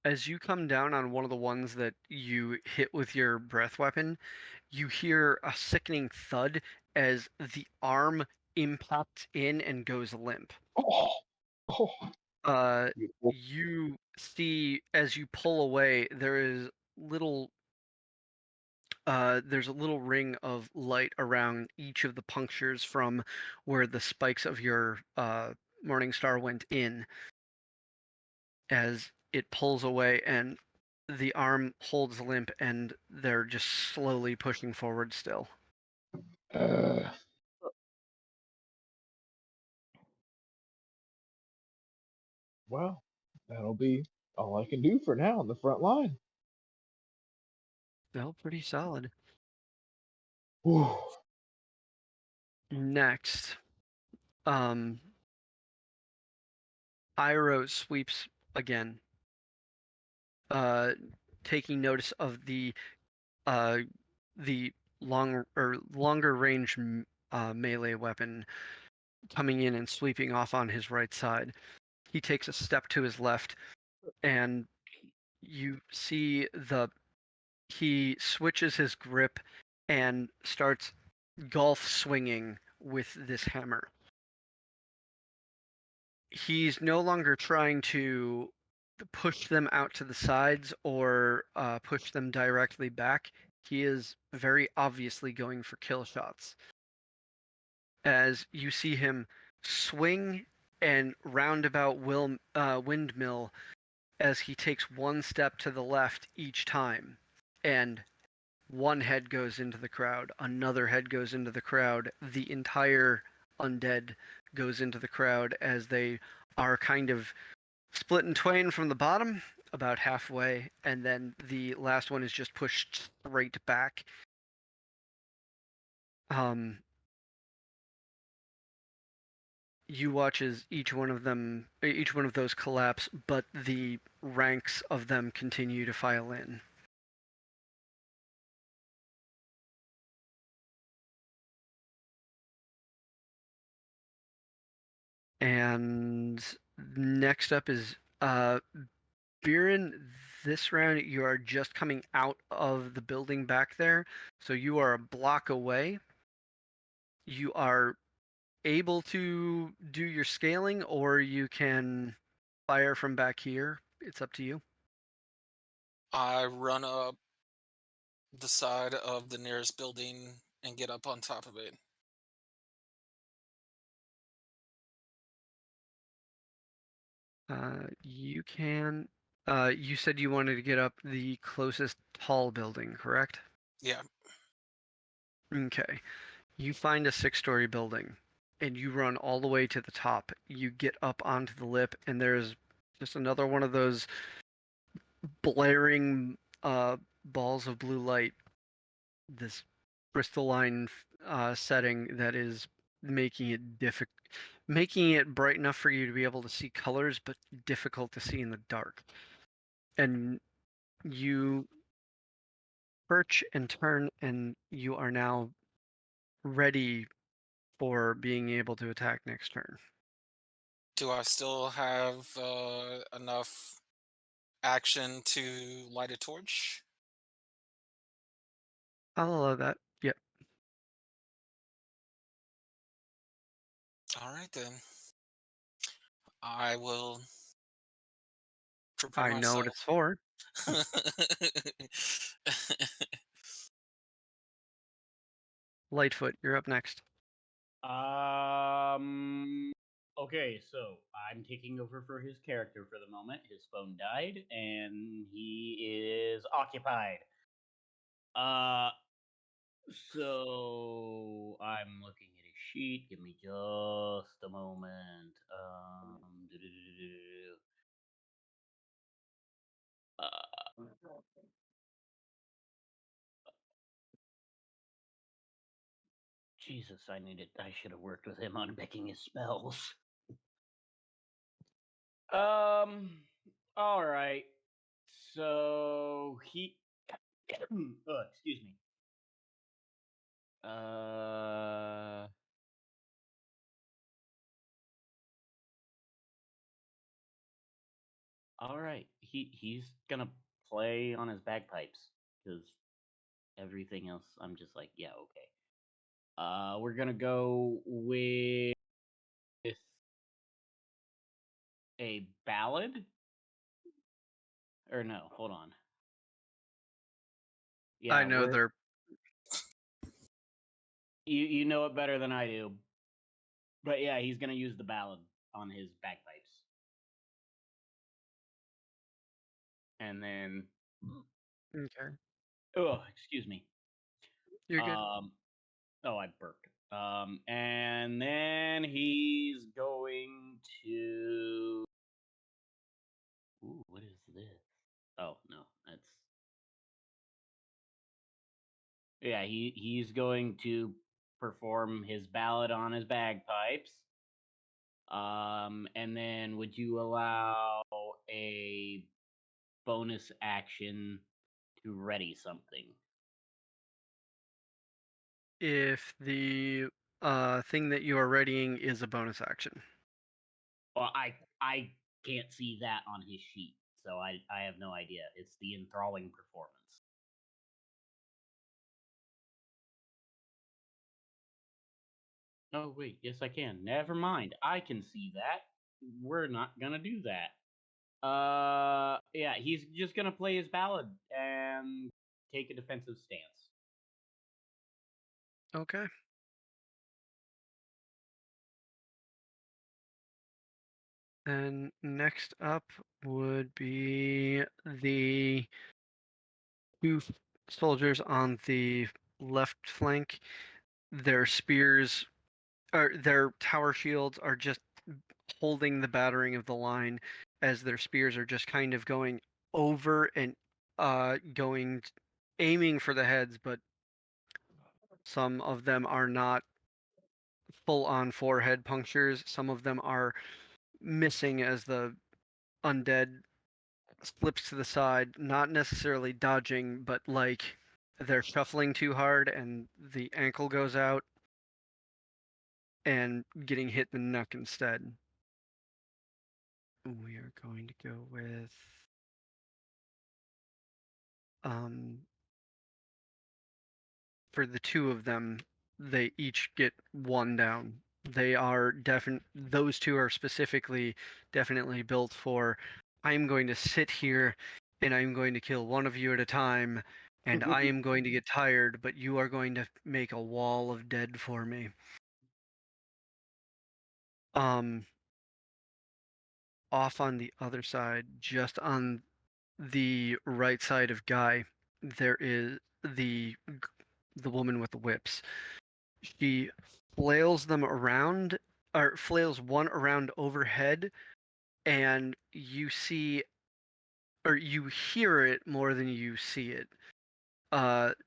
As you come down on one of the ones that you hit with your breath weapon, you hear a sickening thud as the arm impacts in and goes limp.
Oh, oh,
Uh,
beautiful.
you see as you pull away, little there's a little ring of light around each of the punctures from where the spikes of your Morning Star went in. As it pulls away and the arm holds limp, and they're just slowly pushing forward still.
Uh, well, that'll be all I can do for now on the front line.
Still pretty solid.
Whew.
Next, Iroh sweeps again, taking notice of uh, the longer range melee weapon coming in and sweeping off on his right side. He takes a step to his left, and you see he switches his grip and starts golf swinging with this hammer. He's no longer trying to push them out to the sides or push them directly back. He is very obviously going for kill shots. As you see him swing and roundabout windmill as he takes one step to the left each time, and one head goes into the crowd, another head goes into the crowd, the entire undead goes into the crowd as they are kind of split in twain from the bottom, about halfway, and then the last one is just pushed straight back. You watch as each one of those collapse, but the ranks of them continue to file in. And next up is Biren. This round, you are just coming out of the building back there, so you are a block away. You are able to do your scaling, or you can fire from back here. It's up to you.
I run up the side of the nearest building and get up on top of it.
You can. You said you wanted to get up the closest tall building, correct?
Yeah.
Okay. You find a 6-story building and you run all the way to the top. You get up onto the lip, and there's just another one of those blaring balls of blue light, this crystalline setting that is making it making it bright enough for you to be able to see colors, but difficult to see in the dark. And you perch and turn, and you are now ready for being able to attack next turn.
Do I still have enough action to light a torch?
I'll allow that. Yep.
All right then. I will prepare
I know what
myself.
it's for. Lightfoot, you're up next.
Okay, so I'm taking over for his character for the moment. His phone died and he is occupied. Uh so I'm looking at his sheet. Give me just a moment. Uh, Jesus, I should have worked with him on picking his spells. All right. So he. Excuse me. Uh. All right. He's gonna play on his bagpipes because everything else, I'm just like, yeah, okay. We're gonna go with a ballad. Or no, hold on. Yeah,
I know they're.
you know it better than I do. But yeah, he's gonna use the ballad on his bagpipes. And then
Okay.
oh, excuse me.
You're good.
Oh, I burped. And then he's going to. Ooh, what is this? Oh no, that's. Yeah, he's going to perform his ballad on his bagpipes. And then would you allow a bonus action to ready something?
If the thing that you are readying is a bonus action.
Well, I can't see that on his sheet, so I have no idea. It's the enthralling performance. Oh wait, yes I can. Never mind. I can see that. We're not gonna do that. Yeah, he's just gonna play his ballad and take a defensive stance.
Okay. Then next up would be the two soldiers on the left flank. Their spears, or their tower shields, are just holding the battering of the line, as their spears are just kind of going over and aiming for the heads, but some of them are not full on forehead punctures. Some of them are missing as the undead slips to the side, not necessarily dodging, but like they're shuffling too hard and the ankle goes out and getting hit in the neck instead. We are going to go with um for the two of them, they each get one down. They are those two are specifically definitely built for I'm going to sit here and I'm going to kill one of you at a time and I am going to get tired, but you are going to make a wall of dead for me. Um Off on the other side, just on the right side of Guy, there is the woman with the whips. She flails them around, or flails one around overhead, and you see, or you hear it more than you see it.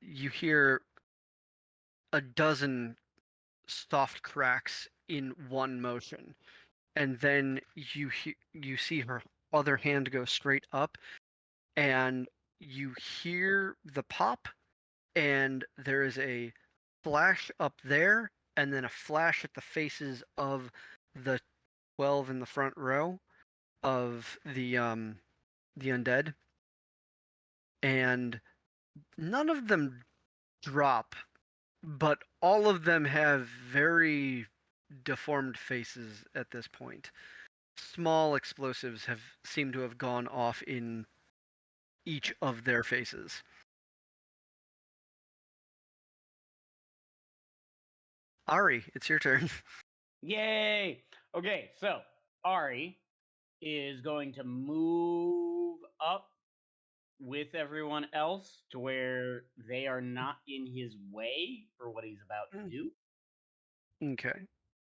You hear a dozen soft cracks in one motion, and then you see her other hand go straight up, and you hear the pop, and there is a flash up there, and then a flash at the faces of the 12 in the front row of the undead, and none of them drop, but all of them have very deformed faces at this point. Small explosives have seemed to have gone off in each of their faces. Ari, it's your turn.
Yay! Okay, so Ari is going to move up with everyone else to where they are not in his way for what he's about to do.
Okay.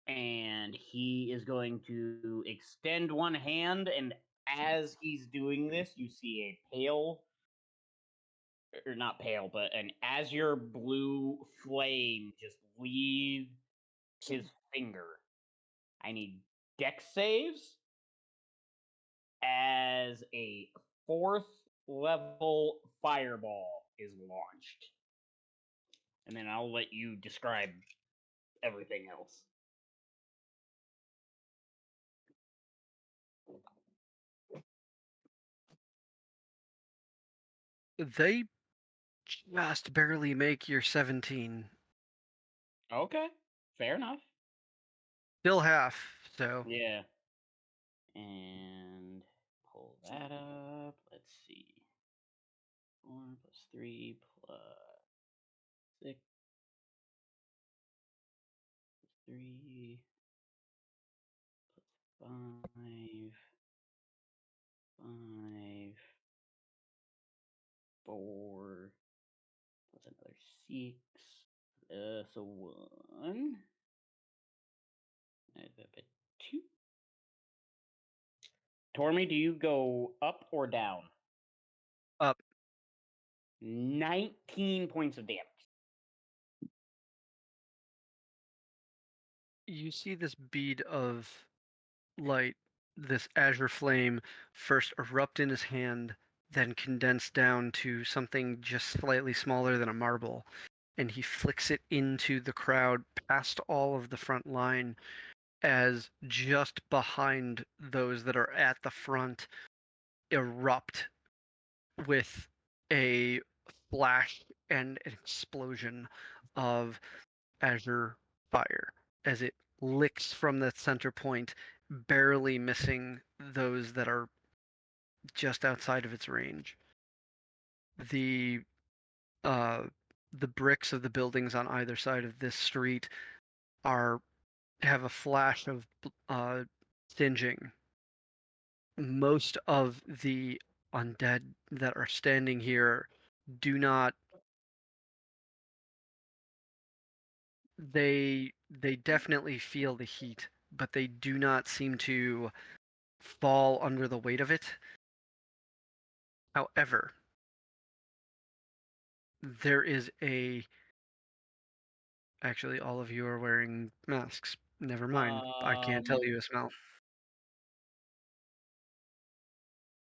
And he is going to extend one hand, and as he's doing this, you see a pale, or not pale, but an azure blue flame just leave his finger. I need dex saves as a 4th level fireball is launched. And then I'll let you describe everything else.
They just barely make your 17.
Okay, fair enough.
Still half, so.
Yeah. And pull that up. Let's see. 4 plus 3 plus 6 plus 3 plus 5. 5. 4 plus another 6. So 1. That's a 2. Tormy, do you go up or down?
Up.
19 points of damage.
You see this bead of light, this azure flame, first erupt in his hand, then condense down to something just slightly smaller than a marble. And he flicks it into the crowd past all of the front line, as just behind those that are at the front erupt with a flash and an explosion of azure fire as it licks from the center point, barely missing those that are just outside of its range. The uh, the bricks of the buildings on either side of this street are have a flash of singeing. Most of the undead that are standing here do not they definitely feel the heat, but they do not seem to fall under the weight of it. However, there is a actually all of you are wearing masks. Never mind. I can't tell you a smell.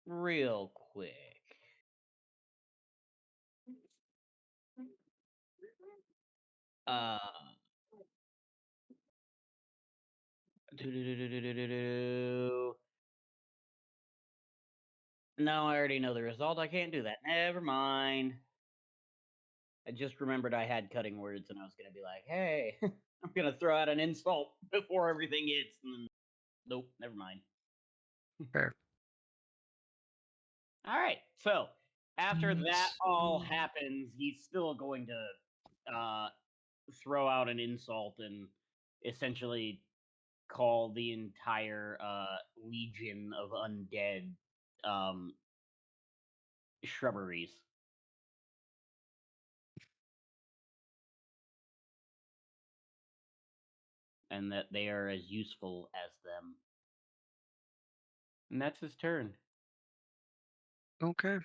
Real quick. Uh, No, I already know the result. I can't do that. Never mind. I just remembered I had cutting words and I was going to be like, hey, I'm going to throw out an insult before everything hits. And then, nope, never mind.
Fair.
All right. So after that
Let's
all
see.
happens, he's still going to throw out an insult and essentially call the entire legion of undead um, shrubberies. And that they are as useful as them. And that's his turn.
Okay.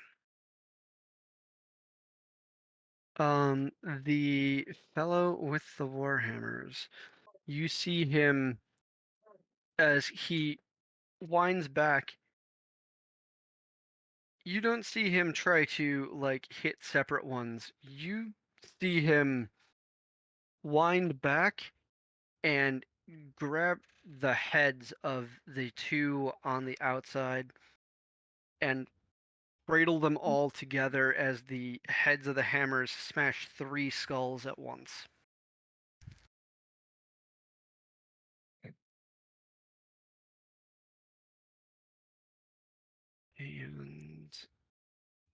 The fellow with the warhammers. You see him as he winds back. You don't see him try to like hit separate ones. You see him wind back and grab the heads of the two on the outside and cradle them all together as the heads of the hammers smash 3 skulls at once. And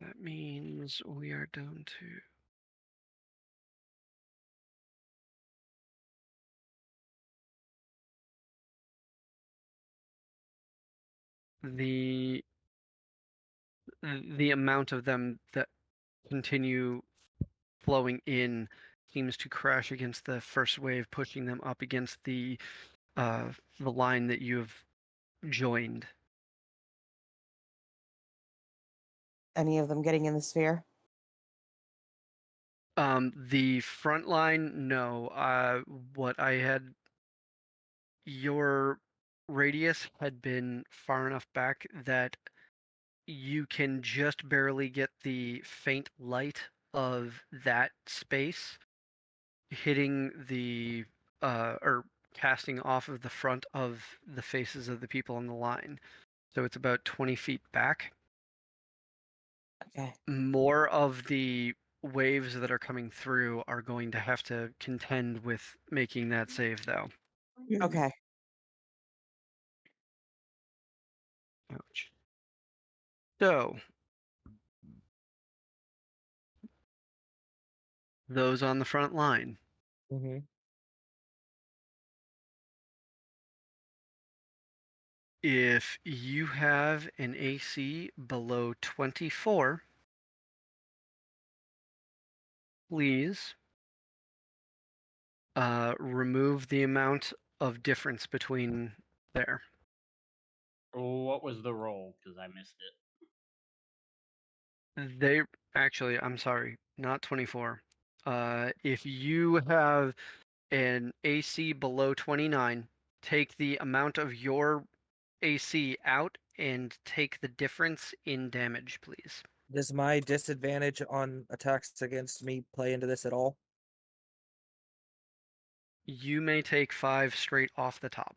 that means we are down to the the amount of them that continue flowing in seems to crash against the first wave, pushing them up against the line that you've joined.
Any of them getting in the sphere?
The front line, no. What I had, your radius had been far enough back that you can just barely get the faint light of that space hitting the or casting off of the front of the faces of the people on the line. So it's about 20 feet back.
Okay.
More of the waves that are coming through are going to have to contend with making that save, though.
Okay.
Ouch. So, those on the front line.
Mm-hmm.
If you have an AC below 24, please remove the amount of difference between there.
What was the roll? Because I missed it.
They actually, I'm sorry, not 24. If you have an AC below 29, take the amount of your AC out and take the difference in damage, please.
Does my disadvantage on attacks against me play into this at all?
You may take 5 straight off the top.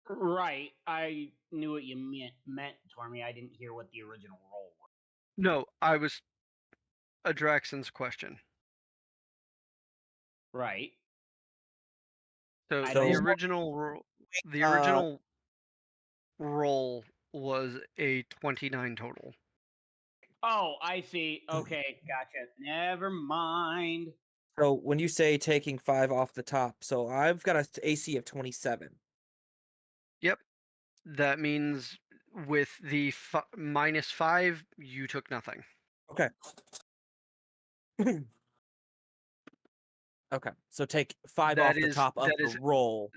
Right. I knew what you meant, Tormy. I didn't hear what the original roll was.
No, I was a Draxon's question.
Right.
So
I
the
don't.
original roll was a 29 total.
Oh, I see. Okay, gotcha. Never mind.
So when you say taking 5 off the top, so I've got an AC of 27.
Yep. That means with the -5, you took nothing.
Okay. Okay. So take 5
That
off the
is
top of
that
the
is
roll.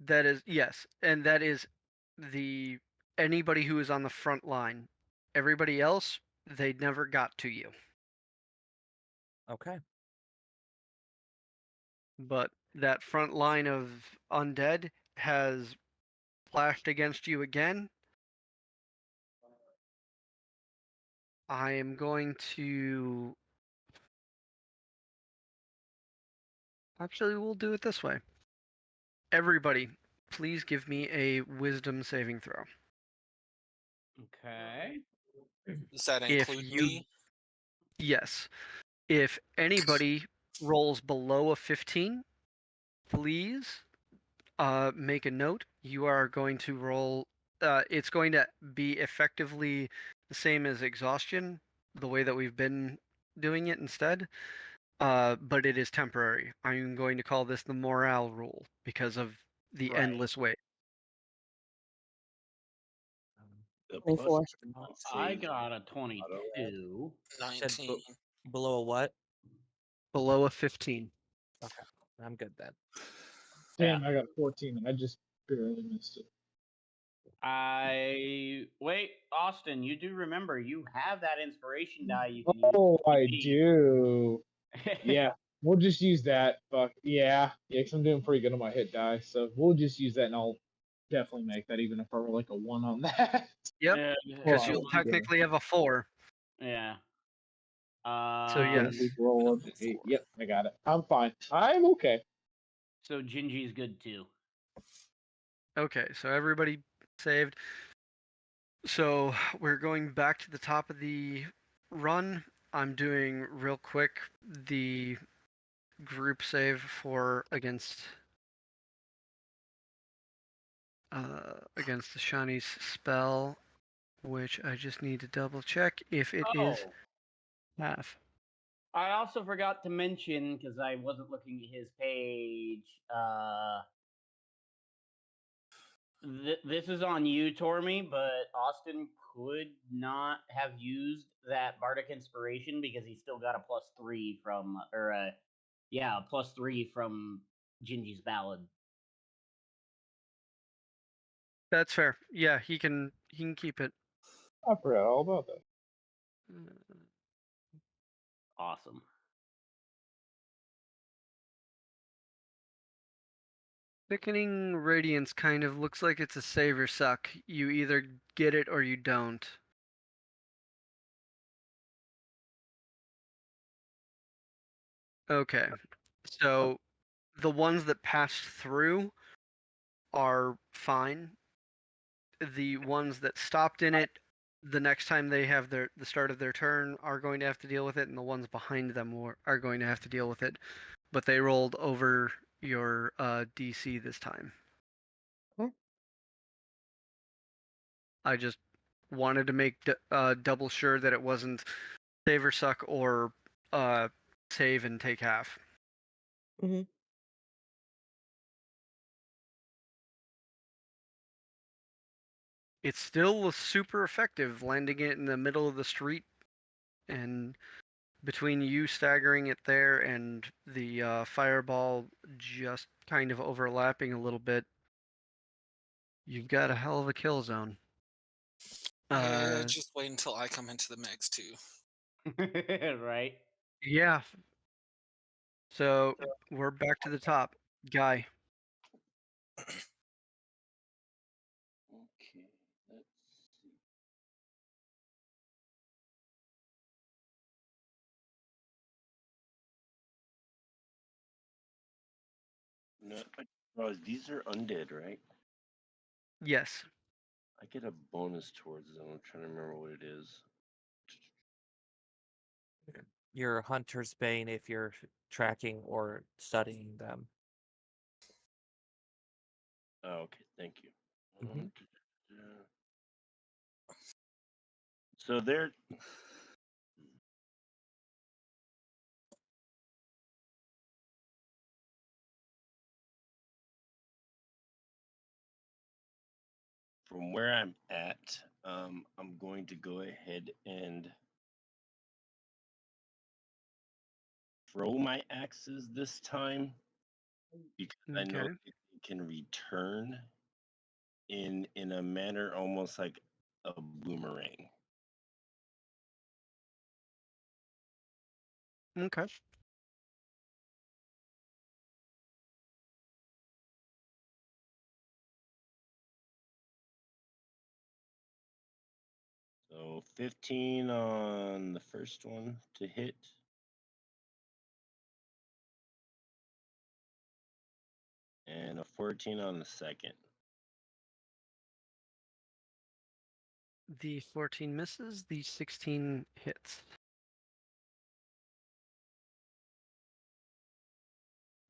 that is yes, and that is the anybody who is on the front line. Everybody else, they never got to you.
Okay.
But that front line of undead has flashed against you again. I am going to actually we'll do it this way. Everybody, please give me a wisdom saving throw.
Okay.
Does that
If
include
you
me?
Yes. If anybody rolls below a 15, please make a note. You are going to roll. It's going to be effectively the same as exhaustion, the way that we've been doing it instead. But it is temporary. I'm going to call this the morale rule because of the
Right.
endless wait.
The
24.
I
saves
got a
auto
22.
Said
19.
below a what?
Below a 15.
Okay, I'm good then.
Damn, I got a 14 and I just barely missed it.
Wait, Austin. You do remember you have that inspiration die you can use.
Oh, I
PvP.
do. Yeah, we'll just use that. Fuck yeah, because I'm doing pretty good on my hit die, so we'll just use that, and I'll definitely make that, even if I roll like a 1 on that.
Yep,
Uh,
because
Well,
you'll
I'll be good.
technically have a 4.
yeah.
So
Yeah,
yes.
we roll up to 8. Yep, I got it. I'm fine. I'm okay.
So Gingy's good too.
Okay, so everybody saved. So we're going back to the top of the run. I'm doing real quick the group save for against the Shani's spell, which I just need to double check if it is
Oh,
half.
I also forgot to mention because I wasn't looking at his page. This is on you, Tormy, but Austin could not have used that bardic inspiration because he still got a +3 from, a +3 from Gingy's ballad.
That's fair. Yeah, he can keep it.
I forgot all about that.
Awesome.
Thickening Radiance kind of looks like it's a save or suck. You either get it or you don't. Okay. So the ones that passed through are fine. The ones that stopped in it, the next time they have the start of their turn are going to have to deal with it, and the ones behind them are going to have to deal with it. But they rolled over your DC this time.
Hmm.
I just wanted to make double sure that it wasn't save or suck or save and take half.
Mm-hmm.
It still was super effective, landing it in the middle of the street, and between you staggering it there and the fireball just kind of overlapping a little bit, you've got a hell of a kill zone.
Just wait until I come into the mix too.
Right?
Yeah. So we're back to the top. Guy.
Okay, let's see. No, these are undead, right?
Yes.
I get a bonus towards them. I'm trying to remember what it is.
Your Hunter's Bane if you're tracking or studying them.
Oh, okay, thank you.
Mhm.
So they're from where I'm at. I'm going to go ahead and throw my axes this time because I know
Okay.
it can return in a manner almost like a boomerang.
Okay.
So 15 on the first one to hit. And a 14 on the second.
The 14 misses, the 16 hits.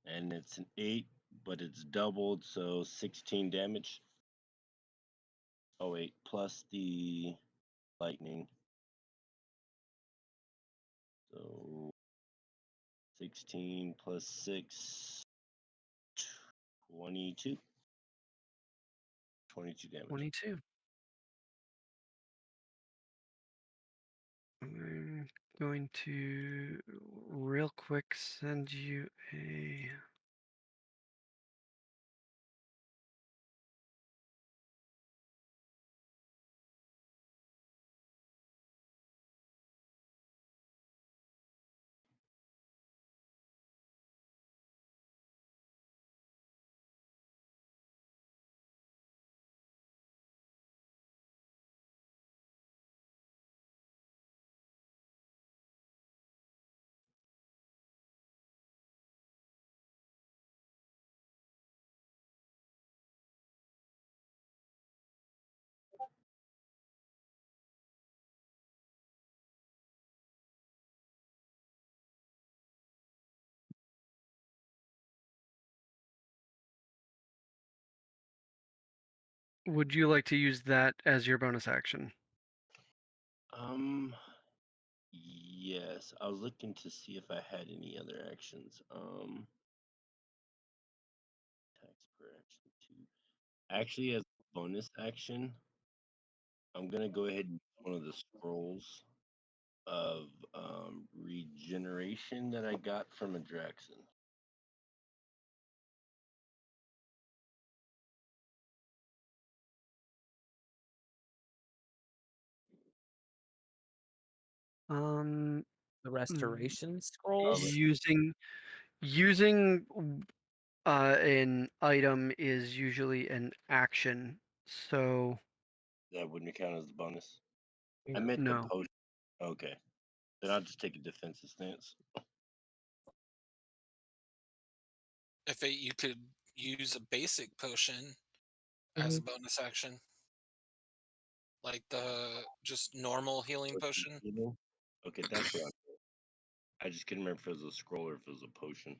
And it's an 8, but it's doubled, so 16 damage. Oh, wait, plus the lightning. So 16 plus 6, 22. 22 damage.
22. I'm going to real quick send you a. Would you like to use that as your bonus action?
Yes. I was looking to see if I had any other actions. Tax per action 2. Actually, as a bonus action, I'm gonna go ahead and use one of the scrolls of regeneration that I got from a Draxon.
Um,
The restoration scrolls.
using an item is usually an action, so
That wouldn't count as the bonus. I meant the
no.
potion. Okay. Then I'll just take a defensive stance.
If you could use a basic potion as a bonus action, like the just normal healing potion.
Healing? Okay, that's what I just couldn't remember if it was a scroll or if it was a potion.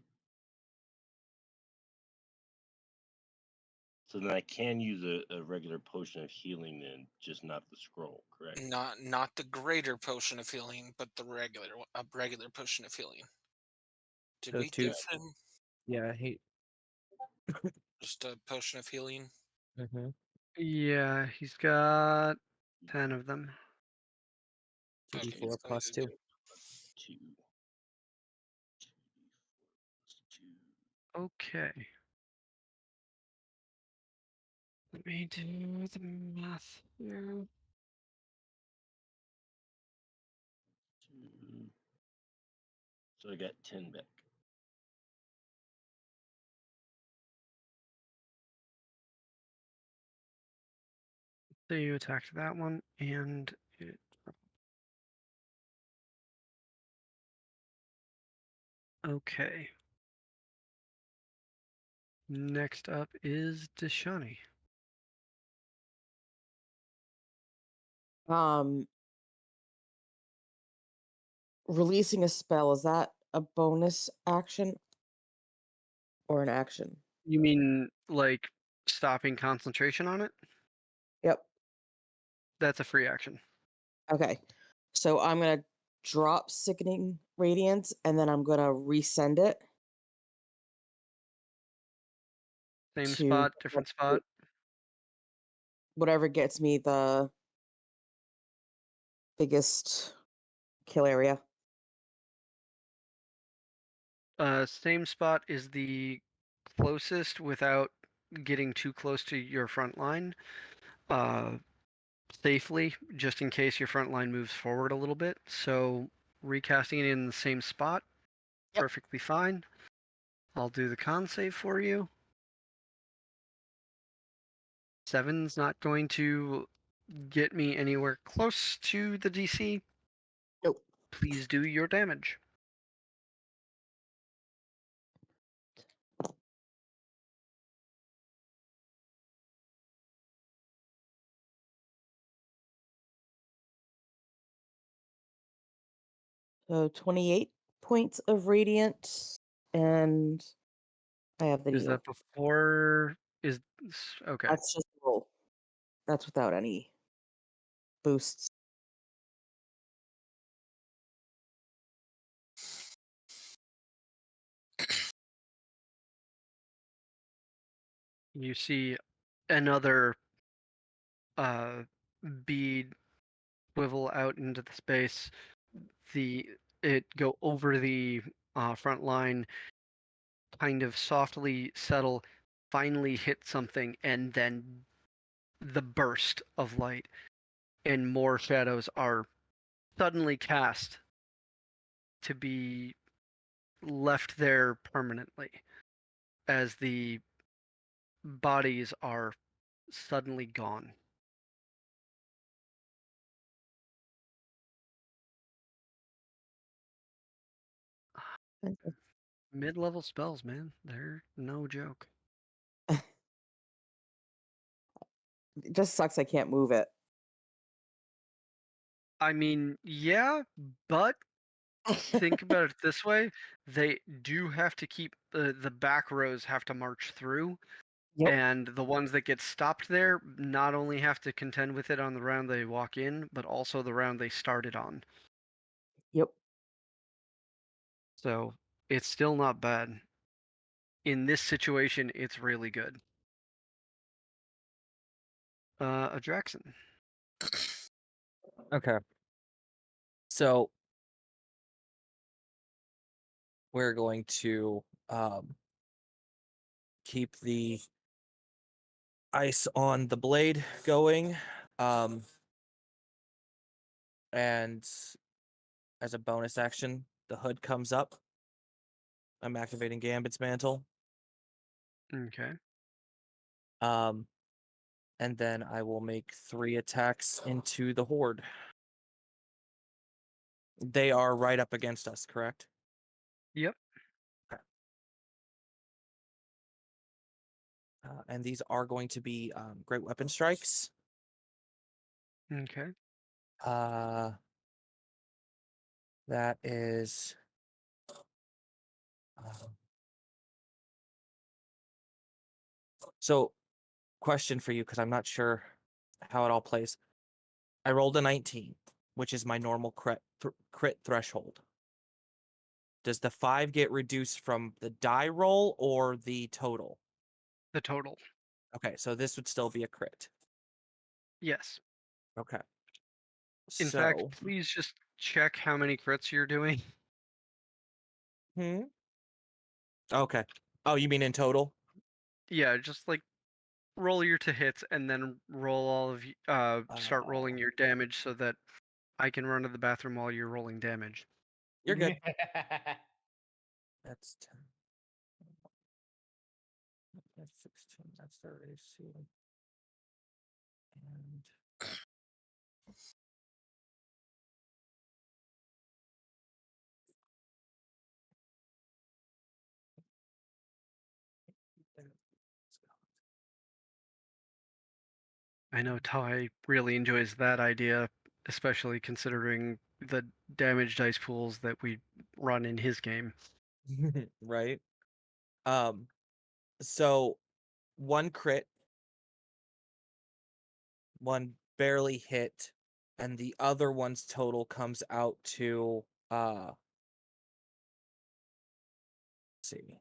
So then I can use a regular potion of healing then, just not the scroll, correct?
Not the greater potion of healing, but the regular potion of healing. Did
So
we
two.
give him
Yeah, he.
just a potion of healing?
Mm-hmm.
Yeah, he's got 10 of them.
Okay,
2d4
so
plus 2.
2. 2.
Okay. Let me do the math here.
2. So I got 10 back.
So you attacked that one, and it. Okay. Next up is Deshani.
Um, releasing a spell, is that a bonus action or an action?
You mean like stopping concentration on it?
Yep.
That's a free action.
Okay. So I'm going to drop Sickening Radiance and then I'm going to resend it
Same
to
spot, different spot.
whatever gets me the biggest kill area.
Same spot is the closest without getting too close to your front line. Safely, just in case your front line moves forward a little bit. So recasting it in the same spot,
Yep.
perfectly fine. I'll do the con save for you. 7's not going to get me anywhere close to the DC.
Nope.
Please do your damage.
So 28 points of radiant, and I have the
Is that before? Is okay.
That's just roll. That's without any boosts.
You see another bead swivel out into the space. It go over the front line, kind of softly settle, finally hit something, and then the burst of light and more shadows are suddenly cast to be left there permanently as the bodies are suddenly gone. Mid-level spells, man, they're no joke.
It just sucks I can't move it.
I mean, yeah, but think about it this way: they do have to keep the back rows have to march through,
Yep.
and the ones that get stopped there not only have to contend with it on the round they walk in, but also the round they started on.
Yep.
So it's still not bad. In this situation, it's really good. A Jackson.
Okay. So we're going to keep the ice on the blade going. And as a bonus action, the hood comes up. I'm activating Gambit's mantle.
Okay.
And then I will make 3 attacks into the horde. They are right up against us, correct?
Yep.
And these are going to be great weapon strikes.
Okay.
That is so question for you, because I'm not sure how it all plays. I rolled a 19, which is my normal crit threshold. Does the 5 get reduced from the die roll or the total?
The total.
Okay, so this would still be a crit.
Yes.
Okay.
In fact,
So,
please just check how many crits you're doing.
okay. Oh, you mean in total?
Yeah, just like roll your to hits and then roll all of start rolling your damage so that I can run to the bathroom while you're rolling damage.
You're good. That's 10. That's 16. That's their AC. And
I know Ty really enjoys that idea, especially considering the damage dice pools that we run in his game.
right. So 1 crit, 1 barely hit, and the other one's total comes out to let's see.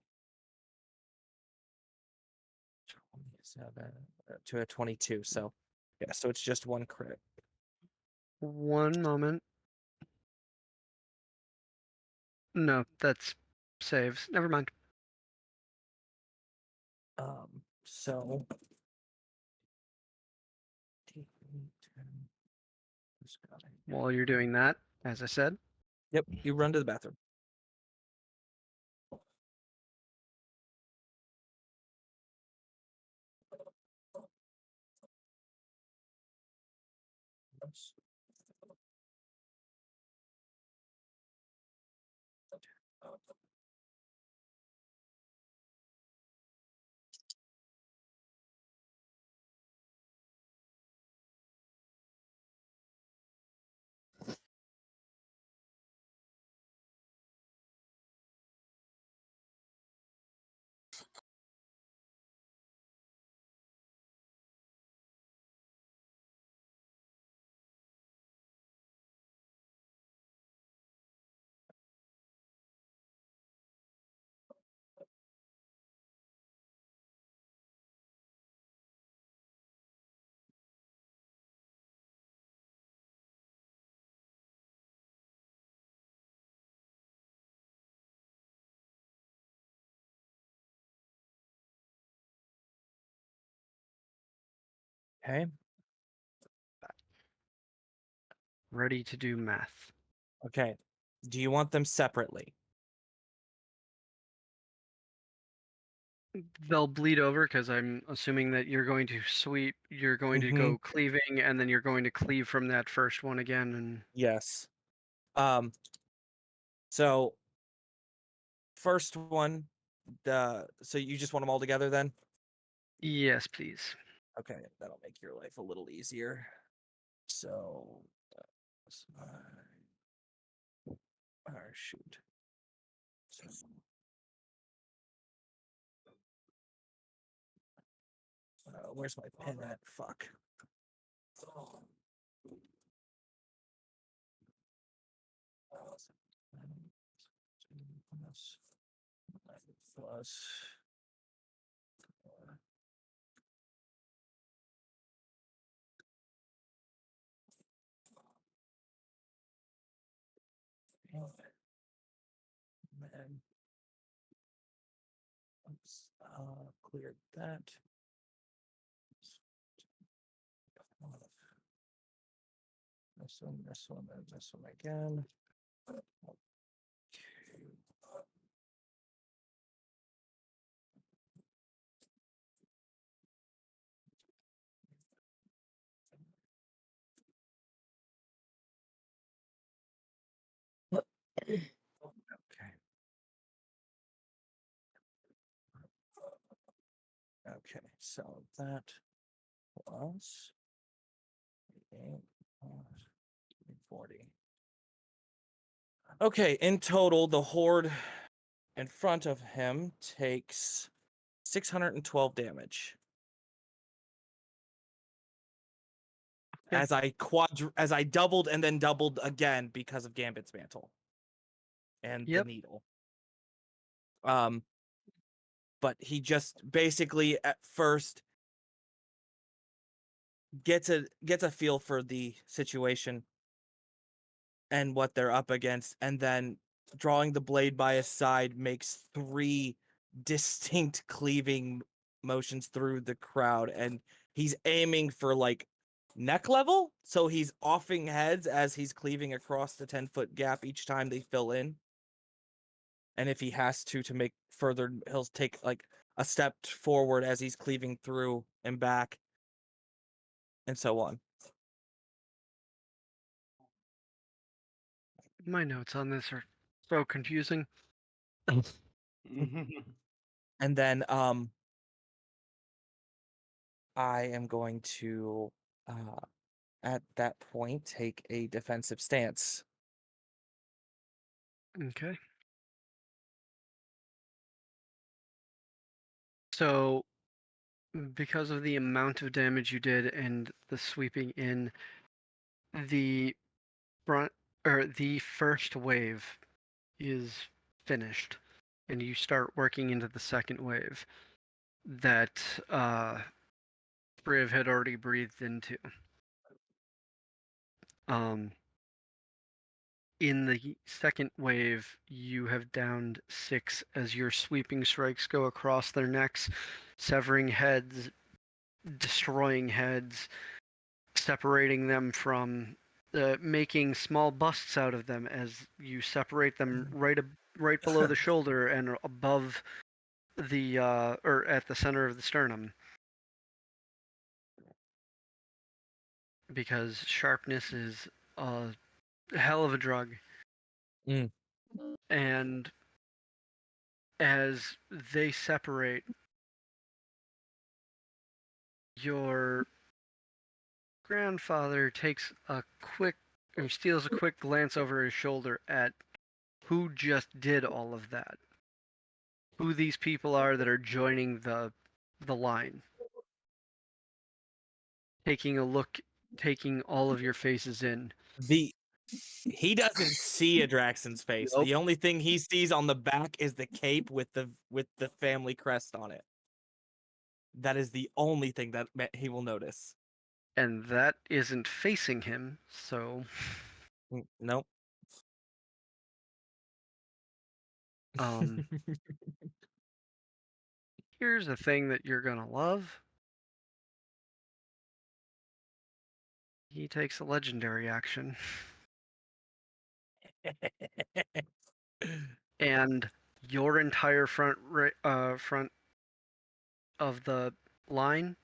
27 to a 22. So yeah, so it's just 1 crit.
One moment. No, that's saves. Never mind.
So
While you're doing that, as I said,
yep, you run to the bathroom. Okay.
Ready to do math.
Okay. Do you want them separately?
They'll bleed over because I'm assuming that you're going to sweep, you're going to
Mhm.
go cleaving, and then you're going to cleave from that first one again. And
Yes. So first one, so you just want them all together then?
yes, please.
Okay, that'll make your life a little easier. So, shoot. So, where's my pen at? Fuck. Plus. Man. Oops. Cleared that. This one, and this one again. Okay. Okay, so that was 40. Okay, in total, the horde in front of him takes 612 damage.
Okay.
As I doubled and then doubled again because of Gambit's mantle and the
Yep.
needle. But he just basically at first gets a feel for the situation and what they're up against, and then drawing the blade by his side makes 3 distinct cleaving motions through the crowd, and he's aiming for like neck level, so he's offing heads as he's cleaving across the 10-foot gap each time they fill in. And if he has to make further, he'll take like a step forward as he's cleaving through and back, and so on.
My notes on this are so confusing.
And then I am going to at that point take a defensive stance.
Okay. So, because of the amount of damage you did and the sweeping in, the front or the first wave is finished, and you start working into the second wave that Briv had already breathed into. In the second wave, you have downed 6 as your sweeping strikes go across their necks, severing heads, destroying heads, separating them from making small busts out of them as you separate them right below the shoulder and above the or at the center of the sternum, because sharpness is a hell of a drug.
Mm.
And as they separate, your grandfather takes a quick or steals a quick glance over his shoulder at who just did all of that. Who these people are that are joining the line. Taking a look, taking all of your faces in.
He doesn't see a Draxon's face.
Nope.
The only thing he sees on the back is the cape with the family crest on it. That is the only thing that he will notice.
And that isn't facing him, so
Nope.
here's a thing that you're gonna love. He takes a legendary action. And your entire front of the line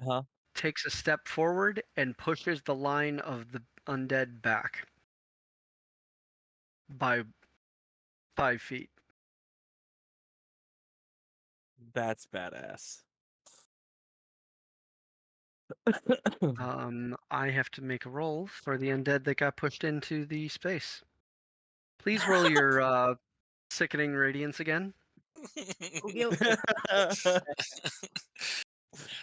Huh?
takes a step forward and pushes the line of the undead back by 5 feet.
That's badass.
I have to make a roll for the undead that got pushed into the space. Please roll your sickening radiance again.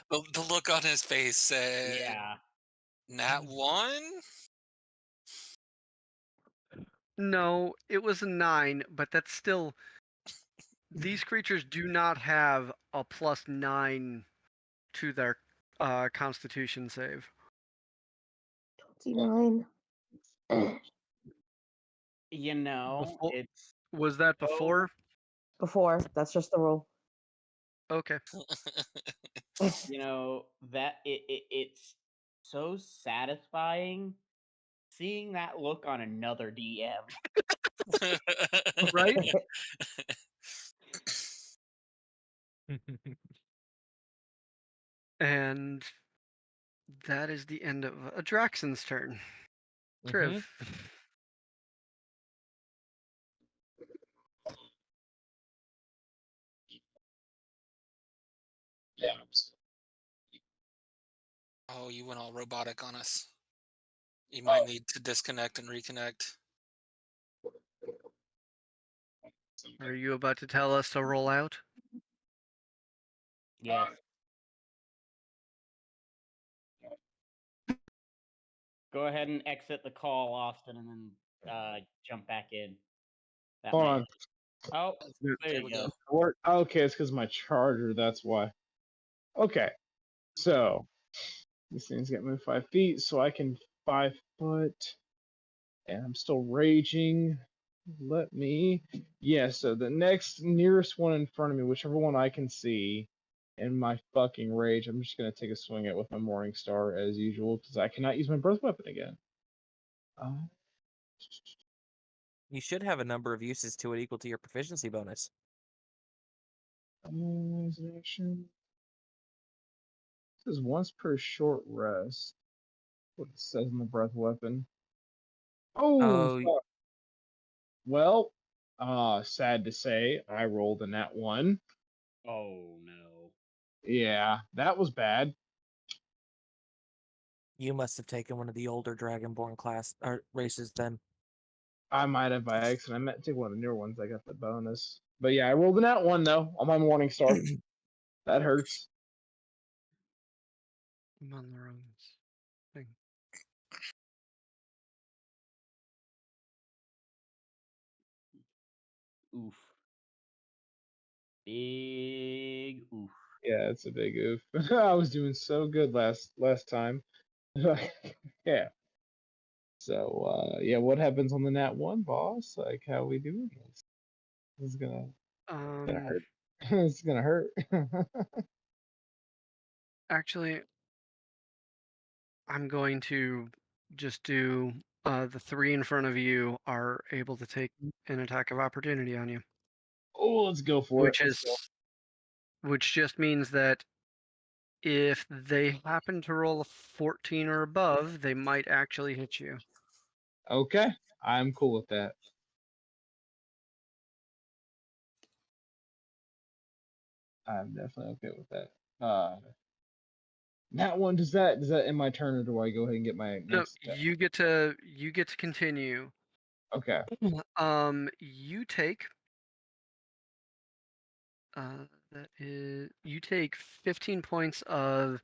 The look on his face said,
Yeah.
"Nat 1?"
No, it was a 9, but that's still. These creatures do not have a +9 to their Constitution save.
29.
You know,
Before,
it's
was that
so
before?
Before, that's just the rule.
Okay.
you know that it's so satisfying seeing that look on another DM.
Right? And that is the end of Adraxon's turn. Triv.
Yeah.
Oh, you went all robotic on us. You might need to disconnect and reconnect.
Are you about to tell us to roll out?
Yes. Go ahead and exit the call, Austin, and then jump back in. That
Hold
might.
on.
Oh, there
There
you
we
go.
go.
Okay, it's because my charger. That's why. Okay, so this thing's got me 5 feet, so I can 5 foot, and I'm still raging. Let me. Yeah, so the next nearest one in front of me, whichever one I can see, in my fucking rage, I'm just gonna take a swing at with my Morning Star as usual because I cannot use my breath weapon again.
You should have a number of uses to it equal to your proficiency bonus.
Action. This is once per short rest. What it says in the breath weapon. Oh,
Oh,
fuck. Well, sad to say, I rolled a nat 1.
Oh no.
Yeah, that was bad.
you must have taken one of the older Dragonborn class or races then.
I might have by accident. I meant to take one of the newer ones. I got the bonus. But yeah, I rolled a nat 1 though on my Morning Star. That hurts.
I'm on the wrong thing.
Oof. Big oof.
Yeah, it's a big oof. I was doing so good last time. Yeah. So yeah, what happens on the nat 1, boss? Like, how we doing this? This is gonna hurt. It's gonna hurt.
Actually, I'm going to just do the 3 in front of you are able to take an attack of opportunity on you,
Oh, let's go for it.
which is which just means that if they happen to roll a 14 or above, they might actually hit you.
Okay, I'm cool with that. I'm definitely okay with that. That one does that end my turn, or do I go ahead and get my
No,
next attack?
you get to continue.
Okay.
You take that is you take 15 points of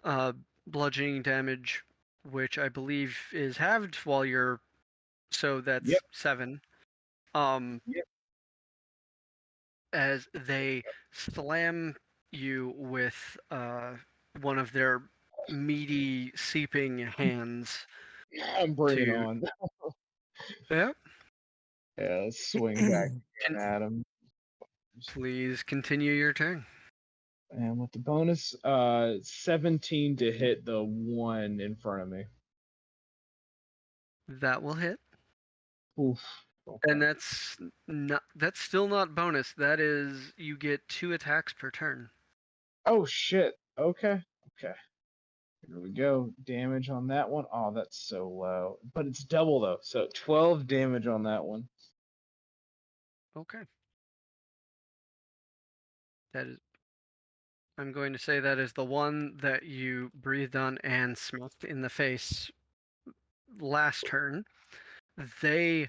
uh bludgeoning damage, which I believe is halved while you're so that's
Yep.
7.
Yep.
As they slam you with one of their meaty seeping hands
I'm bringing
to
on.
yeah.
Yeah, let's swing back
Can
again at him.
please continue your turn.
And with the bonus, 17 to hit the one in front of me.
That will hit.
Oof.
And
Okay.
that's still not bonus. That is, you get 2 attacks per turn.
Oh shit. Okay. Okay. Here we go. Damage on that one. Oh, that's so low. But it's double though. So 12 damage on that one.
Okay. That is. I'm going to say that is the one that you breathed on and smacked in the face last turn. They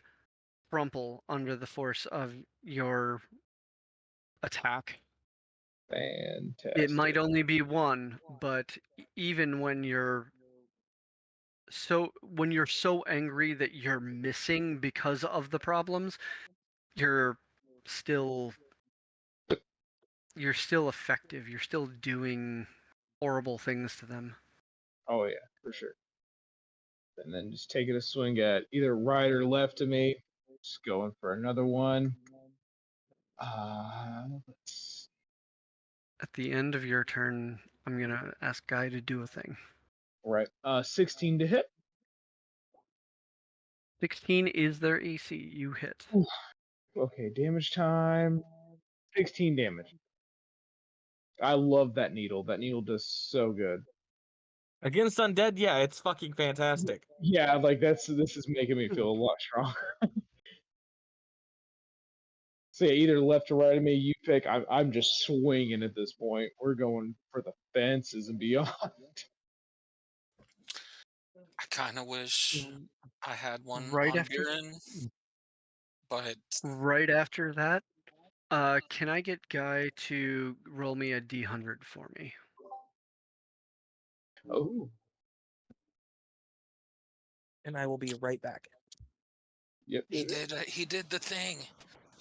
crumple under the force of your attack. It might
Fantastic.
only be one, but even when you're so angry that you're missing because of the problems, you're still you're still effective. You're still doing horrible things to them.
Oh yeah, for sure. And then just taking a swing at either right or left of me. Just going for another one. Let's
At the end of your turn, I'm gonna ask Guy to do a thing.
right. 16 to hit.
16 is their AC. You hit.
Oof. Okay, damage time. 16 damage. I love that needle. That needle does so good.
Against undead, yeah, it's fucking fantastic.
Yeah, like this is making me feel a lot stronger. So yeah, either left or right of me, you pick. I'm just swinging at this point. We're going for the fences and beyond.
I kind of wish I had one
Right
on
after,
Buren, but
right after that, can I get Guy to roll me a D100 for me?
Oh,
And I will be right back.
yep.
he did the thing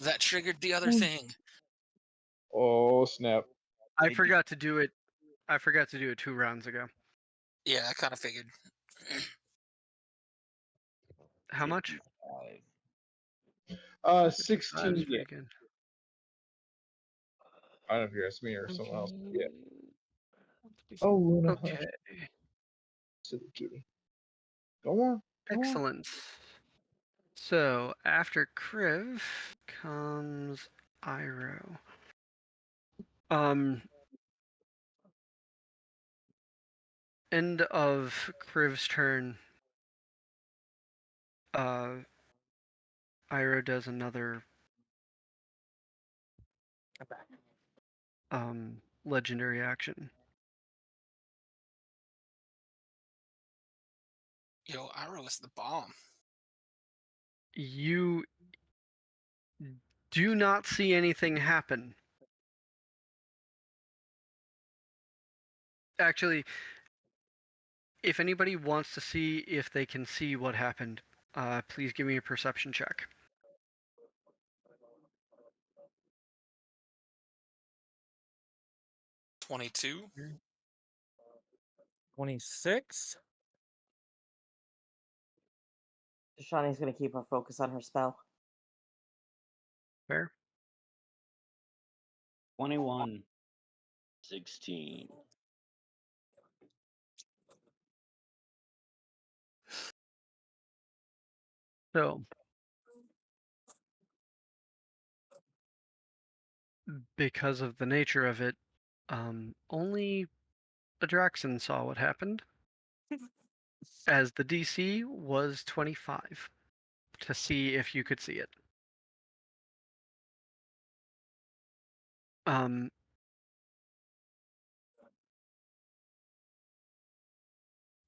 that triggered the other thing.
Oh snap!
I
They
forgot to do it. I forgot to do it 2 rounds ago.
Yeah, I kind of figured.
How much?
55.
55 is
16. Yeah,
pretty good.
I don't know if you're asking me or someone else. Yeah.
Okay.
Oh, Luna, hush,
Okay.
silly kitty. Go on. Go on.
Excellent. So after Kriv comes Iroh. End of Kriv's turn. Iroh does another
I'm back.
legendary action.
Yo, Iroh is the bomb.
You do not see anything happen. Actually, if anybody wants to see if they can see what happened, please give me a perception check.
22.
26.
Shawnee's going to keep her focus on her spell.
Fair.
21.
16.
So, because of the nature of it, only Adraxan saw what happened, as the DC was 25 to see if you could see it.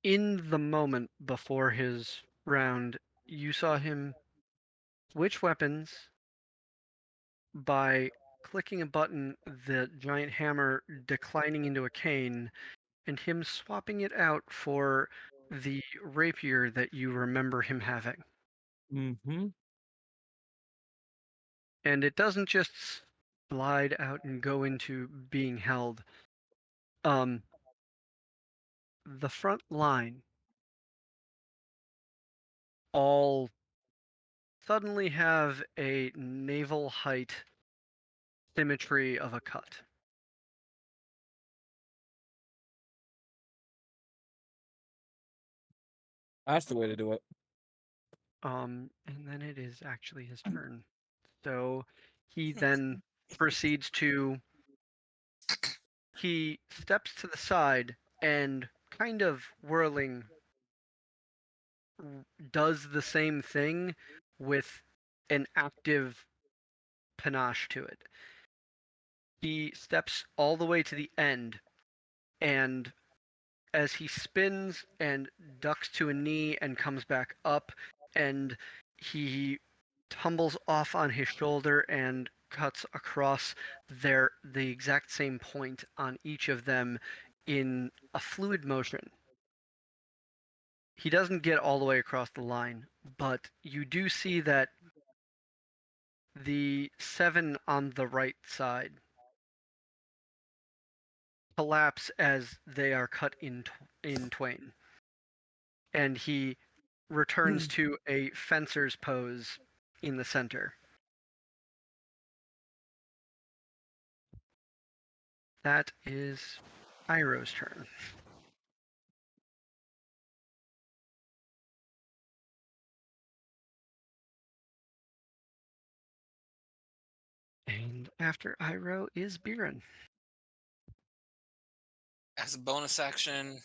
In the moment before his round, you saw him switch weapons by clicking a button, the giant hammer declining into a cane, and him swapping it out for the rapier that you remember him having.
Mm-hmm.
And it doesn't just slide out and go into being held. The front line all suddenly have a naval height symmetry of a cut.
That's the way to do it.
And then it is actually his turn. So he then proceeds to. He steps to the side and, kind of whirling, does the same thing with an active panache to it. He steps all the way to the end, and as he spins and ducks to a knee and comes back up, and he tumbles off on his shoulder and cuts across the exact same point on each of them in a fluid motion. He doesn't get all the way across the line, but you do see that the 7 on the right side collapse as they are cut in twain, and he returns to a fencer's pose in the center. That is Iroh's turn. And after Iroh is Biren.
As a bonus action,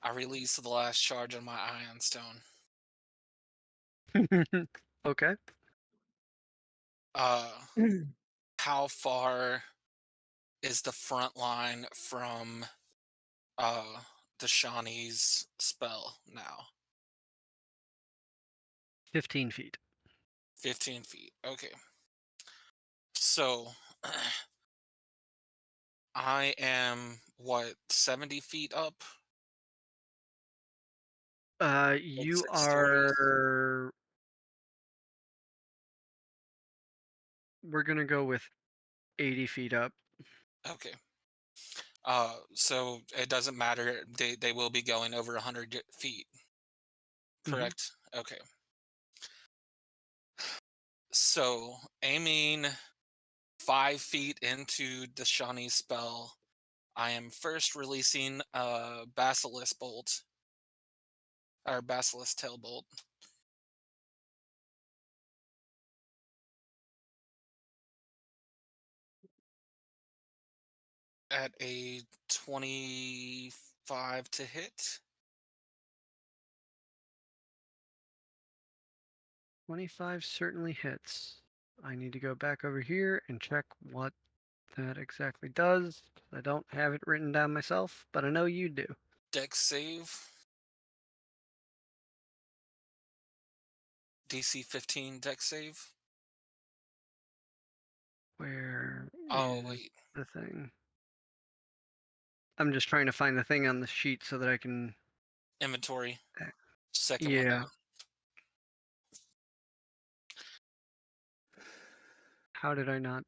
I release the last charge on my Ion Stone.
Okay.
How far is the front line from the Shawnee's spell now?
15 feet.
15 feet. Okay. So I am, what, 70 feet up?
You
6 stories?
are. We're gonna go with 80 feet up.
Okay. So it doesn't matter. They will be going over 100 feet. Correct? Okay. So aiming 5 feet into the Shawnee spell, I am first releasing a Basilisk Bolt, or Basilisk Tail Bolt. At a 25 to hit.
25 certainly hits. I need to go back over here and check what that exactly does. I don't have it written down myself, but I know you do.
Dex save. DC 15 dex save.
Where
Oh,
is
wait.
the thing? I'm just trying to find the thing on the sheet so that I can.
Inventory.
Uh,
Second
Yeah.
window.
How did I not?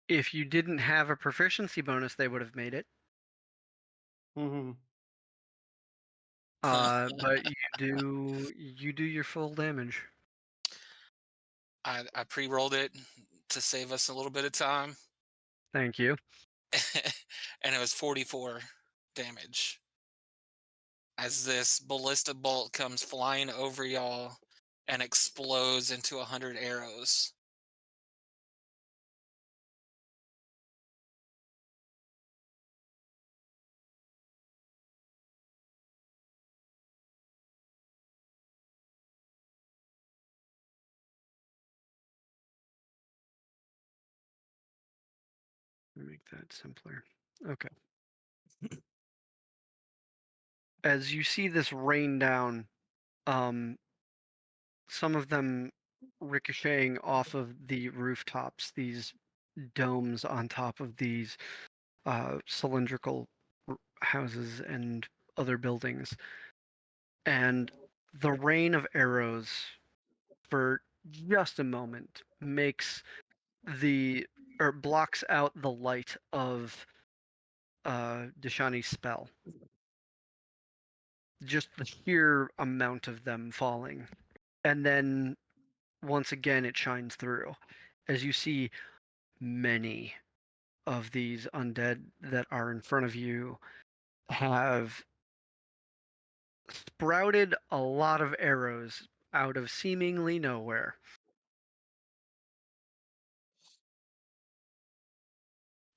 If you didn't have a proficiency bonus, they would have made it. But you do your full damage.
I pre-rolled it to save us a little bit of time.
Thank you.
And it was 44 damage. As this ballista bolt comes flying over y'all and explodes into 100 arrows.
Let me make that simpler. Okay. As you see this rain down, some of them ricocheting off of the rooftops, these domes on top of these cylindrical houses and other buildings. And the rain of arrows, for just a moment, makes or blocks out the light of Deshani's spell. Just the sheer amount of them falling. And then once again it shines through. As you see many of these undead that are in front of you have sprouted a lot of arrows out of seemingly nowhere.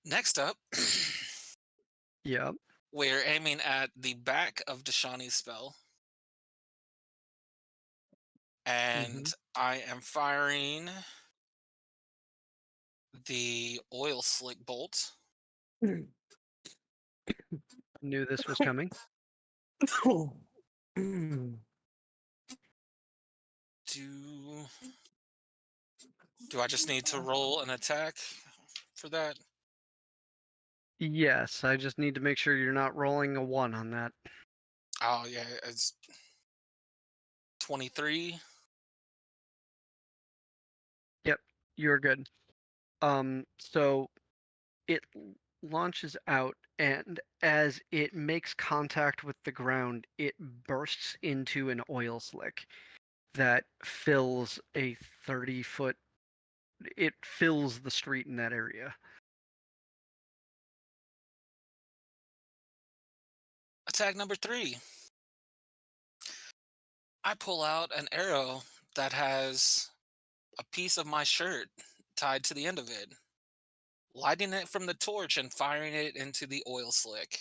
Next up,
Yep.
we're aiming at the back of Deshani's spell. And I am firing the oil slick bolt.
Knew this was coming.
Do I just need to roll an attack for that?
Yes, I just need to make sure you're not rolling a 1 on that.
Oh yeah, it's 23.
Yep, you're good. So it launches out, and as it makes contact with the ground, it bursts into an oil slick that fills a 30-foot. It fills the street in that area.
Attack number 3. I pull out an arrow that has a piece of my shirt tied to the end of it, lighting it from the torch and firing it into the oil slick.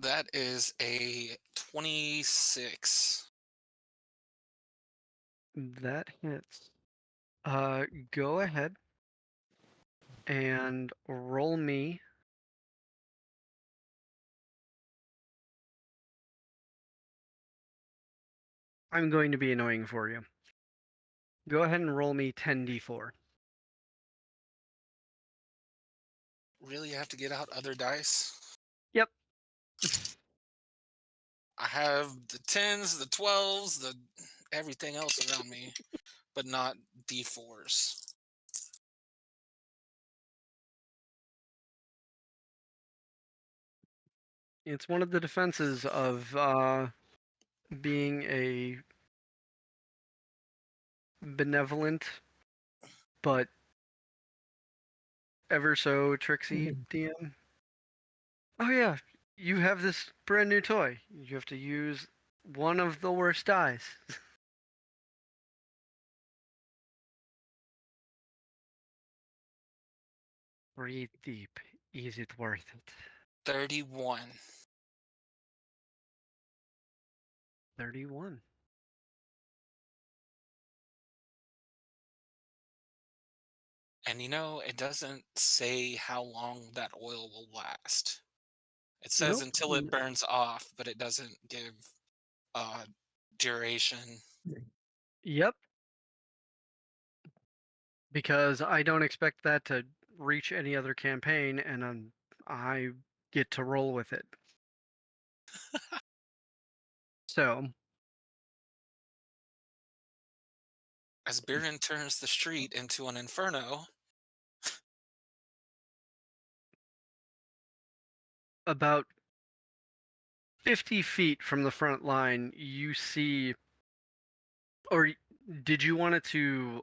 That is a 26.
That hits. Go ahead and roll me. I'm going to be annoying for you. Go ahead and roll me 10d4.
Really have to get out other dice?
Yep.
I have the 10s, the 12s, the everything else around me, but not D4s.
It's one of the defenses of being a benevolent but ever so tricksy DM. Oh yeah, you have this brand new toy. You have to use one of the worst dice. Breathe deep. Is it worth it?
31.
31.
And it doesn't say how long that oil will last. It says
Nope.
until it burns off, but it doesn't give duration.
Yep. Because I don't expect that to reach any other campaign, and I get to roll with it. So,
As Biren turns the street into an inferno,
about 50 feet from the front line, you see, or did you want it to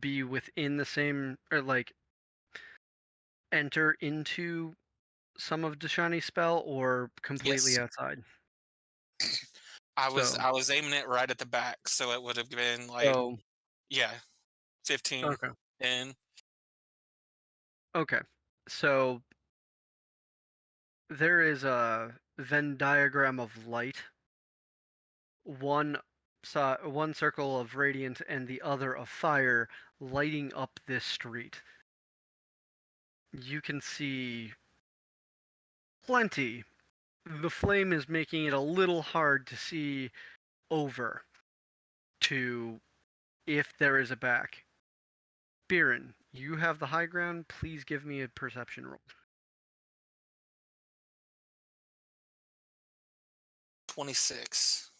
be within the same, or like enter into some of Deshani's spell, or completely
yes,
outside?
I
So,
was aiming it right at the back, so it would have been like,
so
yeah, 15
okay,
in.
okay. So there is a Venn diagram of light. One circle of radiant and the other of fire lighting up this street. You can see plenty. The flame is making it a little hard to see over to if there is a back. Biren, you have the high ground. Please give me a perception roll.
26.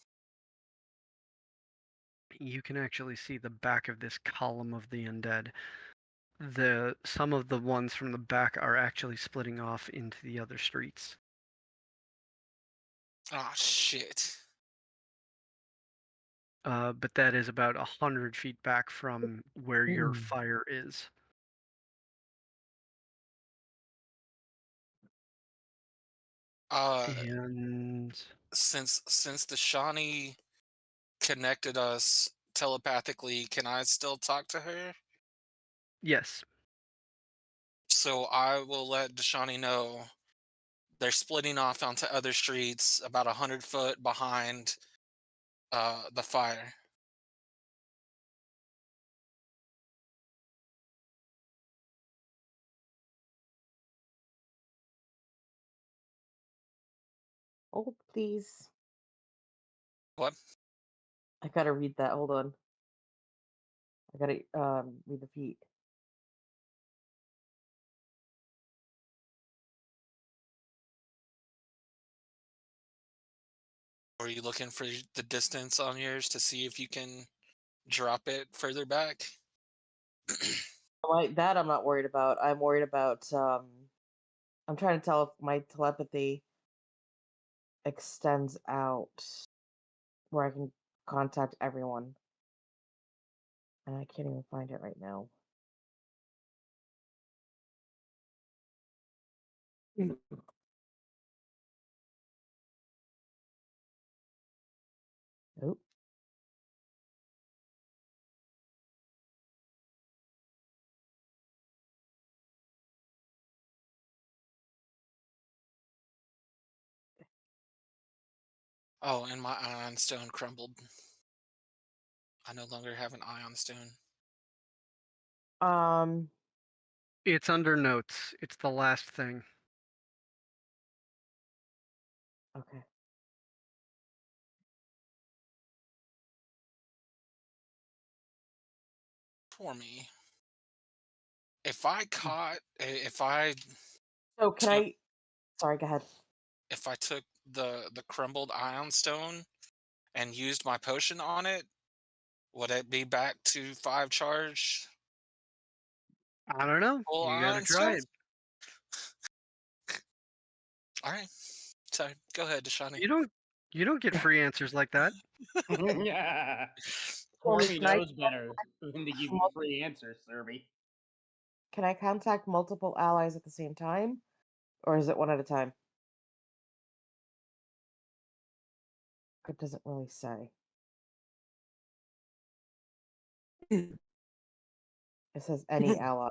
you can actually see the back of this column of the undead. Some of the ones from the back are actually splitting off into the other streets.
Oh shit.
But that is about 100 feet back from where your fire is. And
Since the Shawnee connected us telepathically, can I still talk to her?
yes,
So I will let Deshani know they're splitting off onto other streets about 100 foot behind the fire.
Hold, please.
What?
I gotta read that. Hold on. I gotta read the feet.
Are you looking for the distance on yours to see if you can drop it further back?
Like that, I'm not worried about. I'm worried about. I'm trying to tell if my telepathy extends out where I can contact everyone, and I can't even find it right now. Nope.
Oh, and my ion stone crumbled. I no longer have an ion stone.
it's under notes. It's the last thing.
Okay.
Poor me. If I caught, if I
So can
took,
I? Sorry, go ahead.
if I took the crumbled ion stone and used my potion on it, would it be back to 5 charge
I don't know.
full
You gotta
ion
try
stone?
it.
All right. Sorry. Go ahead, Deshani.
You don't get free answers like that.
Yeah.
Stormy,
Stormy
can I
knows better than to give you free answers, Serby.
can I contact multiple allies at the same time, or is it one at a time? It doesn't really say. It says any ally.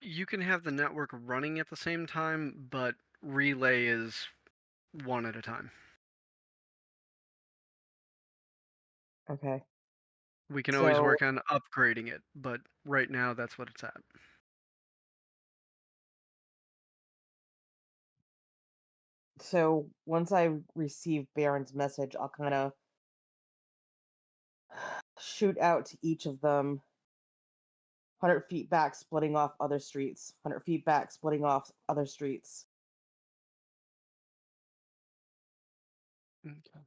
You can have the network running at the same time, but relay is one at a time.
Okay.
We can always
So
work on upgrading it, but right now that's what it's at.
so once I receive Baron's message, I'll kind of shoot out to each of them 100 feet back, splitting off other streets, 100 feet back, splitting off other streets.
Okay.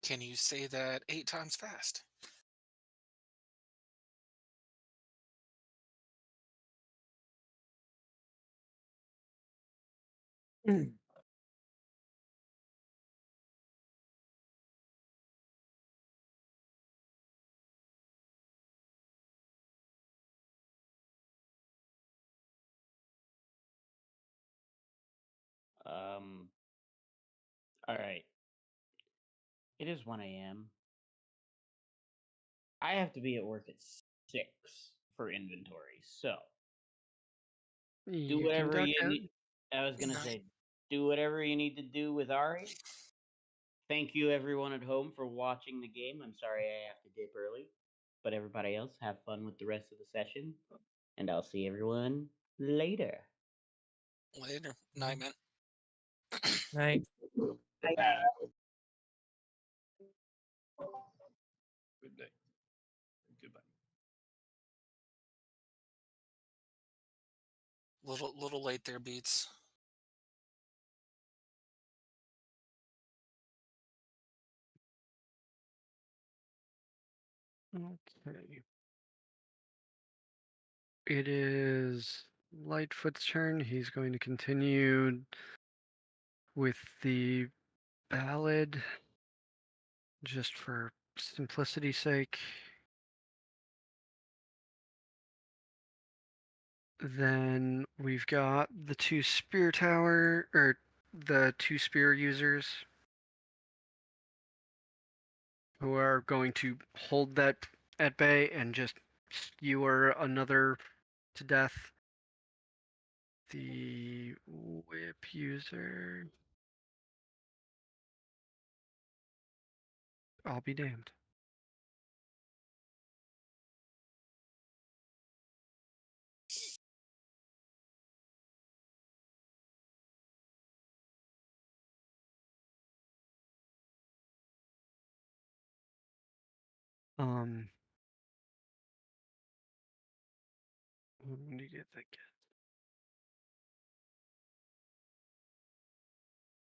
Can you say that 8 times fast?
All right. It is 1 a.m. I have to be at work at 6 for inventory. So do
You can
whatever
duck
you
out.
need. I was going to
Night.
say, do whatever you need to do with Ari. Thank you, everyone at home, for watching the game. I'm sorry I have to dip early, but everybody else have fun with the rest of the session, and I'll see everyone later.
Later. Night, man.
Night.
Good day. Goodbye.
Little late there, Beats.
Okay. It is Lightfoot's turn. He's going to continue with the ballad just for simplicity's sake. Then we've got the two spear tower, or the two spear users who are going to hold that at bay and just skewer another to death. The whip user. I'll be damned. I'm gonna get that.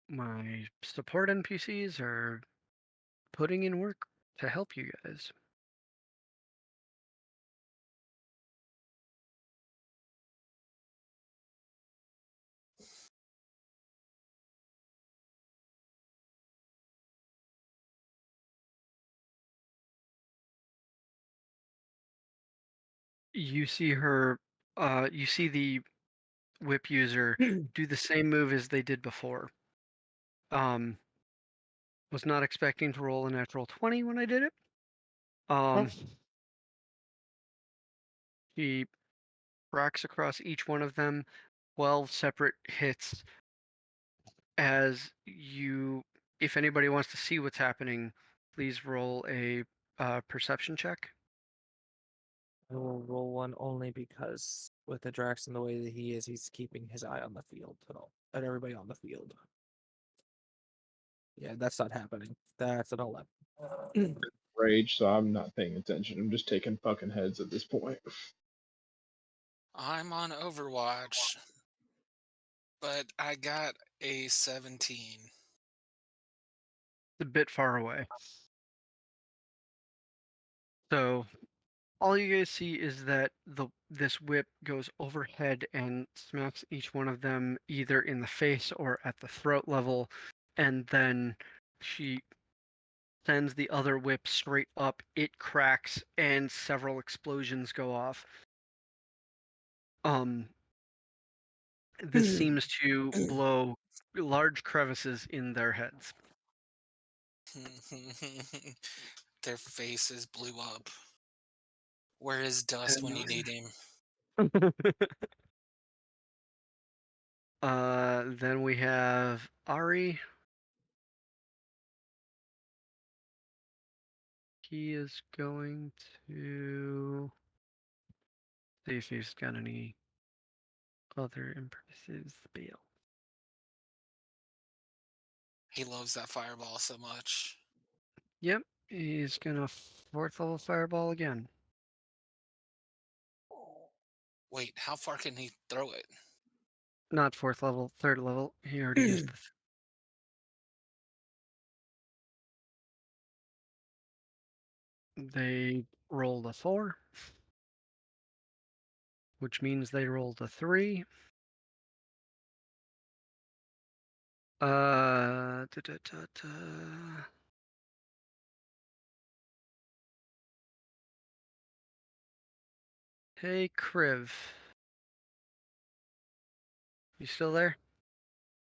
My support NPCs are putting in work to help you guys. You see her, you see the whip user do the same move as they did before. Was not expecting to roll a natural 20 when I did it. He racks across each one of them 12 separate hits. As you, if anybody wants to see what's happening, please roll a perception check.
I will roll one only because with the Draxon the way that he is, he's keeping his eye on the field at everybody on the field. Yeah, that's not happening. That's an 11.
Rage, so I'm not paying attention. I'm just taking fucking heads at this point.
I'm on Overwatch, but I got a 17.
It's a bit far away. So all you guys see is that this whip goes overhead and smacks each one of them either in the face or at the throat level, and then she sends the other whip straight up. It cracks and several explosions go off. This seems to blow large crevices in their heads.
Their faces blew up. Where is Dust when you need him?
Then we have Ari. He is going to see if he's got any other impressive spell.
He loves that fireball so much.
Yep, he's gonna 4th level fireball again.
Wait, how far can he throw it?
Not 4th level, 3rd level. He already used this. They rolled a 4, which means they rolled a 3. Da, da, da, da. Hey, Kriv. You still there?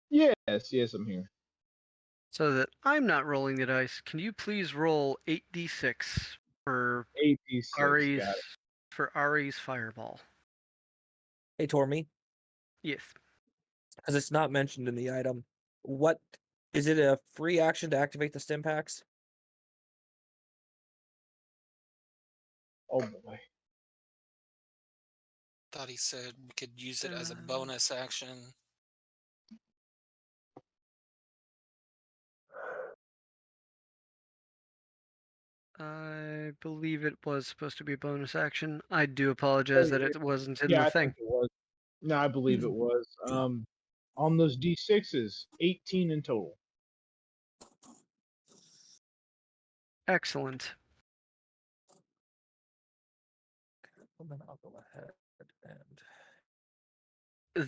Yes, I'm here.
So that I'm not rolling the dice, can you please roll 8d6 for
86, got it.
Ari's fireball?
Hey, Tormy,
Yes.
because it's not mentioned in the item. What is it? A free action to activate the stim packs?
Oh boy.
Thought he said we could use it as a bonus action.
I believe it was supposed to be a bonus action. I do apologize that it wasn't in
Yeah,
the
I
thing.
think it was. No, I believe it was. On those D6s, 18 in total.
Excellent.
And then I'll go ahead and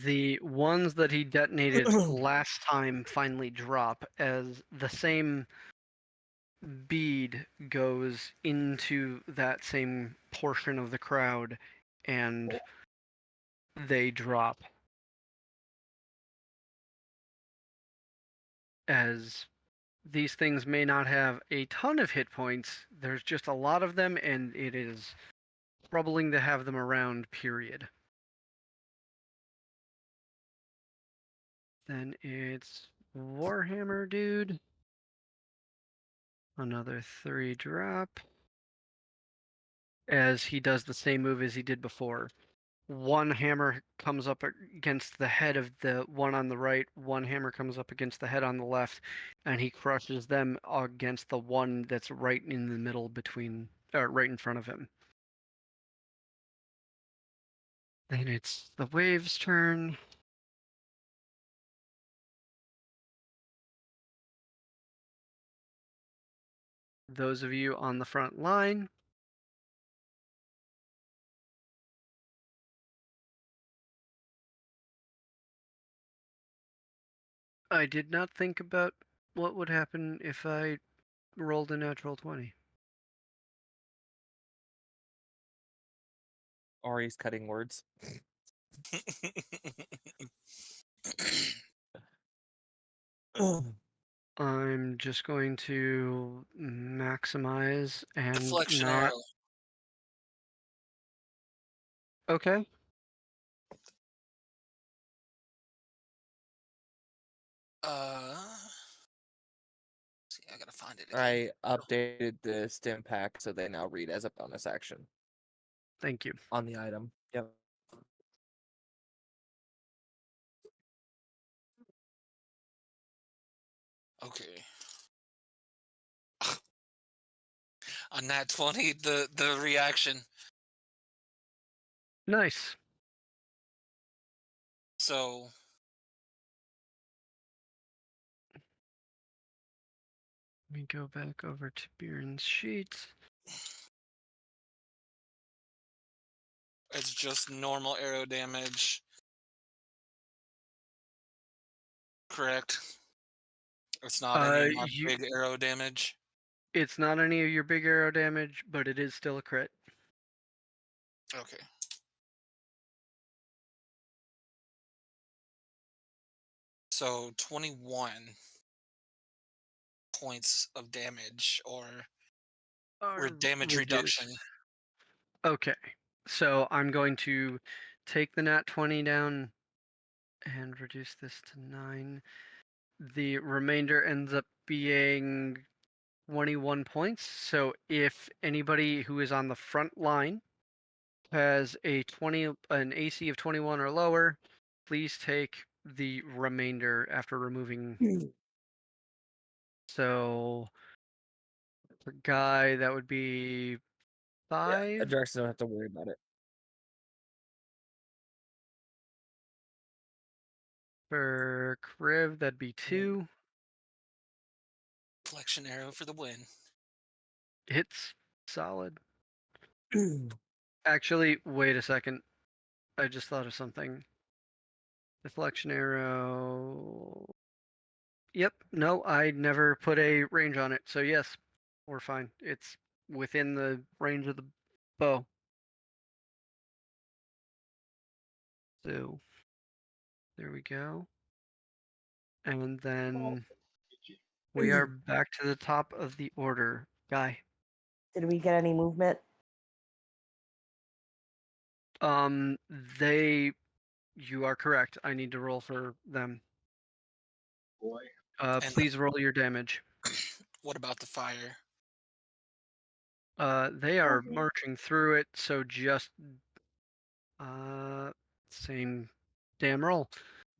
The ones that he detonated last time finally drop as the same bead goes into that same portion of the crowd and they drop as these things may not have a ton of hit points. There's just a lot of them, and it is troubling to have them around, period. Then it's Warhammer Dude. Another 3 drop. As he does the same move as he did before. One hammer comes up against the head of the one on the right, one hammer comes up against the head on the left, and he crushes them against the one that's right in the middle between, right in front of him. Then it's the wave's turn. Those of you on the front line, I did not think about what would happen if I rolled a natural 20.
Ari's cutting words.
I'm just going to maximize and
Deflection
not.
arrow.
Okay.
See, I gotta find it again.
I updated the stim pack so they now read as a bonus action
Thank you.
on the item. Yep.
Okay. On that 20, the reaction.
Nice.
So
Let me go back over to Bjorn's sheet.
it's just normal arrow damage. Correct. It's not any of my big arrow damage.
It's not any of your big arrow damage, but it is still a crit.
Okay. So 21 points of damage or damage reduction.
Okay. So I'm going to take the nat 20 down and reduce this to 9. The remainder ends up being 21 points. So if anybody who is on the front line has an AC of 21 or lower, please take the remainder after removing. So for Guy, that would be 5.
Drax don't have to worry about it.
For Kriv, that'd be 2.
Deflection arrow for the win.
Hits solid. Actually, wait a second. I just thought of something. Deflection arrow. Yep, no, I never put a range on it. So yes, we're fine. It's within the range of the bow. So there we go. And then we are back to the top of the order. Guy.
Did we get any movement?
They you are correct. I need to roll for them.
Boy.
And
Please roll your damage.
what about the fire?
They are marching through it, so just same damn roll.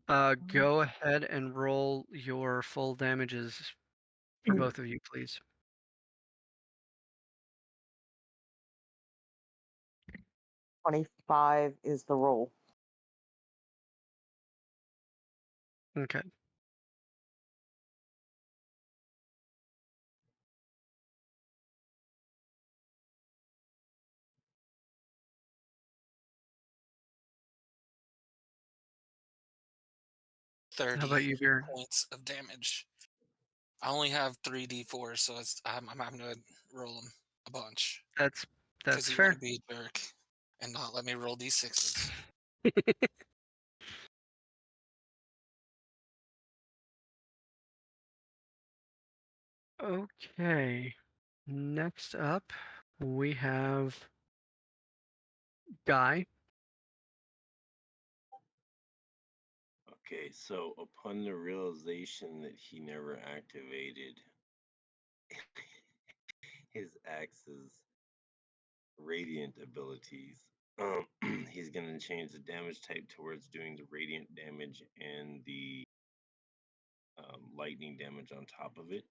Go ahead and roll your full damages for both of you, please.
25 is the roll.
Okay. How
30
about you, Beer?
points of damage. I only have 3d4, so I'm gonna roll them a bunch
That's
because you
fair.
want to be a jerk and not let me roll d6s.
Okay. Next up, we have Guy.
Okay, so upon the realization that he never activated his axe's radiant abilities, he's gonna change the damage type towards doing the radiant damage and the lightning damage on top of it.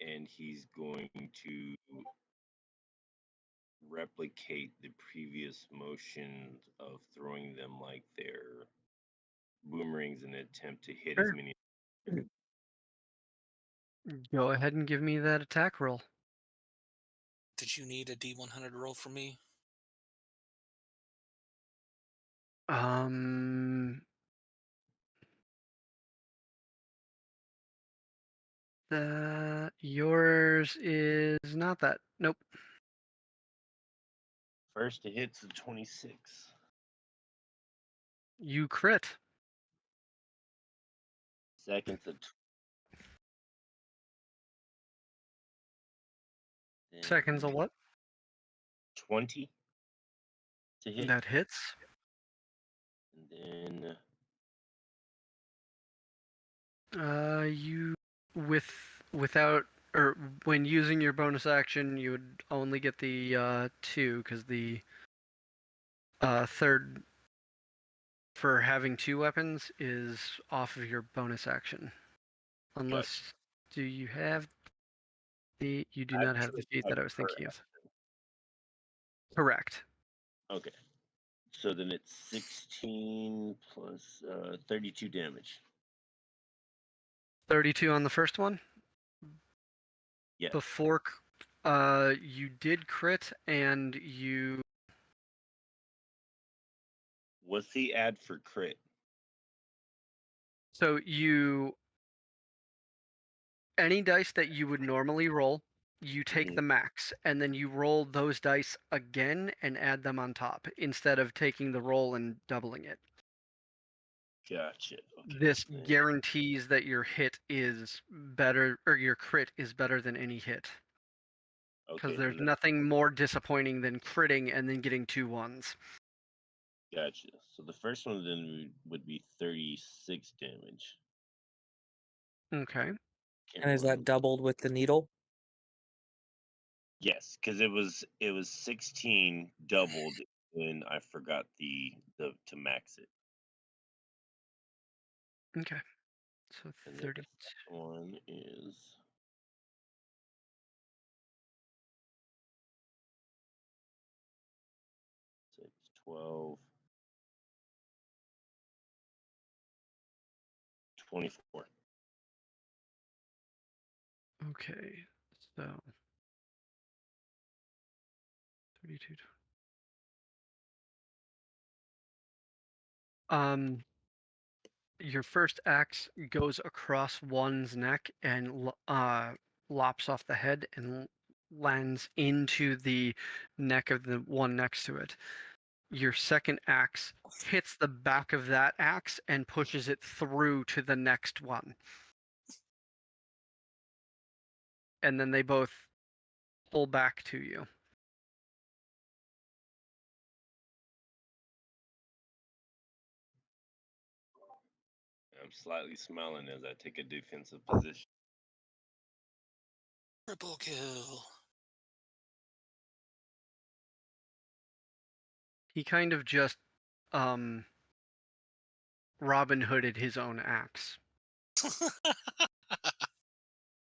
And he's going to replicate the previous motions of throwing them like they're boomerangs in an attempt to hit as
Sure.
many.
Go ahead and give me that attack roll.
Did you need a d100 roll from me?
Yours is not that. Nope.
First, it hits a 26.
You crit.
Second,
Seconds a what?
20 to hit.
That hits.
And then
You without or when using your bonus action, you would only get the 2 because the third for having 2 weapons is off of your bonus action. Unless
gotcha.
do you have the? You do
I have
not have
two
the feat that I was
per
thinking of. Correct.
Okay. So then it's 16 plus 32 damage.
32 on the first one.
Yes.
Before you did crit and you
What's the ad for crit?
so you any dice that you would normally roll, you take
Mhm.
the max and then you roll those dice again and add them on top instead of taking the roll and doubling it.
Gotcha. Okay.
This guarantees that your hit is better or your crit is better than any hit. Because
Okay.
there's nothing more disappointing than critting and then getting 2 ones.
Gotcha. So the first one then would be 36 damage.
Okay.
Can't
And is that
remember.
doubled with the needle?
Yes, because it was 16 doubled, and I forgot the to max it.
Okay. So
And then
30.
the second one is 6, 12, 24.
Okay. So 32. Your first axe goes across one's neck and lops off the head and lands into the neck of the one next to it. Your second axe hits the back of that axe and pushes it through to the next one. And then they both pull back to you.
I'm slightly smiling as I take a defensive position.
Triple kill.
He kind of just Robin Hooded his own axe.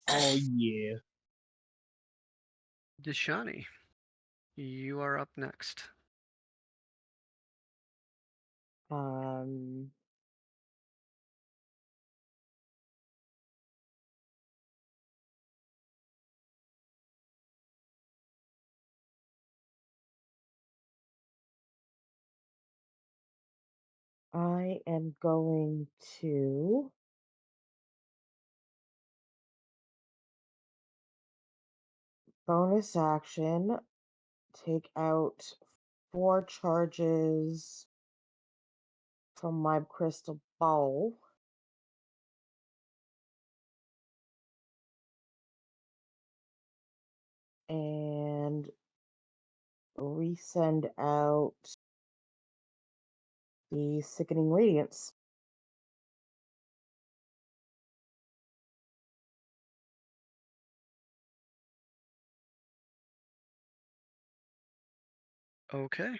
Oh yeah.
Deshani, you are up next.
Um, I am going to bonus action take out 4 charges from my crystal ball. And resend out the sickening radiance.
Okay.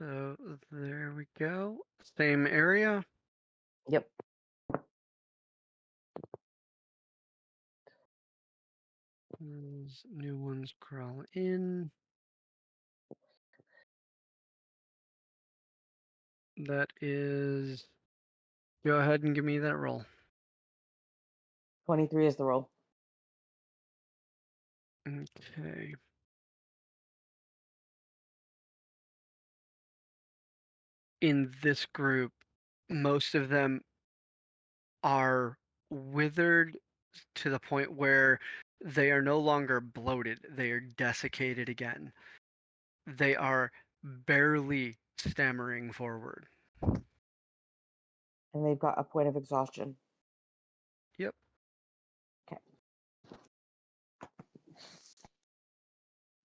So there we go. Same area.
Yep.
New ones crawl in. That is. Go ahead and give me that roll.
23 is the roll.
Okay. In this group, most of them are withered to the point where they are no longer bloated. They are desiccated again. They are barely stammering forward.
And they've got a point of exhaustion.
Yep.
Okay.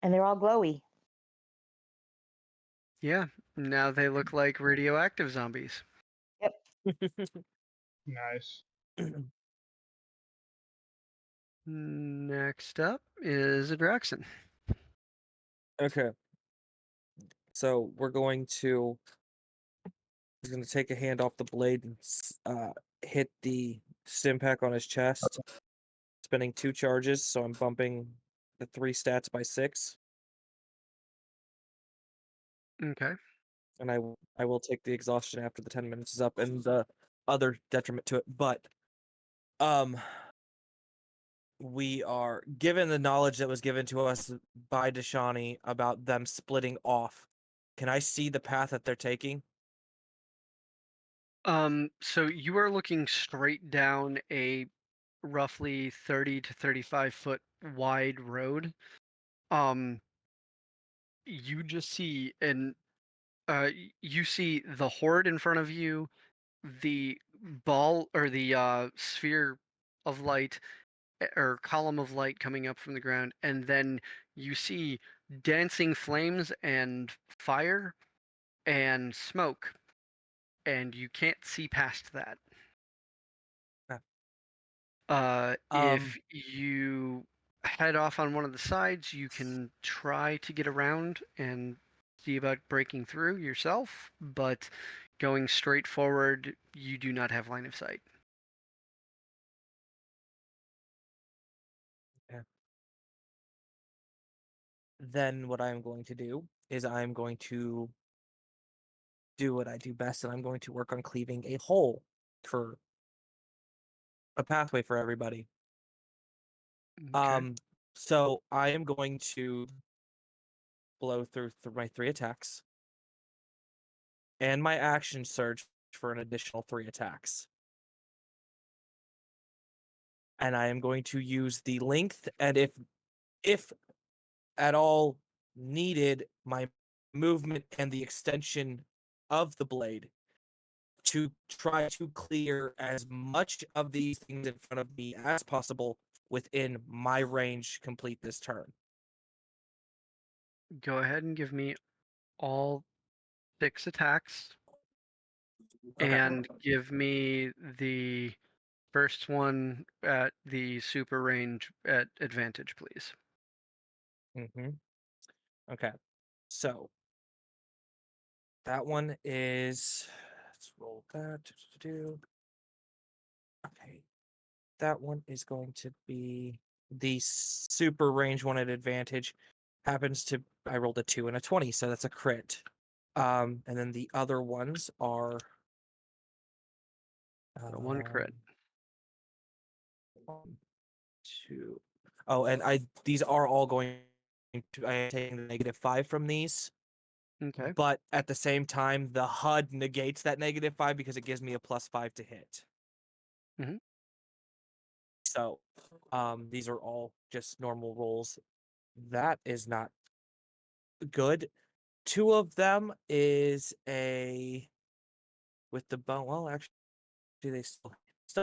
And they're all glowy.
Yeah. Now they look like radioactive zombies.
Yep.
Nice.
Next up is Adraxon.
Okay. So we're going to. He's going to take a hand off the blade and hit the stim pack on his chest, spending 2 charges. So I'm bumping the 3 stats by 6.
Okay.
And I will take the exhaustion after the 10 minutes is up and the other detriment to it. But we are given the knowledge that was given to us by Deshani about them splitting off. Can I see the path that they're taking?
So you are looking straight down a roughly 30 to 35 foot wide road. You just see you see the horde in front of you, the ball or the sphere of light or column of light coming up from the ground, and then you see dancing flames and fire and smoke, and you can't see past that.
Um,
If you head off on one of the sides, you can try to get around and see about breaking through yourself, but going straight forward, you do not have line of sight.
then what I'm going to do is I'm going to do what I do best, and I'm going to work on cleaving a hole for a pathway for everybody.
Okay.
So I am going to blow through my 3 attacks and my action surge for an additional 3 attacks. And I am going to use the length, and if at all needed, my movement and the extension of the blade to try to clear as much of these things in front of me as possible within my range complete this turn.
Go ahead and give me all 6 attacks
Okay.
and give me the first one at the super range at advantage, please.
Mm-hmm. Okay. So that one is, let's roll that. Okay. That one is going to be the super range one at advantage. Happens to, I rolled a 2 and a 20, so that's a crit. And then the other ones are
So 1 crit.
1, 2. Oh, and these are all going to, I am taking the -5 from these.
Okay.
But at the same time, the HUD negates that -5 because it gives me a +5 to hit.
Mhm.
So, these are all just normal rolls. That is not good. 2 of them is a with the bone. Well, actually, they still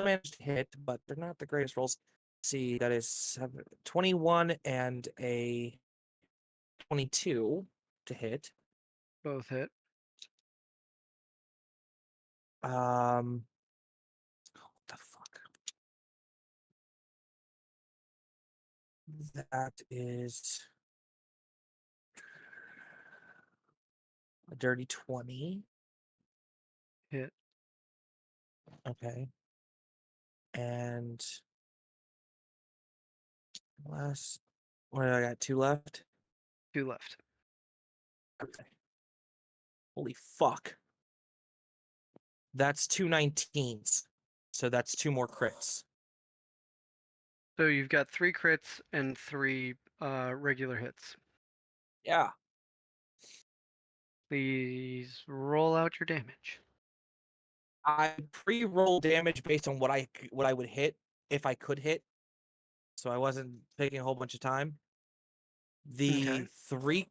managed to hit, but they're not the greatest rolls. See, that is 21 and a 22 to hit.
Both hit.
What the fuck? That is a dirty 20.
Hit.
Okay. And last, what do I got? 2 left?
2 left.
Okay. Holy fuck. That's 2 19s. So that's 2 more crits.
So you've got 3 crits and 3 regular hits.
Yeah.
Please roll out your damage.
I pre-roll damage based on what I would hit if I could hit. So I wasn't taking a whole bunch of time.
Okay.
The three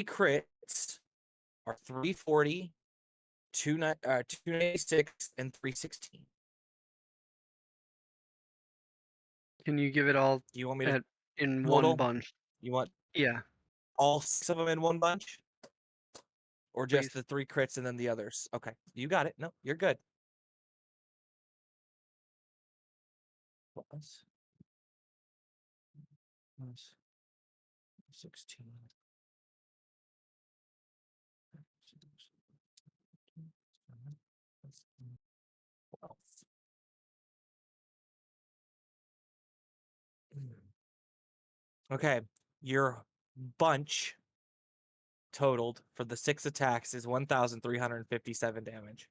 crits are 340, 296, and 316.
Can you give it all
Do you want me to
in one
total?
bunch?
You want
Yeah,
all 6 of them in one bunch? Or just
please.
the 3 crits and then the others? Okay, you got it. No, you're good. Plus 16. 12. Okay, your bunch totaled for the 6 attacks is 1,357 damage.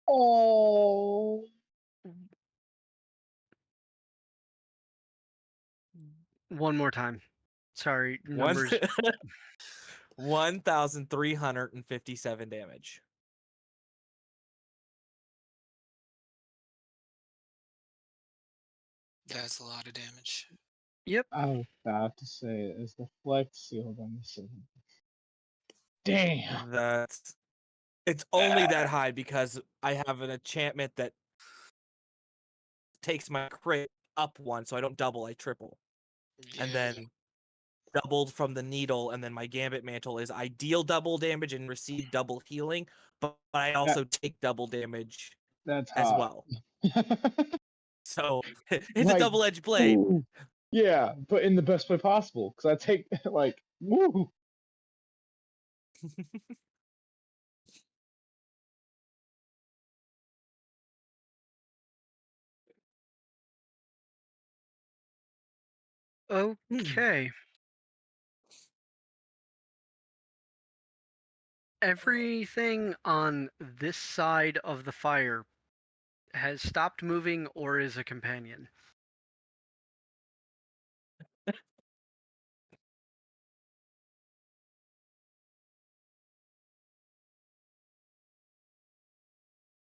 Oh.
One more time. Sorry,
One
numbers.
1,357 damage.
That's a lot of damage.
Yep.
I was about to say, is the flex sealed on the 7? Damn.
That's it's only that high because I have an enchantment that takes my crit up 1, so I don't double, I triple. And
Yeah.
then doubled from the needle, and then my gambit mantle is I deal double damage and receive double healing, but I also take double damage
That's
as
hot.
well. So it's a
Like,
double-edged blade.
ooh. Yeah, but in the best way possible. Because I take, like, woo.
Okay. Everything on this side of the fire has stopped moving or is a companion.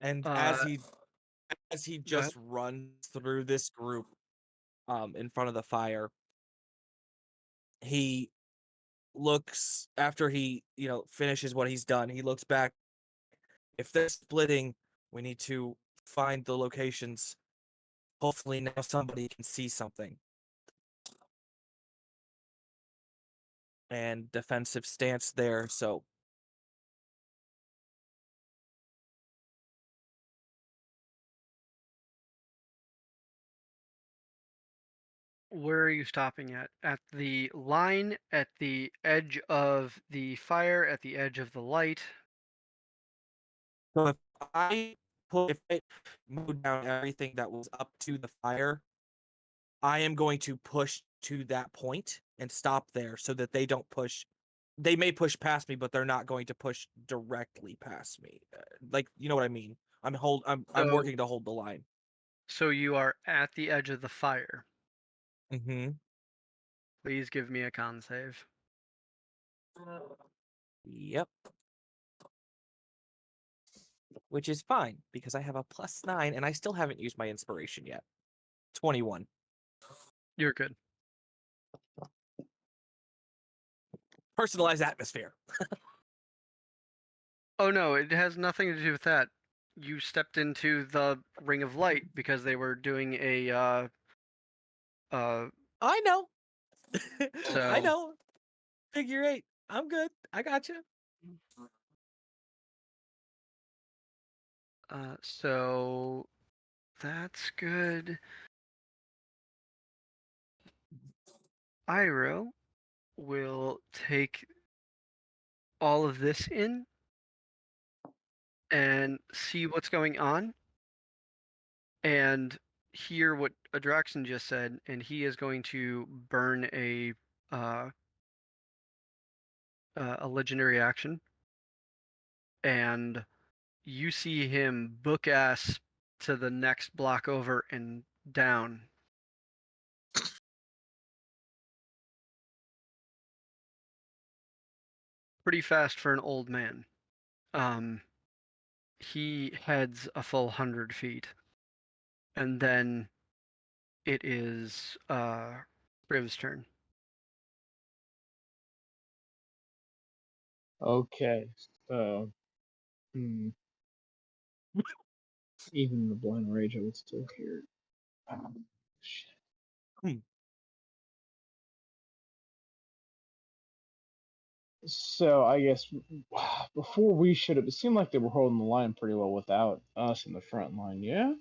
And
Uh,
as he
go ahead.
just runs through this group in front of the fire, he looks after he, finishes what he's done. He looks back. If they're splitting, we need to find the locations. Hopefully now somebody can see something. And defensive stance there, so
Where are you stopping at? At the line, at the edge of the fire, at the edge of the light?
if if I move down everything that was up to the fire, I am going to push to that point and stop there so that they don't push. They may push past me, but they're not going to push directly past me. Like, you know what I mean? I'm
So,
working to hold the line.
so you are at the edge of the fire.
Mm-hmm.
Please give me a con save.
Yep. Which is fine, because I have a +9 and I still haven't used my inspiration yet. 21.
You're good.
Personalized atmosphere.
Oh no, it has nothing to do with that. You stepped into the ring of light because they were doing a
I know.
So-
I know. Figure 8. I'm good. I got you.
so that's good. Iro will take all of this in and see what's going on and hear what Adraxon just said, and he is going to burn a legendary action, and you see him book ass to the next block over and down. Pretty fast for an old man. He heads a full 100 feet, and then it is Riv's turn.
Okay, so even the blind rage, I would still hear it. Shit. So I guess before we should have, it seemed like they were holding the line pretty well without us in the front line. Yeah.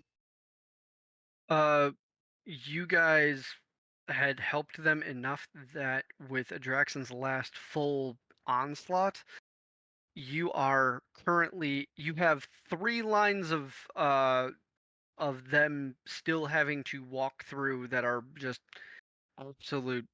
You guys had helped them enough that with Adraxon's last full onslaught, you have 3 lines of them still having to walk through that are just absolute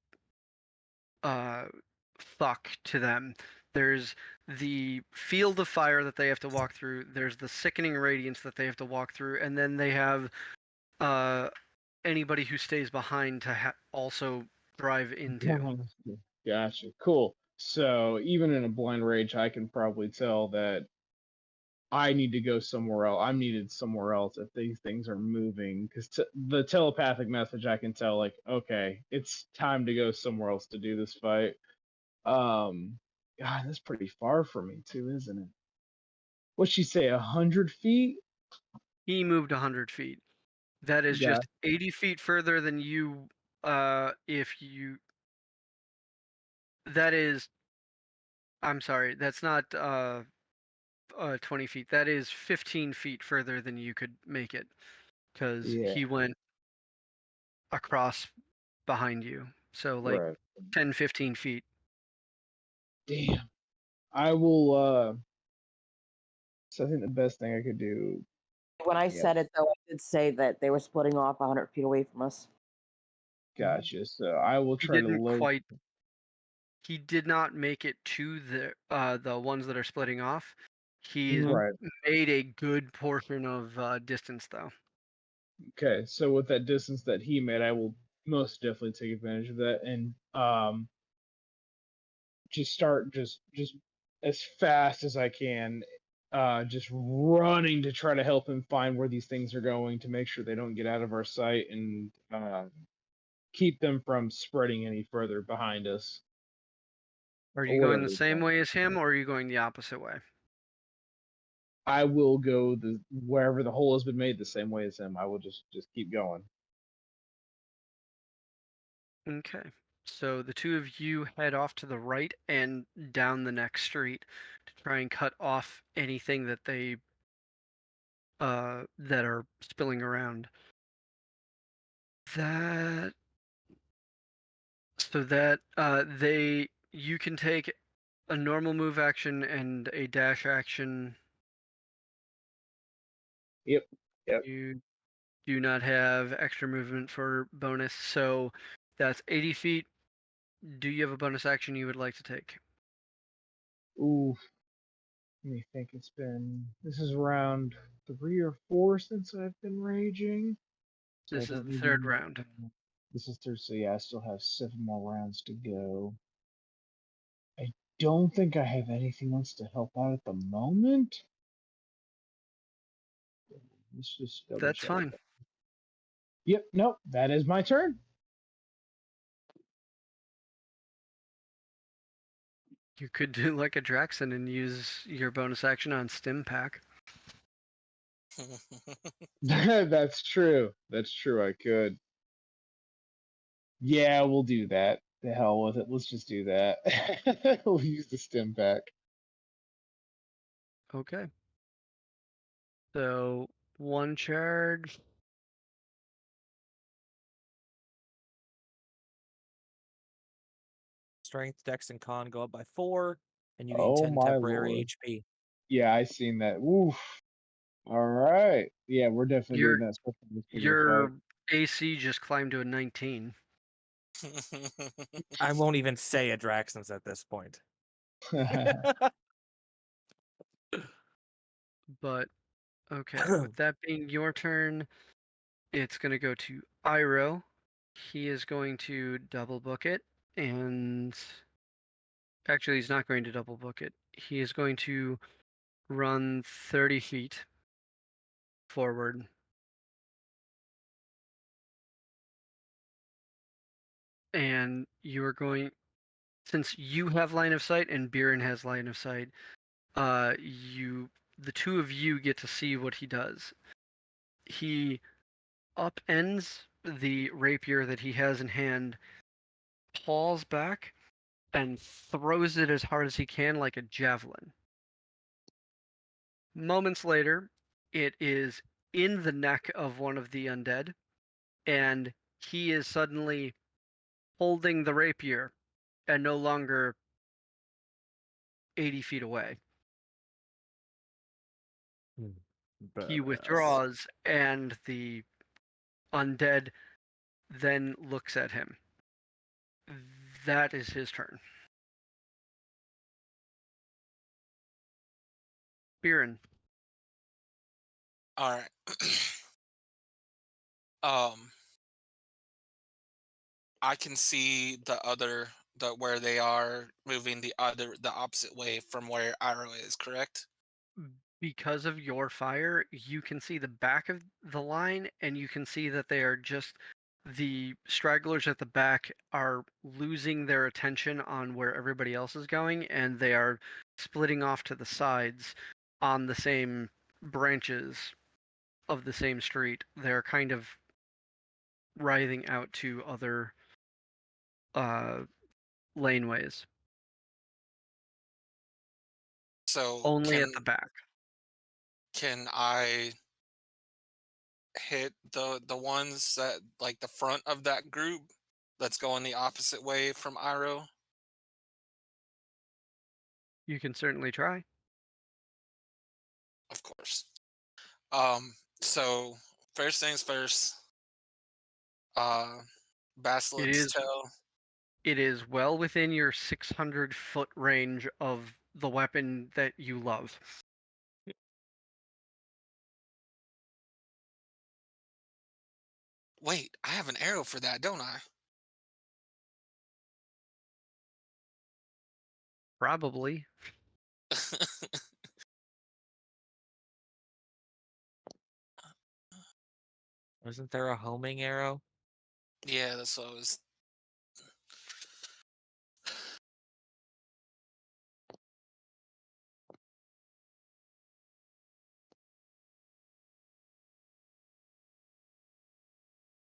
fuck to them. There's the field of fire that they have to walk through, there's the sickening radiance that they have to walk through, and then they have anybody who stays behind to also drive into.
Gotcha. Cool. So even in a blind rage, I can probably tell that I need to go somewhere else. I'm needed somewhere else if these things are moving. Because the telepathic message, I can tell, like, okay, it's time to go somewhere else to do this fight. God, that's pretty far from me too, isn't it? What'd she say? 100 feet?
He moved 100 feet. That is
Yeah.
just 80 feet further than you. If you. That is. I'm sorry. That's not 20 feet. That is 15 feet further than you could make it. Because
Yeah.
he went across behind you. So, like,
Right.
10, 15 feet.
Damn. I will. So I think the best thing I could do.
When I
Yeah.
said it, though, I did say that they were splitting off 100 feet away from us.
Gotcha. So I will
He
try to
didn't
load.
quite. He did not make it to the ones that are splitting off. He
Right.
made a good portion of distance, though.
Okay. So with that distance that he made, I will most definitely take advantage of that and just start just as fast as I can, just running to try to help him find where these things are going to make sure they don't get out of our sight and keep them from spreading any further behind us.
Are
Or
you going
whatever
the
they're
same
trying.
way as him, or are you going the opposite way?
I will go wherever the hole has been made the same way as him. I will just keep going.
Okay. So the two of you head off to the right and down the next street to try and cut off anything that are spilling around. That so that you can take a normal move action and a dash action.
Yep. Yep.
You do not have extra movement for bonus, so that's 80 feet. Do you have a bonus action you would like to take?
Ooh. Let me think. This is round 3 or 4 since I've been raging. So I
This is
don't
the
need
third round.
This is third, so yeah, I still have 7 more rounds to go. I don't think I have anything else to help out at the moment. Let's just double
That's
check.
fine.
Yep, nope, that is my turn.
You could do like a Draxon and use your bonus action on Stim Pack.
That's true. That's true. I could. Yeah, we'll do that. The hell with it. Let's just do that. We'll use the stim pack.
Okay. So one charge.
Strength, Dex, and Con go up by 4, and you gain
Oh
10
my
temporary
lord.
HP.
Yeah, I seen that. Oof. All right. Yeah, we're definitely
Your
doing that stuff in this particular
your AC just climbed to a 19.
I won't even say Adraxans at this point.
fight.
But okay, with that being your turn, it's going to go to Iroh. He is going to double book it, and actually, he's not going to double book it. He is going to run 30 feet forward. And you are going, since you have line of sight and Biren has line of sight, the two of you get to see what he does. He upends the rapier that he has in hand, pulls back, and throws it as hard as he can like a javelin. Moments later, it is in the neck of one of the undead, and he is suddenly holding the rapier and no longer 80 feet away. He
Badass.
withdraws, and the undead then looks at him. That is his turn. Biren.
All right. um, I can see the where they are moving the opposite way from where Arrow is. Correct.
Because of your fire, you can see the back of the line, and you can see that they are just the stragglers at the back are losing their attention on where everybody else is going, and they are splitting off to the sides on the same branches of the same street. They're kind of writhing out to other uh, laneways,
So
only at the back.
can I hit the ones that like the front of that group that's going the opposite way from Iro?
You can certainly try.
Of course. So first things first. Uh,
It
Basilic's
is
tail.
it is well within your 600-foot range of the weapon that you love.
Wait, I have an arrow for that, don't I?
Probably.
Isn't there a homing arrow?
Yeah, that's what I was.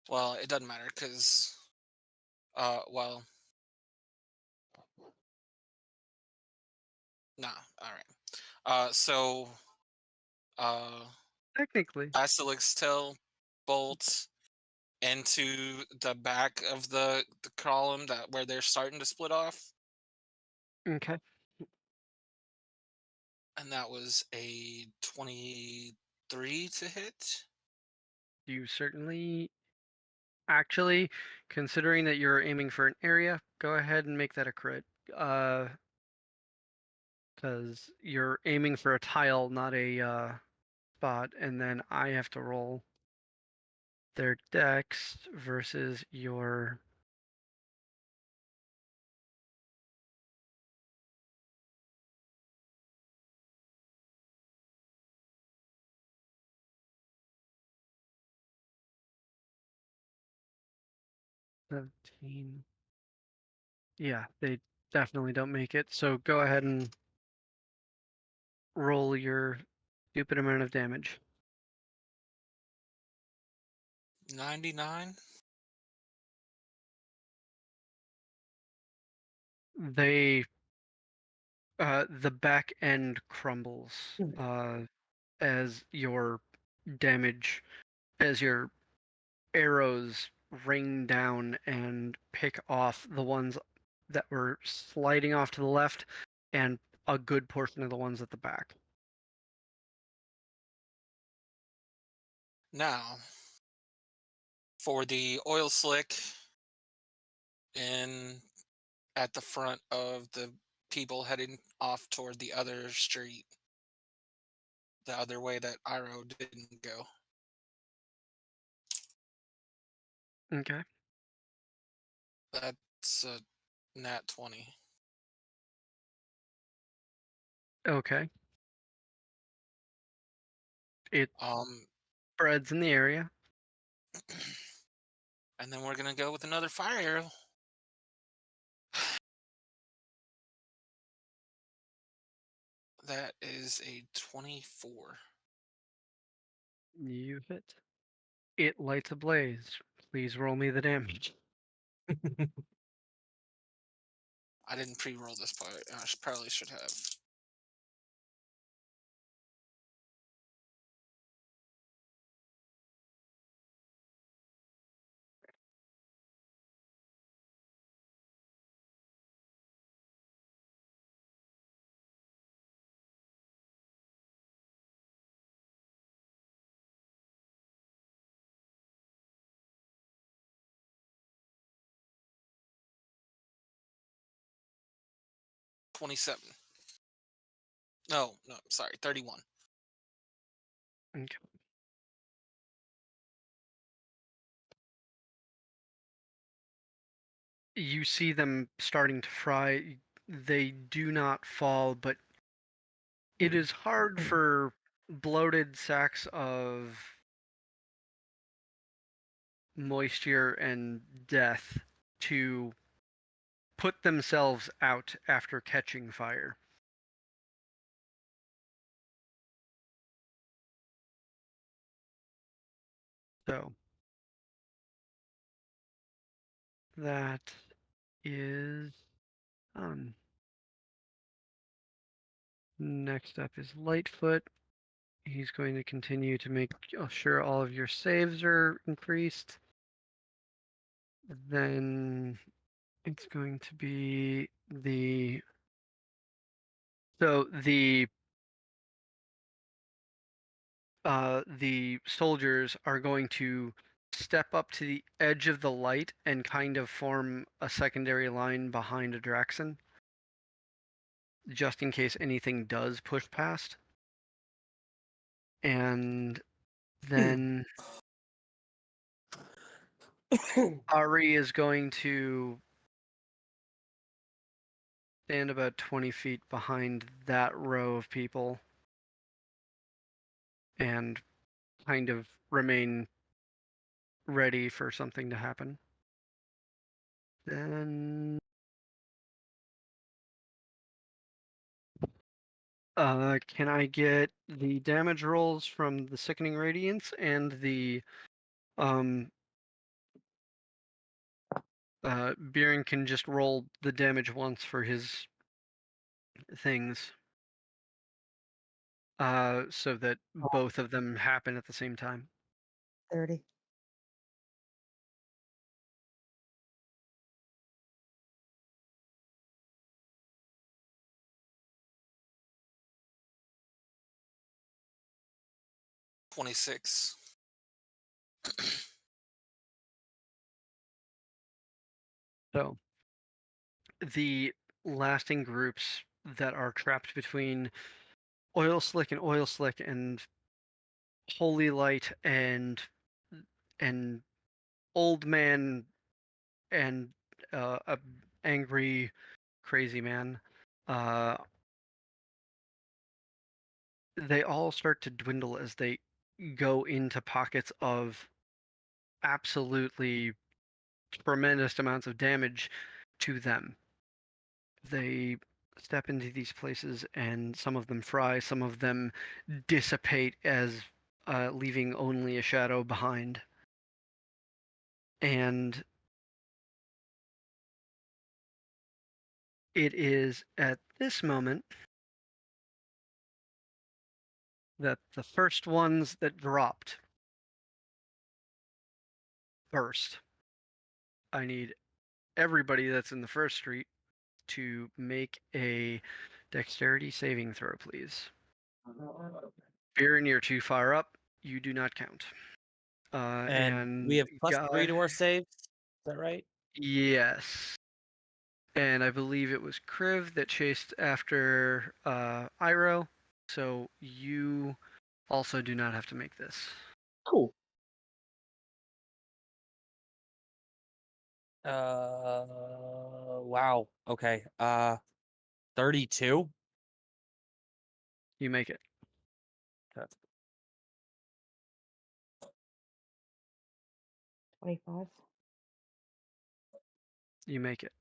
Well, it doesn't matter because, well, no. All right. So, uh,
Technically.
Basilic's tail bolts into the back of the column that where they're starting to split off,
Okay.
and that was a 23 to hit.
You certainly actually, considering that you're aiming for an area, go ahead and make that a crit. Because you're aiming for a tile, not a spot, and then I have to roll their dex versus your 17. Yeah, they definitely don't make it. So go ahead and roll your stupid amount of damage.
99.
They the back end crumbles as your damage, as your arrows rain down and pick off the ones that were sliding off to the left and a good portion of the ones at the back.
Now, for the oil slick in at the front of the people heading off toward the other street, the other way that Iro didn't go.
Okay.
That's a nat 20.
Okay. It
Um,
spreads in the area.
and then we're gonna go with another fire arrow. That is a 24.
You hit. It lights ablaze. Please roll me the damage.
I didn't pre-roll this part. Probably should have. $27. No, sorry, 31.
Okay. You see them starting to fry. They do not fall, but it is hard for bloated sacks of moisture and death to put themselves out after catching fire. So that is next up is Lightfoot. He's going to continue to make sure all of your saves are increased. Then it's going to be the the soldiers are going to step up to the edge of the light and kind of form a secondary line behind a Draxon, just in case anything does push past. And then Ari is going to stand about 20 feet behind that row of people and kind of remain ready for something to happen. Then can I get the damage rolls from the Sickening Radiance and the Beering can just roll the damage once for his things, so that both of them happen at the same time.
30.
26.
So the lasting groups that are trapped between Oil Slick and Holy Light and Old Man and a angry crazy man, uh, they all start to dwindle as they go into pockets of absolutely tremendous amounts of damage to them. They step into these places, and some of them fry, some of them dissipate as leaving only a shadow behind. And it is at this moment that the first ones that dropped first, I need everybody that's in the first street to make a dexterity saving throw, please. If you're near too far up, you do not count.
And we have +3 to our saves. Is that right?
Yes. And I believe it was Kriv that chased after Iroh, so you also do not have to make this.
Cool.
Wow. Okay. 32.
You make it.
Okay.
25.
You make it.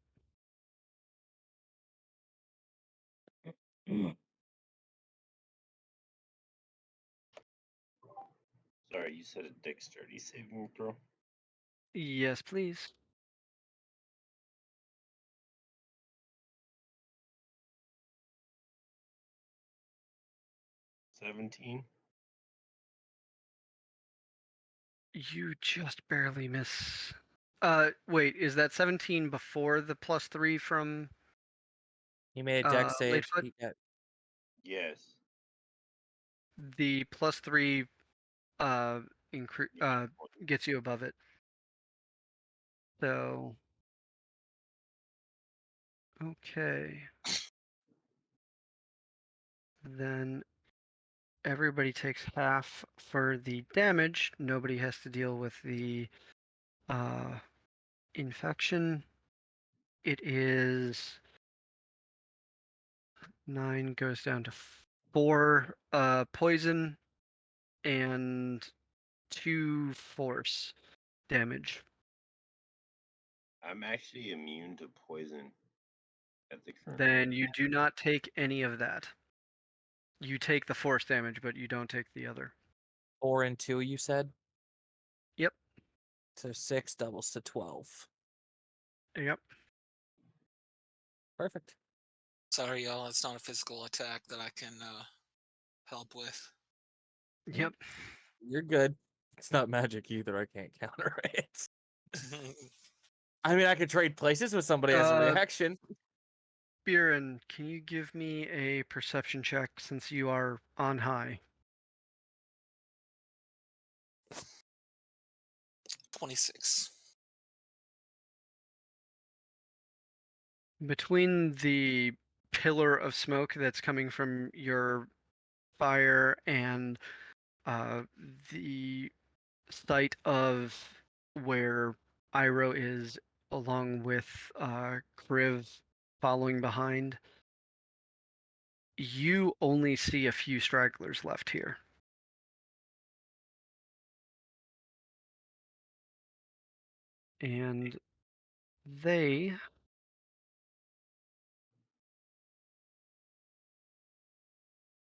Sorry, you said a dexterity saving throw?
Yes, please.
$17.
You just barely miss. Wait, is that 17 before the +3 from
He made a dex save.
Latefoot?
He got
Yes.
The +3 uh, gets you above it. So, okay. Then everybody takes half for the damage. Nobody has to deal with the infection. It is 9 goes down to 4 poison and 2 force damage.
I'm actually immune to poison at the current
Then you do not take any of that. You take the force damage, but you don't take the other.
4 and 2, you said?
Yep.
So 6 doubles to 12.
Yep.
Perfect.
Sorry, y'all. It's not a physical attack that I can help with.
Yep.
You're good. It's not magic either. I can't counter it. I mean, I could trade places with somebody as a reaction.
Biren, can you give me a perception check since you are on high?
26.
Between the pillar of smoke that's coming from your fire and the site of where Iroh is, along with Kriv following behind, you only see a few stragglers left here. And they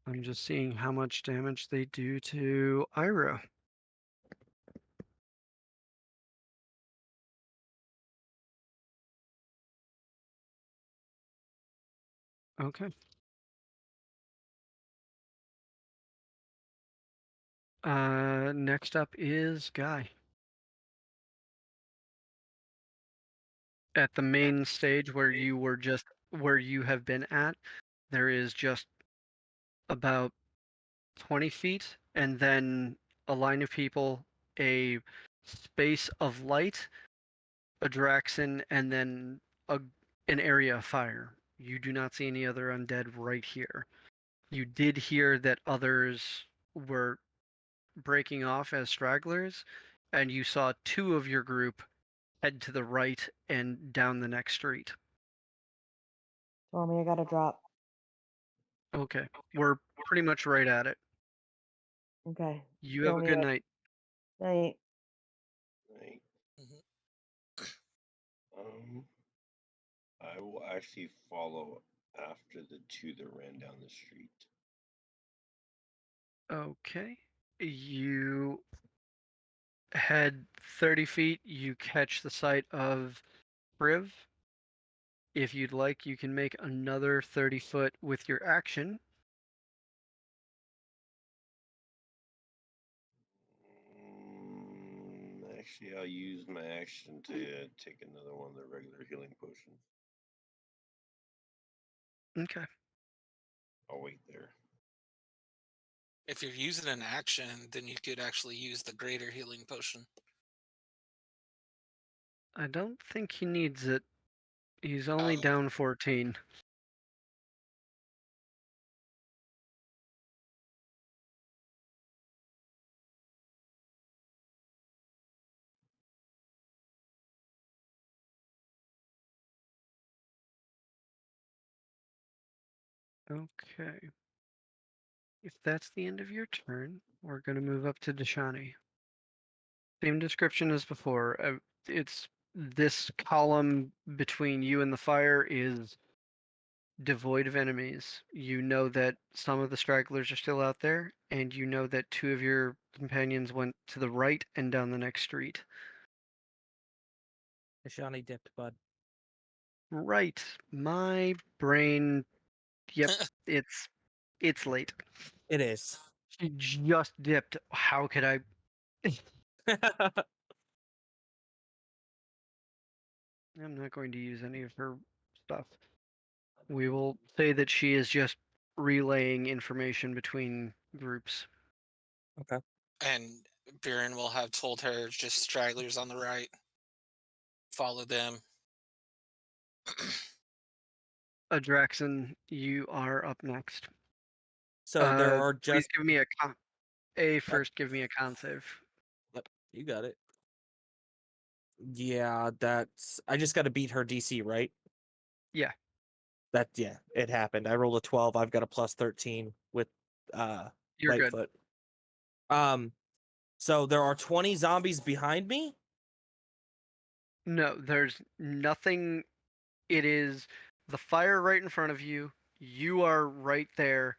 I'm just seeing how much damage they do to Iroh. Okay. Next up is Guy. At the main stage where you have been at, there is just about 20 feet, and then a line of people, a space of light, a Draxon, and then an area of fire. You do not see any other undead right here. You did hear that others were breaking off as stragglers, and you saw 2 of your group head to the right and down the next street.
Stormy, I got to drop.
Okay, we're pretty much right at it.
Okay.
You have a good night.
Night.
Like,
Mhm.
I will actually follow after the two that ran down the street.
Okay. You head 30 feet, you catch the sight of Priv. If you'd like, you can make another 30-foot with your action.
Actually, I'll use my action to take another one of the regular healing potions.
Okay.
I'll wait there.
If you're using an action, then you could actually use the greater healing potion.
I don't think he needs it. He's only
Oh.
down 14. Okay. If that's the end of your turn, we're going to move up to Deshani. Same description as before. It's this column between you and the fire is devoid of enemies. You know that some of the stragglers are still out there, and you know that two of your companions went to the right and down the next street.
Shawnee dipped, bud.
Right. My brain. Yep. It's late.
It is.
She just dipped. How could I? I'm not going to use any of her stuff. We will say that she is just relaying information between groups.
Okay.
And Buren will have told her just stragglers on the right. Follow them.
Adraxon, you are up next.
So there are
Please
just.
give me first. Give me a con save.
Yep, you got it. Yeah, that's. I just got to beat her DC, right?
Yeah.
Yeah, it happened. I rolled a 12. I've got a plus 13 with
You're good.
Lightfoot. So there are 20 zombies behind me.
No, there's nothing. It is the fire right in front of you. You are right there.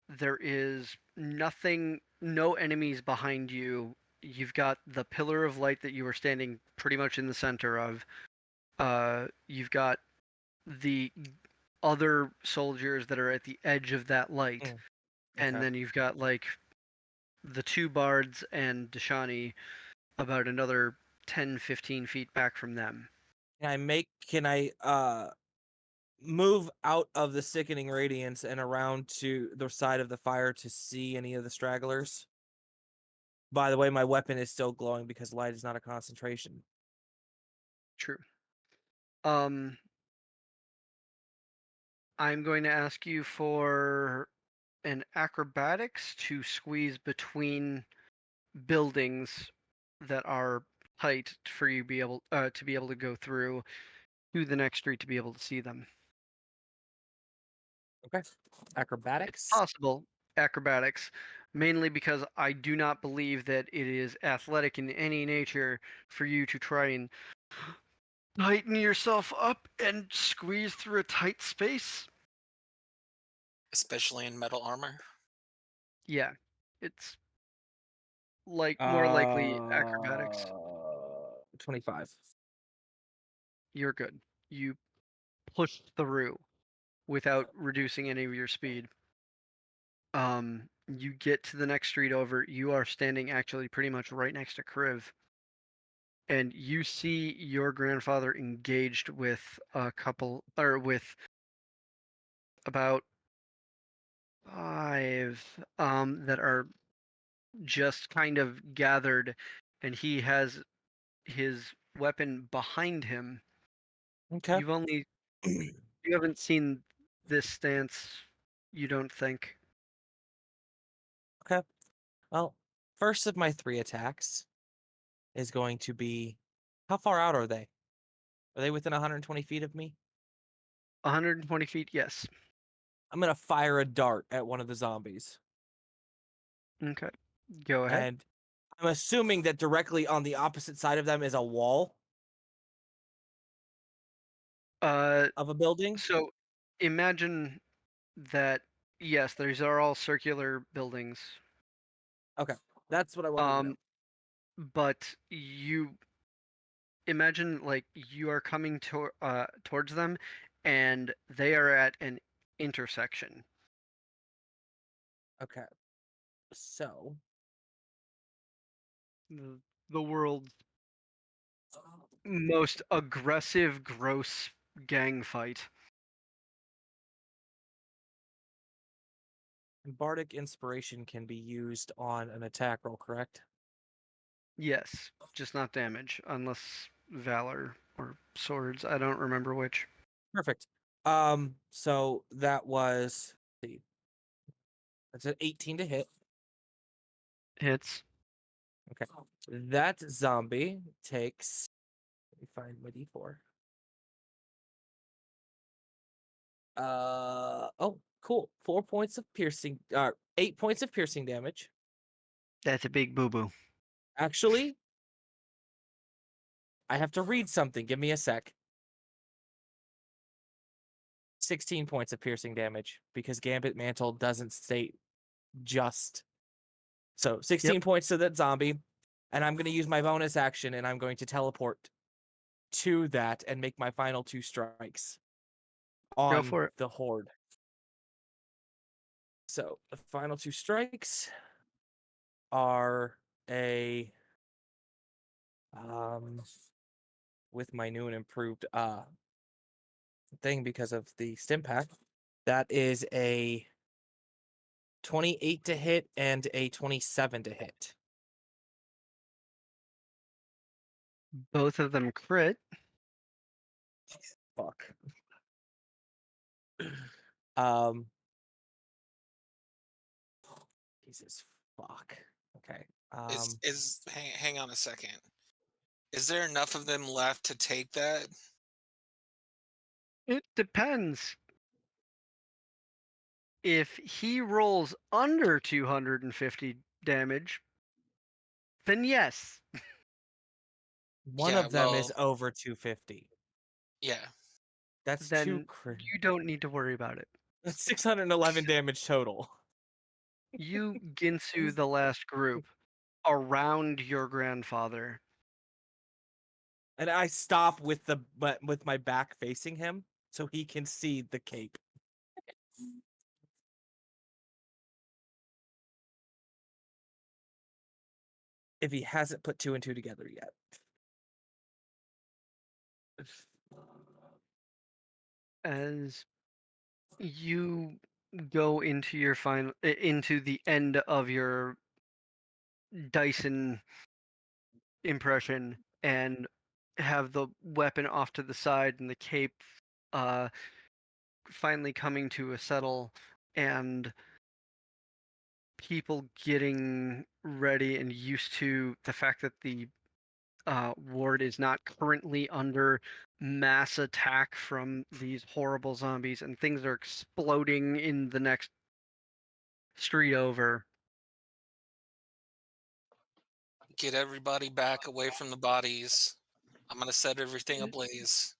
There is nothing, no enemies behind you. You've got the pillar of light that you were standing pretty much in the center of. You've got the other soldiers that are at the edge of that light. And
Okay.
then you've got like the two bards and Deshani about another 10, 15 feet back from them.
Can I move out of the sickening radiance and around to the side of the fire to see any of the stragglers? By the way, my weapon is still glowing because light is not a concentration.
True. I'm going to ask you for an acrobatics to squeeze between buildings that are tight for you to be able to go through to the next street to be able to see them.
Okay. Acrobatics.
If possible, acrobatics, mainly because I do not believe that it is athletic in any nature for you to try and tighten yourself up and squeeze through a tight space.
Especially in metal armor.
Yeah, it's like more likely acrobatics.
25.
You're good. You push through without reducing any of your speed. You get to the next street over. You are standing actually pretty much right next to Kriv. And you see your grandfather engaged with a couple, or with about five that are just kind of gathered, and he has his weapon behind him.
Okay.
You haven't seen this stance, you don't think.
Okay. Well, first of my 3 attacks is going to be. How far out are they? Are they within 120 feet of me?
120 feet, yes.
I'm going to fire a dart at one of the zombies.
Okay. Go ahead.
And I'm assuming that directly on the opposite side of them is a wall. of a building?
So imagine that, yes, these are all circular buildings.
Okay, that's what I wanted to know.
But you imagine like you are coming towards them, and they are at an intersection.
Okay, so
The world's most aggressive, gross gang fight.
bardic inspiration can be used on an attack roll, correct?
Yes, just not damage, unless valor or swords. I don't remember which.
Perfect. So that was let's see, that's an 18 to hit.
Hits.
Okay, that zombie takes. Let me find my d4. Oh, cool. 4 points of piercing. 8 points of piercing damage.
That's a big boo boo.
Actually, I have to read something. Give me a sec. 16 points of piercing damage because Gambit Mantle doesn't state just. So 16 points to that zombie. And I'm going to use my bonus action and I'm going to teleport to that and make my final 2 strikes
Go
on
for it.
the horde. So the final 2 strikes are a with my new and improved thing because of the stim pack. That is a 28 to hit and a 27 to hit.
Both of them crit.
Fuck. um Jesus fuck. Okay.
Hang on a second. Is there enough of them left to take that?
It depends. If he rolls under 250 damage, then yes.
One
Yeah,
of them is
well,
over 250.
yeah.
That's
Then you don't need to worry about it.
That's 611 damage total.
You Ginsu the last group around your grandfather.
And I stop with with my back facing him so he can see the cape. If he hasn't put 2 and 2 together yet.
As you go into your into the end of your Dyson impression and have the weapon off to the side and the cape uh finally coming to a settle, and people getting ready and used to the fact that the ward is not currently under mass attack from these horrible zombies, and things are exploding in the next street over.
Get everybody back away from the bodies. I'm gonna set everything ablaze.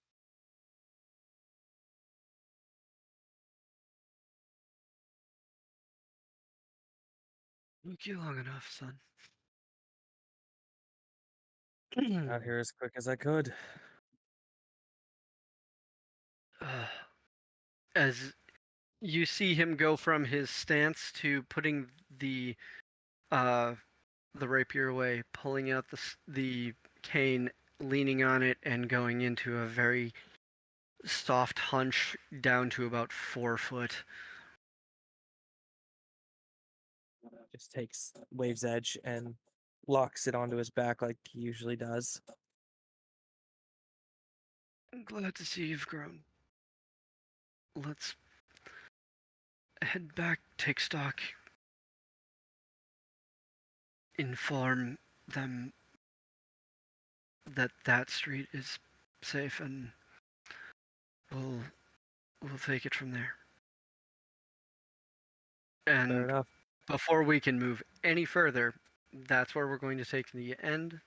Took you long enough, son.
Out here as quick as I could.
As you see him go from his stance to putting uh, the rapier away, pulling out the cane, leaning on it, and going into a very soft hunch down to about 4 foot.
Just takes Wave's Edge and locks it onto his back like he usually does.
I'm glad to see you've grown. Let's head back, take stock, inform them that that street is safe, and we'll take it from there.
Fair
And
enough.
before we can move any further, that's where we're going to take the end.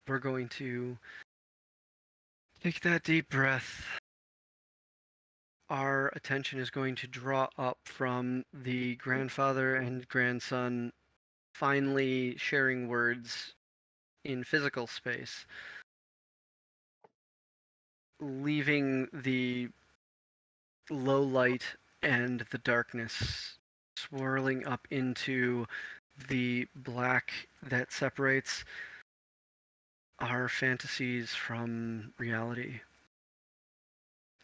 We're going to take that deep breath, our attention is going to draw up from the grandfather and grandson finally sharing words in physical space, leaving the low light and the darkness swirling up into the black that separates our fantasies from reality.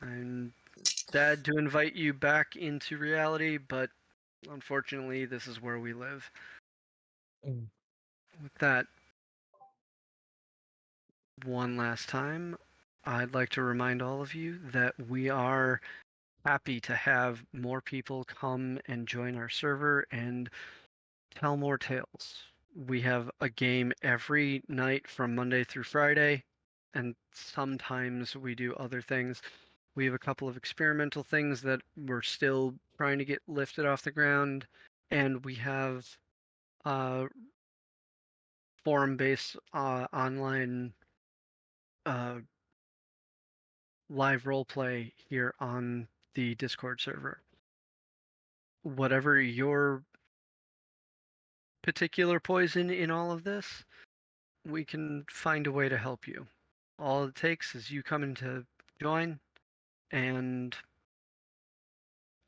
I'm sad to invite you back into reality, but unfortunately, this is where we live.
Mm.
With that, one last time, I'd like to remind all of you that we are happy to have more people come and join our server and tell more tales. We have a game every night from Monday through Friday, and sometimes we do other things. We have a couple of experimental things that we're still trying to get lifted off the ground, and we have forum-based online live roleplay here on the Discord server. Whatever your particular poison in all of this, we can find a way to help you. All it takes is you coming to join and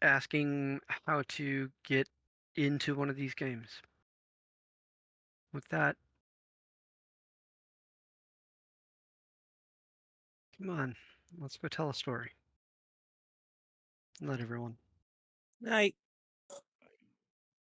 asking how to get into one of these games. With that, come on, let's go tell a story. Let everyone.
Night.